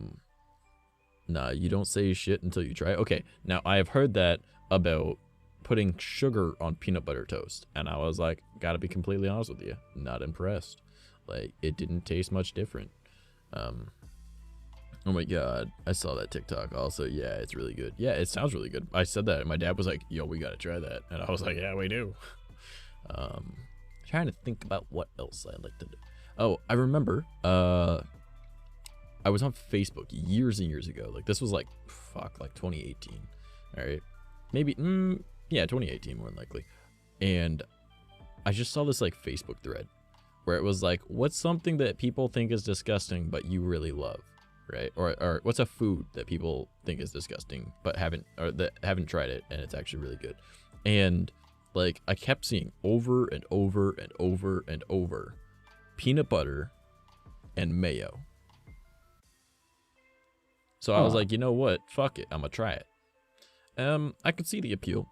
nah, you don't say shit until you try it. Okay, now I have heard that about putting sugar on peanut butter toast, and I was like, gotta be completely honest with you, not impressed. Like, it didn't taste much different. Oh my god, I saw that TikTok also. Yeah, it's really good. Yeah, it sounds really good. I said that and my dad was like, yo, we gotta try that, and I was like, yeah, we do. Trying to think about what else I like to do. Oh, I remember I was on Facebook years and years ago. Like, this was like, fuck, like 2018. All right, maybe yeah, 2018 more than likely. And I just saw this like Facebook thread where it was like, what's something that people think is disgusting but you really love, right? Or what's a food that people think is disgusting but haven't tried it and it's actually really good. And like, I kept seeing over and over and over and over peanut butter and mayo. So I was like, you know what? Fuck it, I'm gonna try it. I could see the appeal.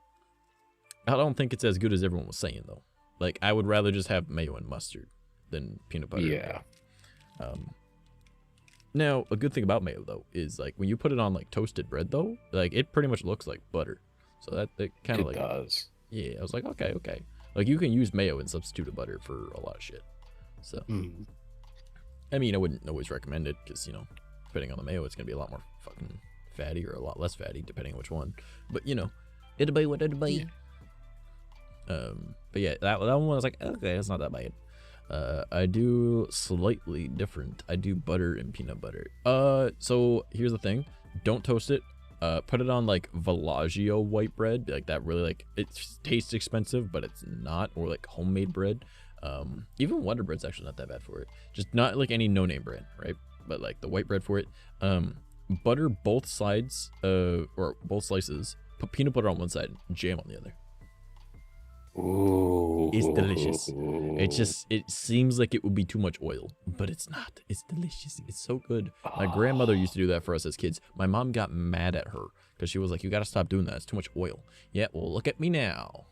I don't think it's as good as everyone was saying though. Like, I would rather just have mayo and mustard than peanut butter. Yeah. Now, a good thing about mayo though is like when you put it on like toasted bread though, like it pretty much looks like butter. So that kind of like does. Yeah, I was like, okay. Like, you can use mayo and substitute a butter for a lot of shit. So, I mean, I wouldn't always recommend it because, you know, depending on the mayo, it's gonna be a lot more fucking fatty or a lot less fatty depending on which one. But you know, it'll be what it'll be. But yeah, that one was like, okay, it's not that bad. I do slightly different. I do butter and peanut butter. So here's the thing: don't toast it. Put it on like Villaggio white bread, like that. Really, like, it tastes expensive, but it's not, or like homemade bread. Even Wonder Bread's actually not that bad for it. Just not like any no-name brand, right? But like the white bread for it. Butter both sides, or both slices. Put peanut butter on one side, jam on the other. Ooh. It's delicious. It seems like it would be too much oil, but it's not. It's delicious. It's so good. My grandmother used to do that for us as kids. My mom got mad at her because she was like, you got to stop doing that. It's too much oil. Yeah, well, look at me now.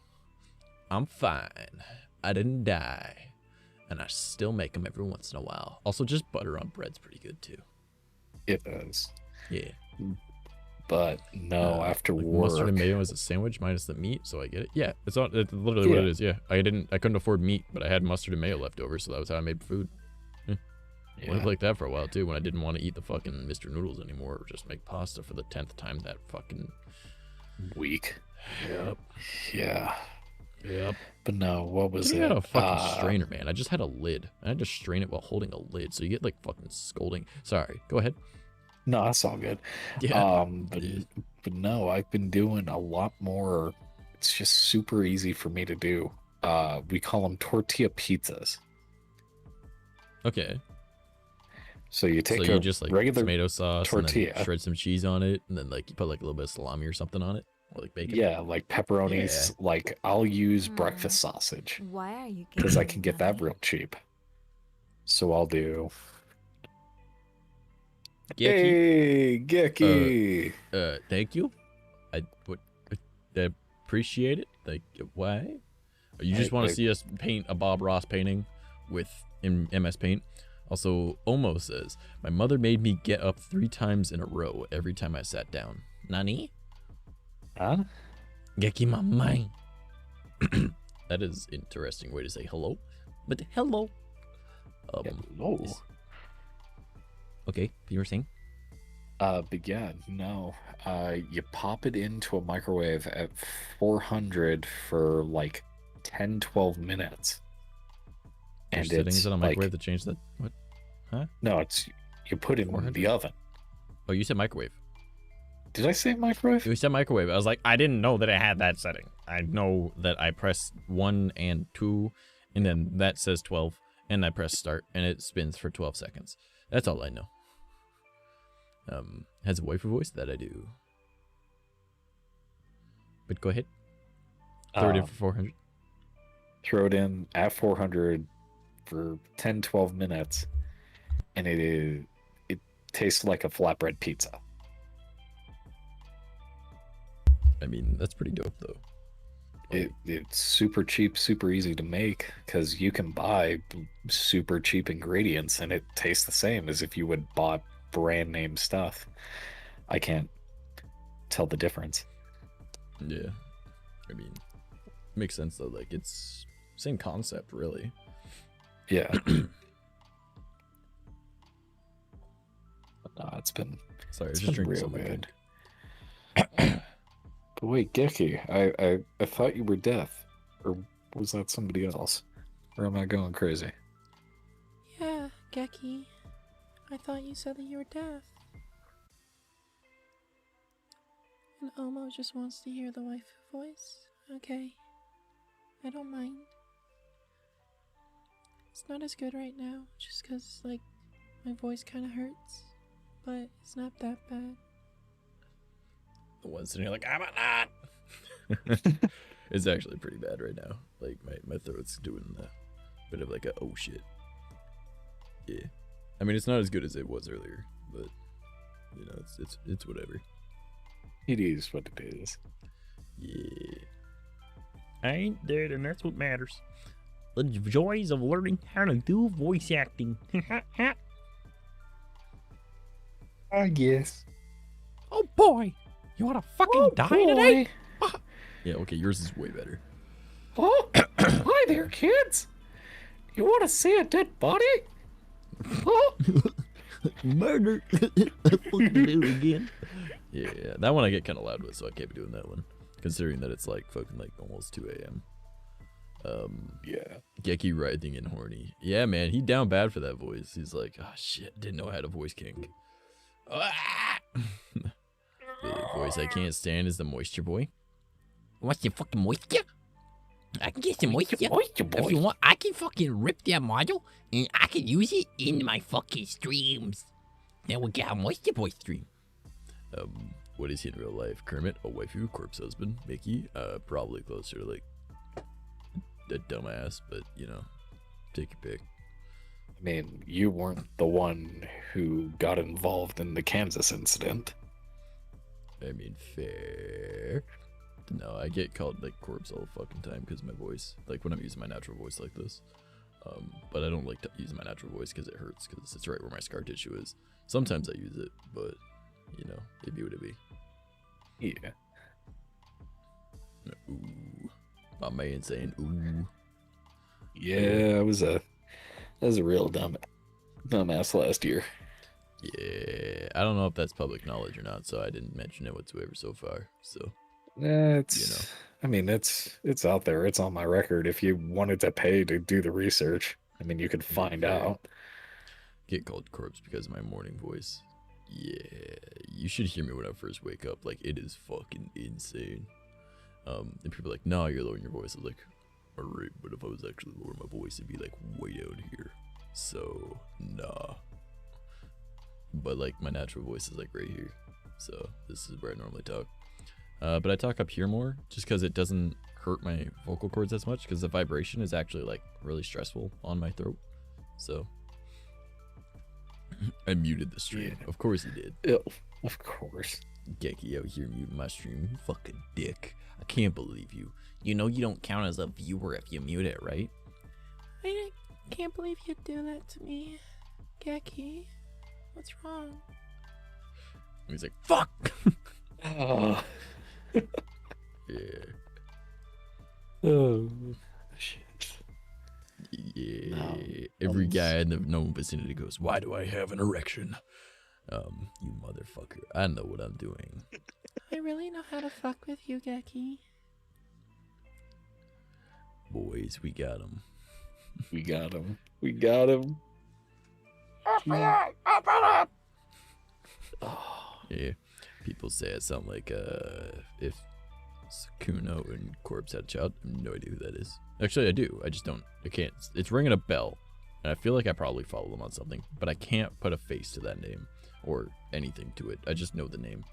I'm fine. I didn't die. And I still make them every once in a while. Also, just butter on bread's pretty good too. It is. Yeah. But no, after like work. Mustard and mayo is a sandwich minus the meat, so I get it. Yeah, it's literally what it is. Yeah, I couldn't afford meat, but I had mustard and mayo left over, so that was how I made food. Yeah. Went like that for a while too, when I didn't want to eat the fucking Mr. Noodles anymore, or just make pasta for the 10th time that fucking week. Yep. Yeah. Yep. But no, what was I it? had a fucking strainer, man. I just had a lid. I had to strain it while holding a lid, so you get like fucking scolding. Sorry, go ahead. No, that's all good. Yeah. But no, I've been doing a lot more. It's just super easy for me to do. We call them tortilla pizzas. Okay. So you take you just like regular tomato sauce tortilla, and then shred some cheese on it, and then like you put like a little bit of salami or something on it, or like bacon. Yeah, like pepperonis. Yeah. Like I'll use breakfast sausage. Why are you? Because I can get that real cheap. So I'll do. Hey, Gecky. Thank you. I appreciate it. Like, why? You just want to see us paint a Bob Ross painting in MS Paint? Also, Omo says, my mother made me get up 3 times in a row every time I sat down. Nani? Huh? Gecky mamai. That is an interesting way to say hello. But hello. Hello. Okay, you were saying? But yeah, no. You pop it into a microwave at 400 for like 10-12 minutes. And it's settings on a microwave to change that? What? Huh? No, you put it in the oven. Oh, you said microwave. Did I say microwave? You said microwave. I was like, I didn't know that I had that setting. I know that I press 1 and 2, and then that says 12, and I press start, and it spins for 12 seconds. That's all I know. Has a waifu voice? That I do. But go ahead. Throw it in for 400. Throw it in at 400 for 10-12 minutes, and it tastes like a flatbread pizza. I mean, that's pretty dope, though. It's super cheap, super easy to make, because you can buy super cheap ingredients, and it tastes the same as if you would bought brand name stuff. I can't tell the difference. Yeah. I mean, makes sense, though. Like, it's same concept, really. Yeah. No, it's been... Sorry, I was it's just been drinking real something good. But wait, 𝐂𝐝𝐸, I thought you were deaf. Or was that somebody else? Or am I going crazy? Yeah, 𝐂𝐝𝐸. I thought you said that you were deaf. And Omo just wants to hear the waifu voice. Okay. I don't mind. It's not as good right now, just because, like, my voice kind of hurts. But it's not that bad. The one sitting here like, I'm not. It's actually pretty bad right now. Like, my throat's doing a bit of like a oh shit. Yeah. I mean, it's not as good as it was earlier, but, you know, it's whatever. It is what it is. Yeah. I ain't dead, and that's what matters. The joys of learning how to do voice acting. I guess. Oh boy, you wanna fucking die today? Yeah, okay, yours is way better. Oh, hi there, kids. You want to see a dead body? Oh. Murder. Fucking do it again. Yeah, that one I get kind of loud with, so I can't be doing that one. Considering that it's like fucking like almost 2 a.m. Yeah. 𝐂𝐝𝐸 writhing and horny. Yeah, man, he down bad for that voice. He's like, oh shit, didn't know I had a voice kink. The voice I can't stand is the moisture boy. What's your fucking moisture? I can get some moisture. If you want, I can fucking rip that model and I can use it in my fucking streams. Then we'll get a moisture boy stream. What is he in real life? Kermit, a waifu, corpse husband. Mickey, probably closer to like a dumbass, but you know, take your pick. I mean, you weren't the one who got involved in the Kansas incident. I mean, fair. No, I get called like corpse all the fucking time because of my voice. Like when I'm using my natural voice like this. But I don't like to use my natural voice because it hurts because it's right where my scar tissue is. Sometimes I use it, but you know, it be what it be. Yeah. Ooh. My man saying ooh. Yeah, I was a real dumbass last year. Yeah, I don't know if that's public knowledge or not, so I didn't mention it whatsoever so far. So It's, you know. I mean, it's out there. It's on my record. If you wanted to pay to do the research, I mean, you could find out. Get called corpse because of my morning voice. Yeah, you should hear me when I first wake up. Like, it is fucking insane. And people are like, no, you're lowering your voice. I was like, alright, but if I was actually lowering my voice, it'd be like way down here. So, nah. But like, my natural voice is like right here. So, this is where I normally talk. But I talk up here more just because it doesn't hurt my vocal cords as much because the vibration is actually like really stressful on my throat. So I muted the stream. Yeah. Of course he did. Ew, of course. 𝐂𝐝𝐸 out here muting my stream. You fucking dick. I can't believe you. You know you don't count as a viewer if you mute it, right? I can't believe you'd do that to me. 𝐂𝐝𝐸. What's wrong? And he's like, fuck! Oh. Yeah. Oh, shit. Yeah. No, Every guy in the known vicinity goes, why do I have an erection? You motherfucker. I know what I'm doing. I really know how to fuck with you, 𝐂𝐝𝐸. Boys, we got him. We got him. We got him. Oh. Yeah. People say I sound like if Kuno and Corpse had a child. I have no idea who that is. Actually, I do. I just don't. I can't. It's ringing a bell. And I feel like I probably follow them on something. But I can't put a face to that name or anything to it. I just know the name.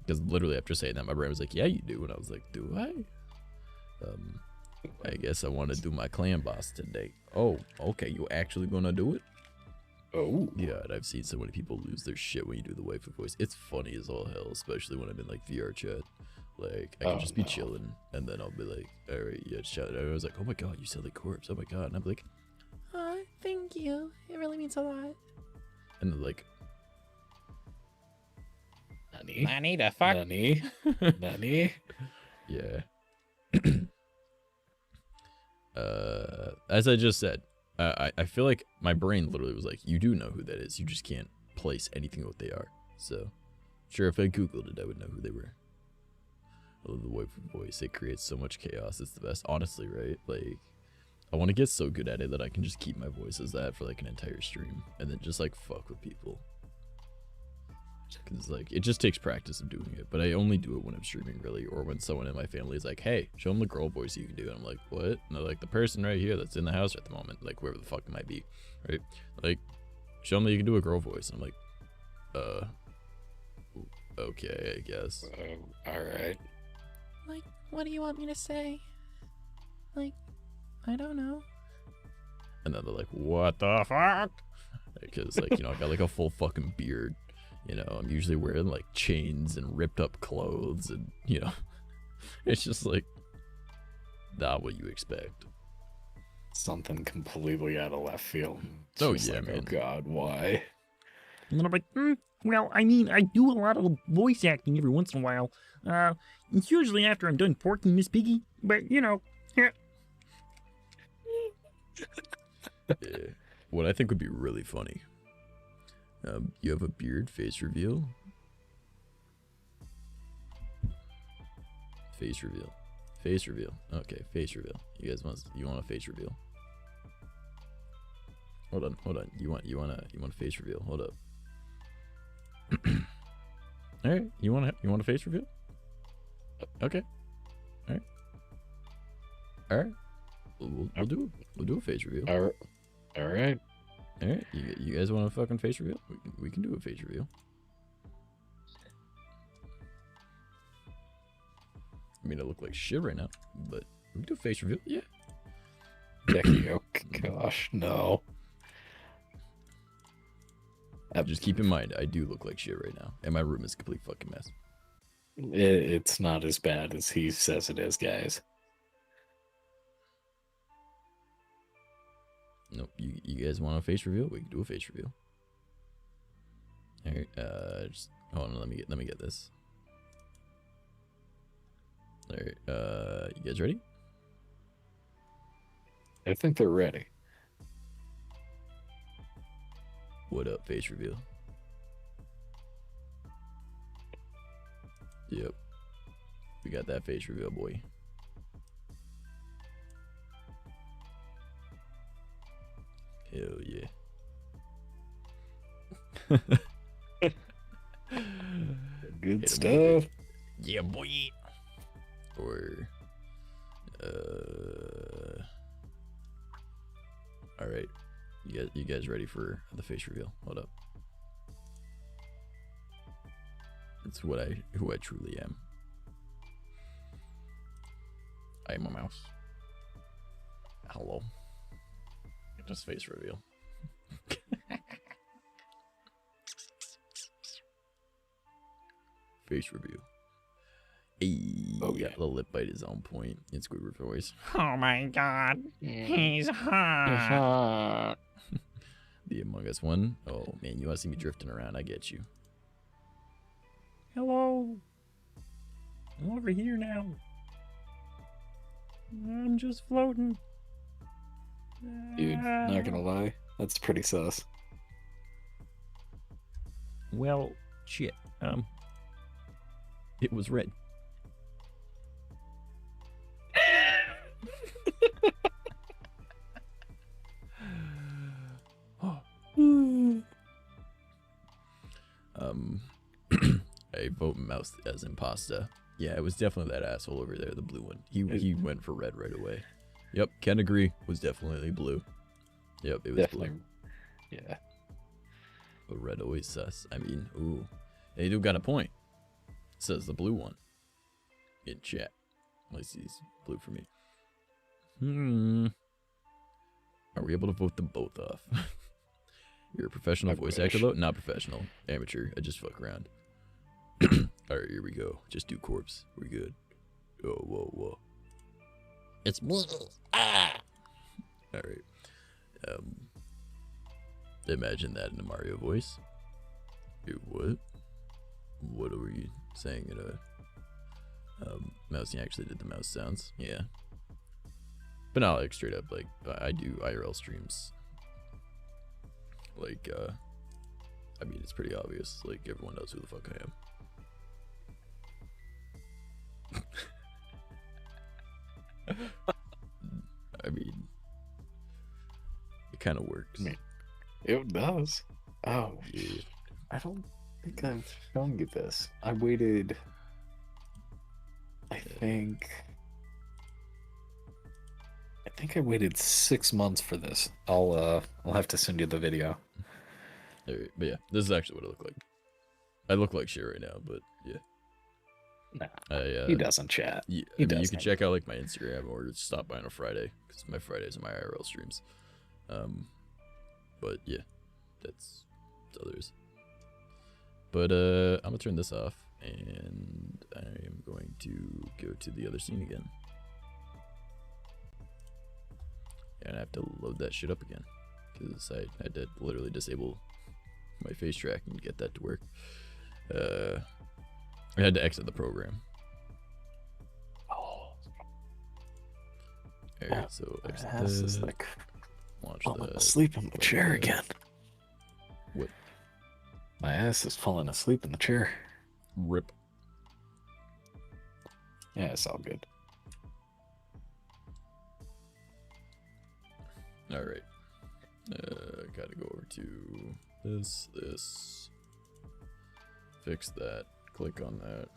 Because literally after saying that, my brain was like, yeah, you do. And I was like, do I? I guess I want to do my clan boss today. Oh, okay. You actually gonna do it? Oh. Yeah, and I've seen so many people lose their shit when you do the waifu voice. It's funny as all hell, especially when I'm in like VR chat. Like, I can just be chilling, and then I'll be like, alright, yeah, shout. And I was like, oh my god, you sound like Corpse. Oh my god. And I'm like, Aw, thank you. It really means a lot. and then like, Nani? Nani the fuck? Nani? Nani? yeah. As I just said, I feel like my brain literally was like, you do know who that is. You just can't place anything what they are. So, sure, if I Googled it, I would know who they were. I love the waifu voice. It creates so much chaos. It's the best. Honestly, right? Like, I want to get so good at it that I can just keep my voice as that for like an entire stream. And then just like fuck with people. Because like, it just takes practice of doing it. But I only do it when I'm streaming, really. Or when someone in my family is like, hey, show them the girl voice you can do. And I'm like, what? And they're like, the person right here that's in the house at the moment. Like, whoever the fuck it might be. Right? Like, show them that you can do a girl voice. And I'm like, okay, I guess. Alright. Like, what do you want me to say? Like, I don't know. And then they're like, what the fuck? Because, like, you know, I got like a full fucking beard. You know, I'm usually wearing like chains and ripped up clothes. And, you know, it's just like not what you expect. Something completely out of left field. It's Oh, just yeah, like, man. Oh god, why? And then I'm like, well, I mean, I do a lot of voice acting every once in a while. It's usually after I'm done porking Miss Piggy, but you know, yeah. Yeah. What I think would be really funny. You have a beard, face reveal. Face reveal. Face reveal. Okay, face reveal. You guys want a face reveal? Hold on. You want a face reveal? Hold up. All right. You want a face reveal? Okay. All right. We'll do a face reveal. All right. All right. You guys want a fucking face reveal? We can do a face reveal. I mean, I look like shit right now, but we can do a face reveal. Yeah. Becky, oh gosh, no. Just keep in mind, I do look like shit right now, and my room is a complete fucking mess. It's not as bad as he says it is, guys. Nope. You guys want a face reveal? We can do a face reveal. All right. Just hold on. Let me get this. All right. You guys ready? I think they're ready. What up, face reveal? Yep. We got that face reveal, boy. Hell yeah. Good stuff. Yeah, boy. Or, all right. You guys ready for the face reveal? Hold up. It's who I truly am. I am a mouse. Hello. Just face reveal. Face reveal. Hey, Oh, yeah. The lip bite is on point. It's Squidward voice. Oh my god, he's hot. The Among Us one. Oh man, you want to see me drifting around? I get you. Hello. I'm over here now. I'm just floating. Dude, not gonna lie, that's pretty sus. Well, shit. It was red. I vote mouse as imposter. Yeah, it was definitely that asshole over there, the blue one. He went for red right away. Yep, can agree. Was definitely blue. Yep, it was Definitely. blue. Yeah. But red always sus. I mean, ooh, they do got a point. says the blue one in chat. At least he's blue for me. Are we able to vote them both off? You're a professional voice actor, though? Not professional. Amateur. I just fuck around. Alright, here we go. Just do corpse. We're good. Oh, whoa, whoa. It's me. Ah! Alright. Imagine that in a Mario voice. Dude, what? What were you saying in a... Mousey actually did the mouse sounds. Yeah. But not like straight up, like, I do IRL streams. Like, I mean, it's pretty obvious. Like, everyone knows who the fuck I am. I mean, it kind of works. I mean, it does. Oh, yeah. I don't think I've shown you this. I waited, I think I waited 6 months for this. I'll have to send you the video. Alright, but yeah, this is actually what I look like. I look like shit right now, but yeah. Nah, he doesn't chat. Yeah, I mean, you can check out like my Instagram or stop by on a Friday because my Fridays are my IRL streams. But yeah, that's all there is. But I'm gonna turn this off and I am going to go to the other scene again. And I have to load that shit up again because I had to literally disable my face tracking to get that to work. I had to exit the program. Oh. Alright, so exit My ass is that. like Launch falling that. asleep in the chair again. What? My ass is falling asleep in the chair. Rip. Yeah, it's all good. Alright. Gotta go over to this. Fix that. Click on that.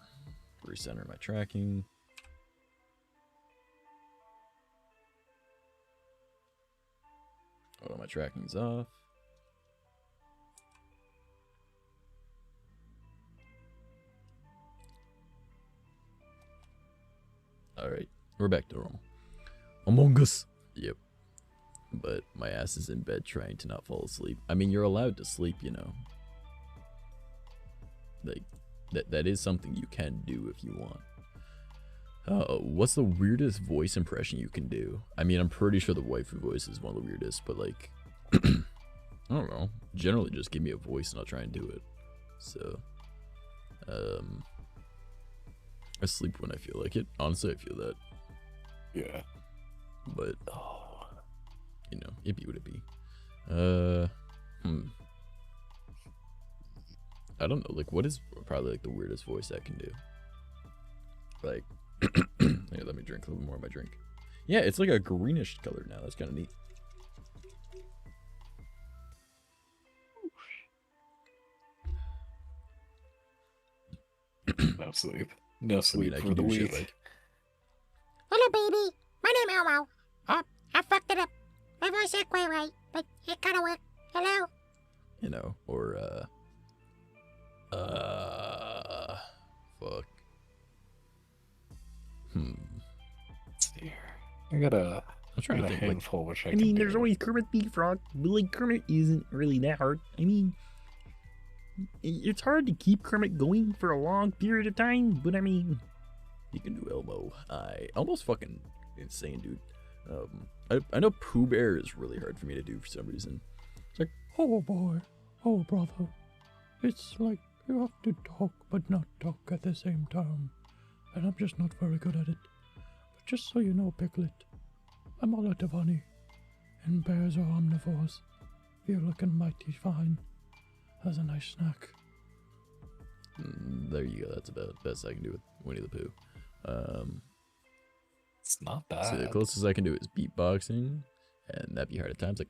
Recenter my tracking. Oh, my tracking's off. Alright, we're back to normal. Among Us. Yep. But my ass is in bed trying to not fall asleep. I mean, you're allowed to sleep, you know. Like, that is something you can do if you want. What's the weirdest voice impression you can do? I mean, I'm pretty sure the waifu voice is one of the weirdest, but like, I don't know. Generally, just give me a voice and I'll try and do it. So, I sleep when I feel like it. Honestly, I feel that. Yeah. But, you know, it be what it be. I don't know. Like, what is probably like the weirdest voice I can do? Like, here, let me drink a little more of my drink. Yeah, it's like a greenish color now. That's kind of neat. No sleep. No sleep I for can the do shit week. like, Hello, baby. My name is Elmo. Oh, I fucked it up. My voice ain't quite right, but it kind of worked. Hello? you know, or fuck. Let's see here. I got a I'm trying to think. Like, handful which I I can mean, do. there's always Kermit the Frog, but like Kermit isn't really that hard. I mean, it's hard to keep Kermit going for a long period of time, but I mean, you can do Elmo. Elmo's fucking insane, dude. I know Pooh Bear is really hard for me to do for some reason. It's like, Oh boy, oh brother. It's like you have to talk but not talk at the same time. And I'm just not very good at it. But just so you know, Piglet, I'm all out of honey. And bears are omnivores. You're looking mighty fine. As a nice snack. there you go. That's about the best I can do with Winnie the Pooh. It's not So the bad. closest I can do is beatboxing, and that'd be hard at times. Like,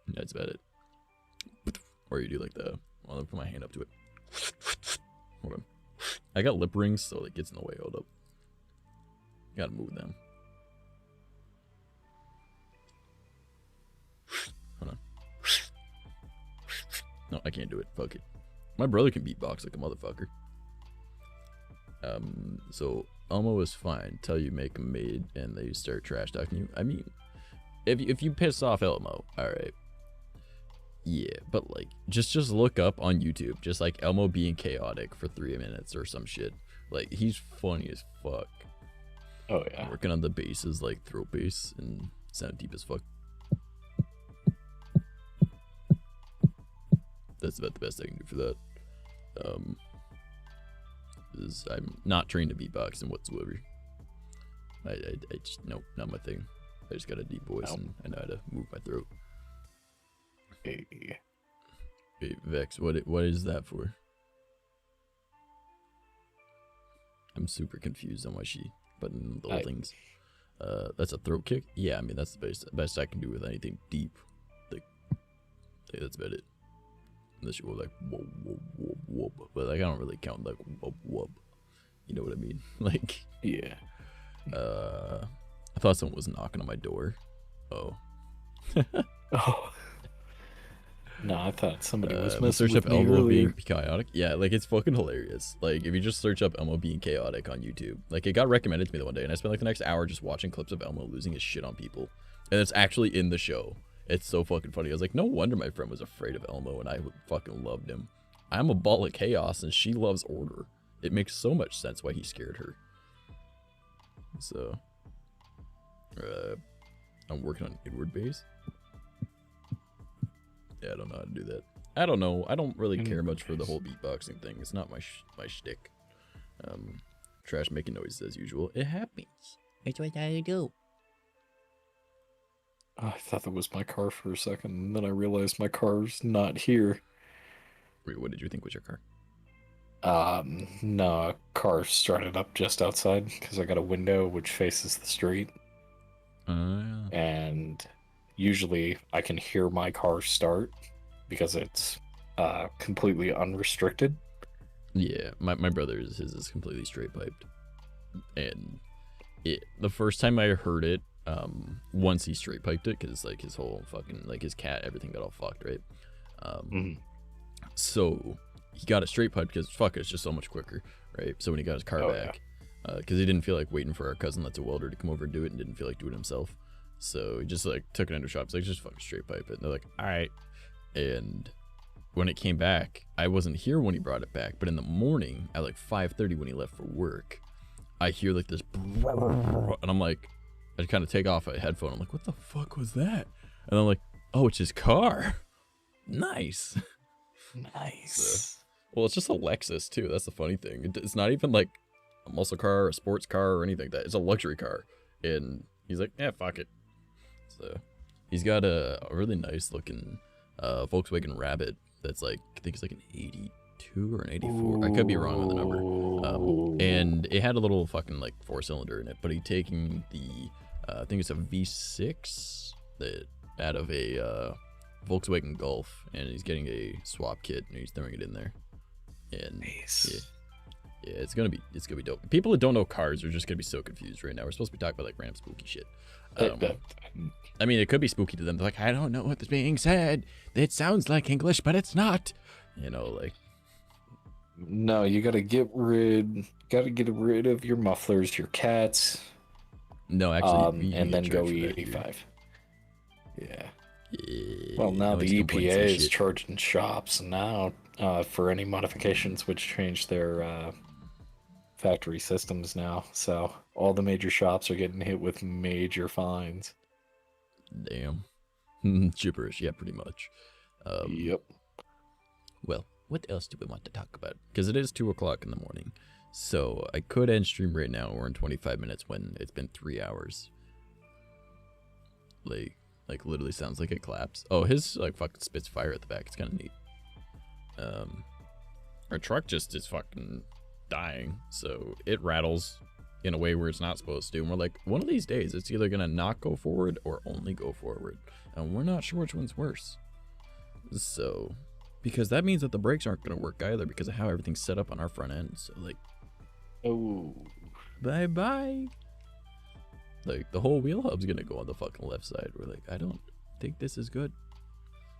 that's about it. Or you do like the. Well, I'll put my hand up to it. Hold on. I got lip rings, so it gets in the way. Hold up. Gotta move them. Hold on. No, I can't do it. Fuck it. My brother can beatbox like a motherfucker. So Elmo is fine till you make him made and they start trash talking you. I mean, if you piss off Elmo, all right. Yeah, but like just look up on YouTube, just like Elmo being chaotic for 3 minutes or some shit. Like he's funny as fuck. Oh yeah. Working on the basses like throat bass and sound deep as fuck. That's about the best I can do for that. I'm not trained to beatboxing whatsoever. I just nope, not my thing. I just got a deep voice and I know how to move my throat. Hey. Hey, Vex, what is that for? I'm super confused on why she button the little things. That's a throat kick? Yeah, I mean that's the best I can do with anything deep. Like, hey, that's about it. Unless you go like whoa whoa whoa whoa, but like I don't really count like whoa whoa. You know what I mean? Like yeah. I thought someone was knocking on my door. Oh. Oh. No, I thought somebody was search messing up with me Elmo earlier. being chaotic. Yeah, like it's fucking hilarious. Like if you just search up Elmo being chaotic on YouTube, like it got recommended to me the one day, and I spent like the next hour just watching clips of Elmo losing his shit on people, and it's actually in the show. It's so fucking funny. I was like, no wonder my friend was afraid of Elmo, and I fucking loved him. I'm a ball of chaos, and she loves order. It makes so much sense why he scared her. So, I'm working on inward bass. Yeah, I don't know how to do that. I don't know. I don't really care much for the whole beatboxing thing. It's not my shtick. Trash making noises as usual. It happens. It's what I do. I thought that was my car for a second, and then I realized my car's not here. Wait, what did you think was your car? No, a car started up just outside because I got a window which faces the street. Yeah. And usually I can hear my car start because it's completely unrestricted. Yeah, my brother's his is completely straight piped, and the first time I heard it, once he straight piped it, because like his whole fucking like his cat, everything got all fucked, right? So he got it straight piped because fuck it, it's just so much quicker, right? So when he got his car back, because he didn't feel like waiting for our cousin that's a welder to come over and do it, and didn't feel like doing it himself, so he just like took it into shop. He's like, just fucking straight pipe it. And they're like, all right. And when it came back, I wasn't here when he brought it back, but in the morning at like 5:30 when he left for work, I hear like this, and I'm like, I kind of take off a headphone. I'm like, what the fuck was that? And I'm like, oh, it's his car. Nice. Nice. Well, it's just a Lexus too. That's the funny thing. It's not even like a muscle car or a sports car or anything like that. It's a luxury car. And he's like, yeah, fuck it. So he's got a really nice looking Volkswagen Rabbit that's like, I think it's like an 82 or an 84. Ooh. I could be wrong on the number. And it had a little fucking like 4-cylinder in it, but he's taking the, I think it's a V6 that out of a Volkswagen Golf, and he's getting a swap kit and he's throwing it in there. And nice. Yeah, it's gonna be dope. People that don't know cars are just gonna be so confused right now. We're supposed to be talking about like random spooky shit. I mean, it could be spooky to them. They're like, I don't know what's being said. It sounds like English, but it's not. You know, like. No, you gotta get rid of your mufflers, your cats. No, actually, and then go E85. Yeah. Well, now the EPA is charging shops now for any modifications which change their factory systems now. So all the major shops are getting hit with major fines. Damn. Gibberish, yeah, pretty much. Yep. Well, what else do we want to talk about? Because it is 2 o'clock in the morning. So I could end stream right now or in 25 minutes when it's been 3 hours. Like literally sounds like it claps. Oh, his like fucking spits fire at the back. It's kind of neat. Our truck just is fucking dying, so it rattles in a way where it's not supposed to. And we're like, one of these days, it's either gonna not go forward or only go forward, and we're not sure which one's worse. So, because that means that the brakes aren't gonna work either because of how everything's set up on our front end. So like, oh, bye bye. Like, the whole wheel hub's gonna go on the fucking left side. We're like, I don't think this is good.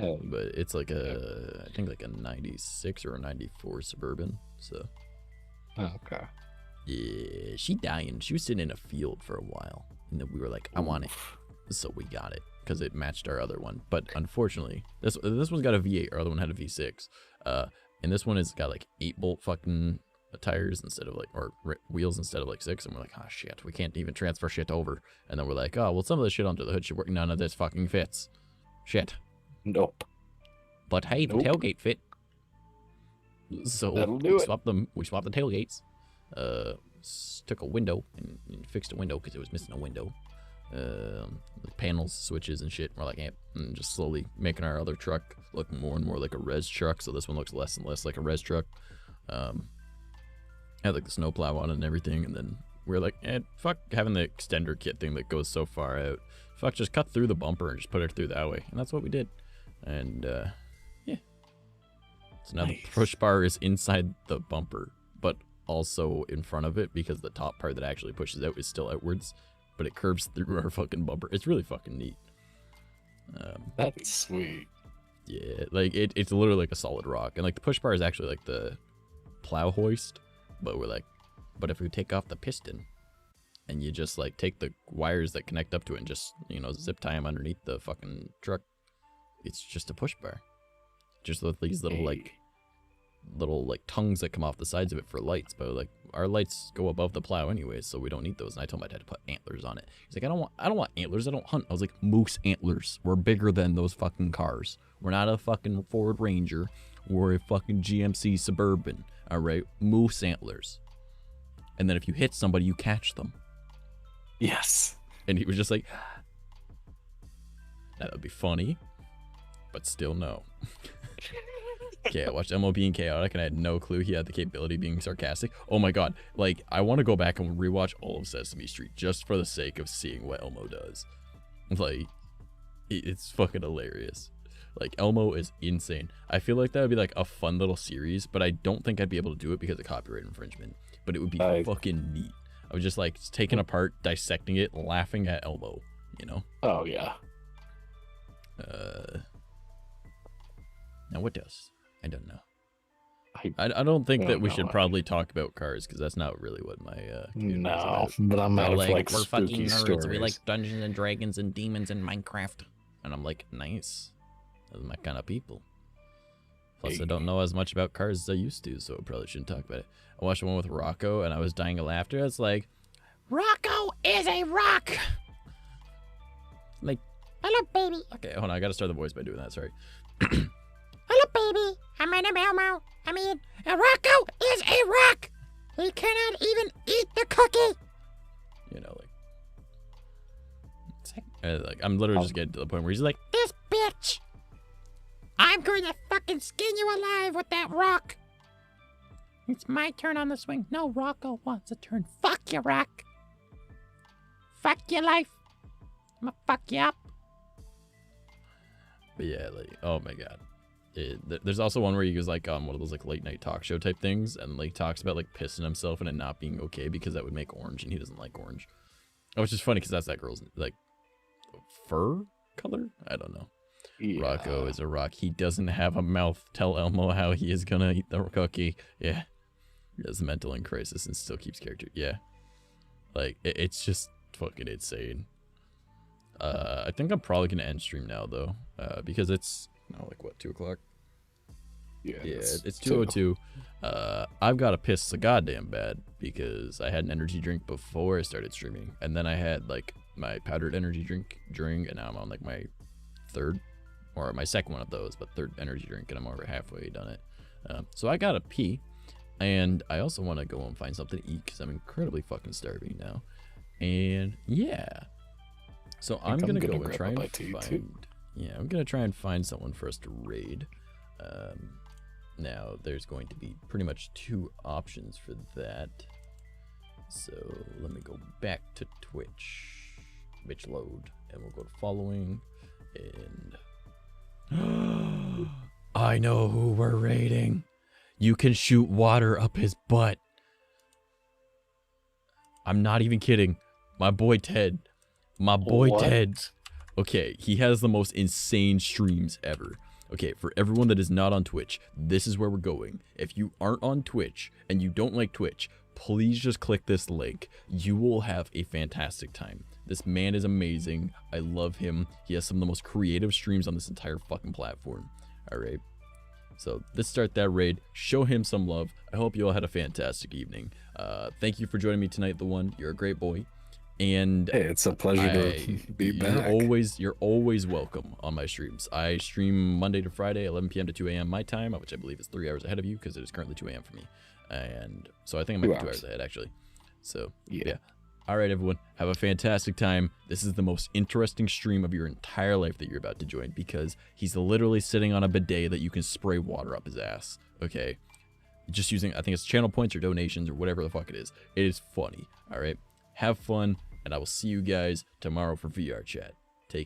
Oh, but it's like I think like a 96 or a 94 Suburban. So okay. yeah, she dying. She was sitting in a field for a while, and then we were like, I want it, so we got it because it matched our other one. But unfortunately, this one's got a V8. Our other one had a V6. And this one has got like 8-bolt fucking tires instead of like, or wheels instead of like 6. And we're like, oh shit, we can't even transfer shit over. And then we're like, oh well, some of the shit under the hood should work. None of this fucking fits. Shit. Nope. But hey, the tailgate fit. So we swapped them. We swapped the tailgates. Took a window and fixed a window because it was missing a window. Like panels, switches, and shit. We're like, and just slowly making our other truck look more and more like a res truck. So this one looks less and less like a res truck. Had like the snowplow on it and everything, and then we're like, fuck having the extender kit thing that goes so far out. Fuck, just cut through the bumper and just put it through that way, and that's what we did. And yeah. So now the push bar is inside the bumper, but also in front of it because the top part that actually pushes out is still outwards, but it curves through our fucking bumper. It's really fucking neat. That's sweet. Yeah, like it's literally like a solid rock, and like the push bar is actually like the plow hoist, but we're like, but if we take off the piston and you just like take the wires that connect up to it and just, you know, zip tie them underneath the fucking truck, it's just a push bar. Just with these little like tongues that come off the sides of it for lights, but like our lights go above the plow anyway, so we don't need those. And I told my dad to put antlers on it. He's like, I don't want antlers. I don't hunt. I was like, moose antlers. We're bigger than those fucking cars. We're not a fucking Ford Ranger. We're a fucking GMC Suburban. All right, moose antlers. And then if you hit somebody, you catch them. Yes. And he was just like, that would be funny, but still no. Okay, I watched MLB being chaotic, and I had no clue he had the capability of being sarcastic. Oh my god, like, I want to go back and rewatch all of Sesame Street just for the sake of seeing what Elmo does. Like, it's fucking hilarious. Like, Elmo is insane. I feel like that would be like a fun little series, but I don't think I'd be able to do it because of copyright infringement. But it would be fucking neat. I was just like taking apart, dissecting it, laughing at Elmo, you know? Oh yeah. Now what else? I don't know. I don't think that we should probably talk about cars because that's not really what my community is about. But I'm out of like we're fucking nerds. Stories. We like Dungeons and Dragons and demons and Minecraft, and I'm like, nice. Those are my kind of people. Plus, I don't know as much about cars as I used to, so I probably shouldn't talk about it. I watched one with Rocco, and I was dying of laughter. It's like, Rocco is a rock. Like, Hello, baby. okay, hold on. I gotta start the voice by doing that. Sorry. Hello, baby. I'm in a Elmo. Rocco is a rock. He cannot even eat the cookie. You know, like I'm literally just getting to the point where he's like, This bitch. I'm going to fucking skin you alive with that rock. It's my turn on the swing. No, Rocco wants a turn. Fuck you, Rock. Fuck your life. I'm gonna fuck you up. but yeah, like, oh my god. There's also one where he goes like one of those like late night talk show type things, and like talks about like pissing himself and it not being okay because that would make orange, and he doesn't like orange. Which is funny because that's that girl's like fur color. I don't know. Yeah. Rocco is a rock. He doesn't have a mouth. Tell Elmo how he is gonna eat the cookie. Yeah, he has mental in crisis and still keeps character. Yeah, like it's just fucking insane. I think I'm probably gonna end stream now though, because it's now like what, 2 o'clock? Yeah, it's 2:02. I've got to piss so goddamn bad because I had an energy drink before I started streaming, and then I had like my powdered energy drink during, and now I'm on like my third or my second one of those, but third energy drink, and I'm over halfway done it. So I gotta pee, and I also want to go and find something to eat because I'm incredibly fucking starving now. And yeah, so I'm gonna go and try and find. Yeah, I'm gonna try and find someone for us to raid. Now there's going to be pretty much 2 options for that. So let me go back to Twitch load, and we'll go to following, and I know who we're raiding. You can shoot water up his butt. I'm not even kidding. My boy Ted. My boy Ted Okay, he has the most insane streams ever. Okay, for everyone that is not on Twitch, this is where we're going. If you aren't on Twitch and you don't like Twitch, please just click this link. You will have a fantastic time. This man is amazing. I love him. He has some of the most creative streams on this entire fucking platform. All right. So let's start that raid. Show him some love. I hope you all had a fantastic evening. Thank you for joining me tonight, The One. You're a great boy. And hey, it's a pleasure to be back. You're always welcome on my streams. I stream Monday to Friday, 11 p.m. to 2 a.m. my time, which I believe is 3 hours ahead of you because it is currently 2 a.m. for me. And so I think I might be 2 hours ahead, actually. So, yeah. All right, everyone. Have a fantastic time. This is the most interesting stream of your entire life that you're about to join because he's literally sitting on a bidet that you can spray water up his ass. Okay? Just using, I think it's channel points or donations or whatever the fuck it is. It is funny. All right? Have fun, and I will see you guys tomorrow for VR chat.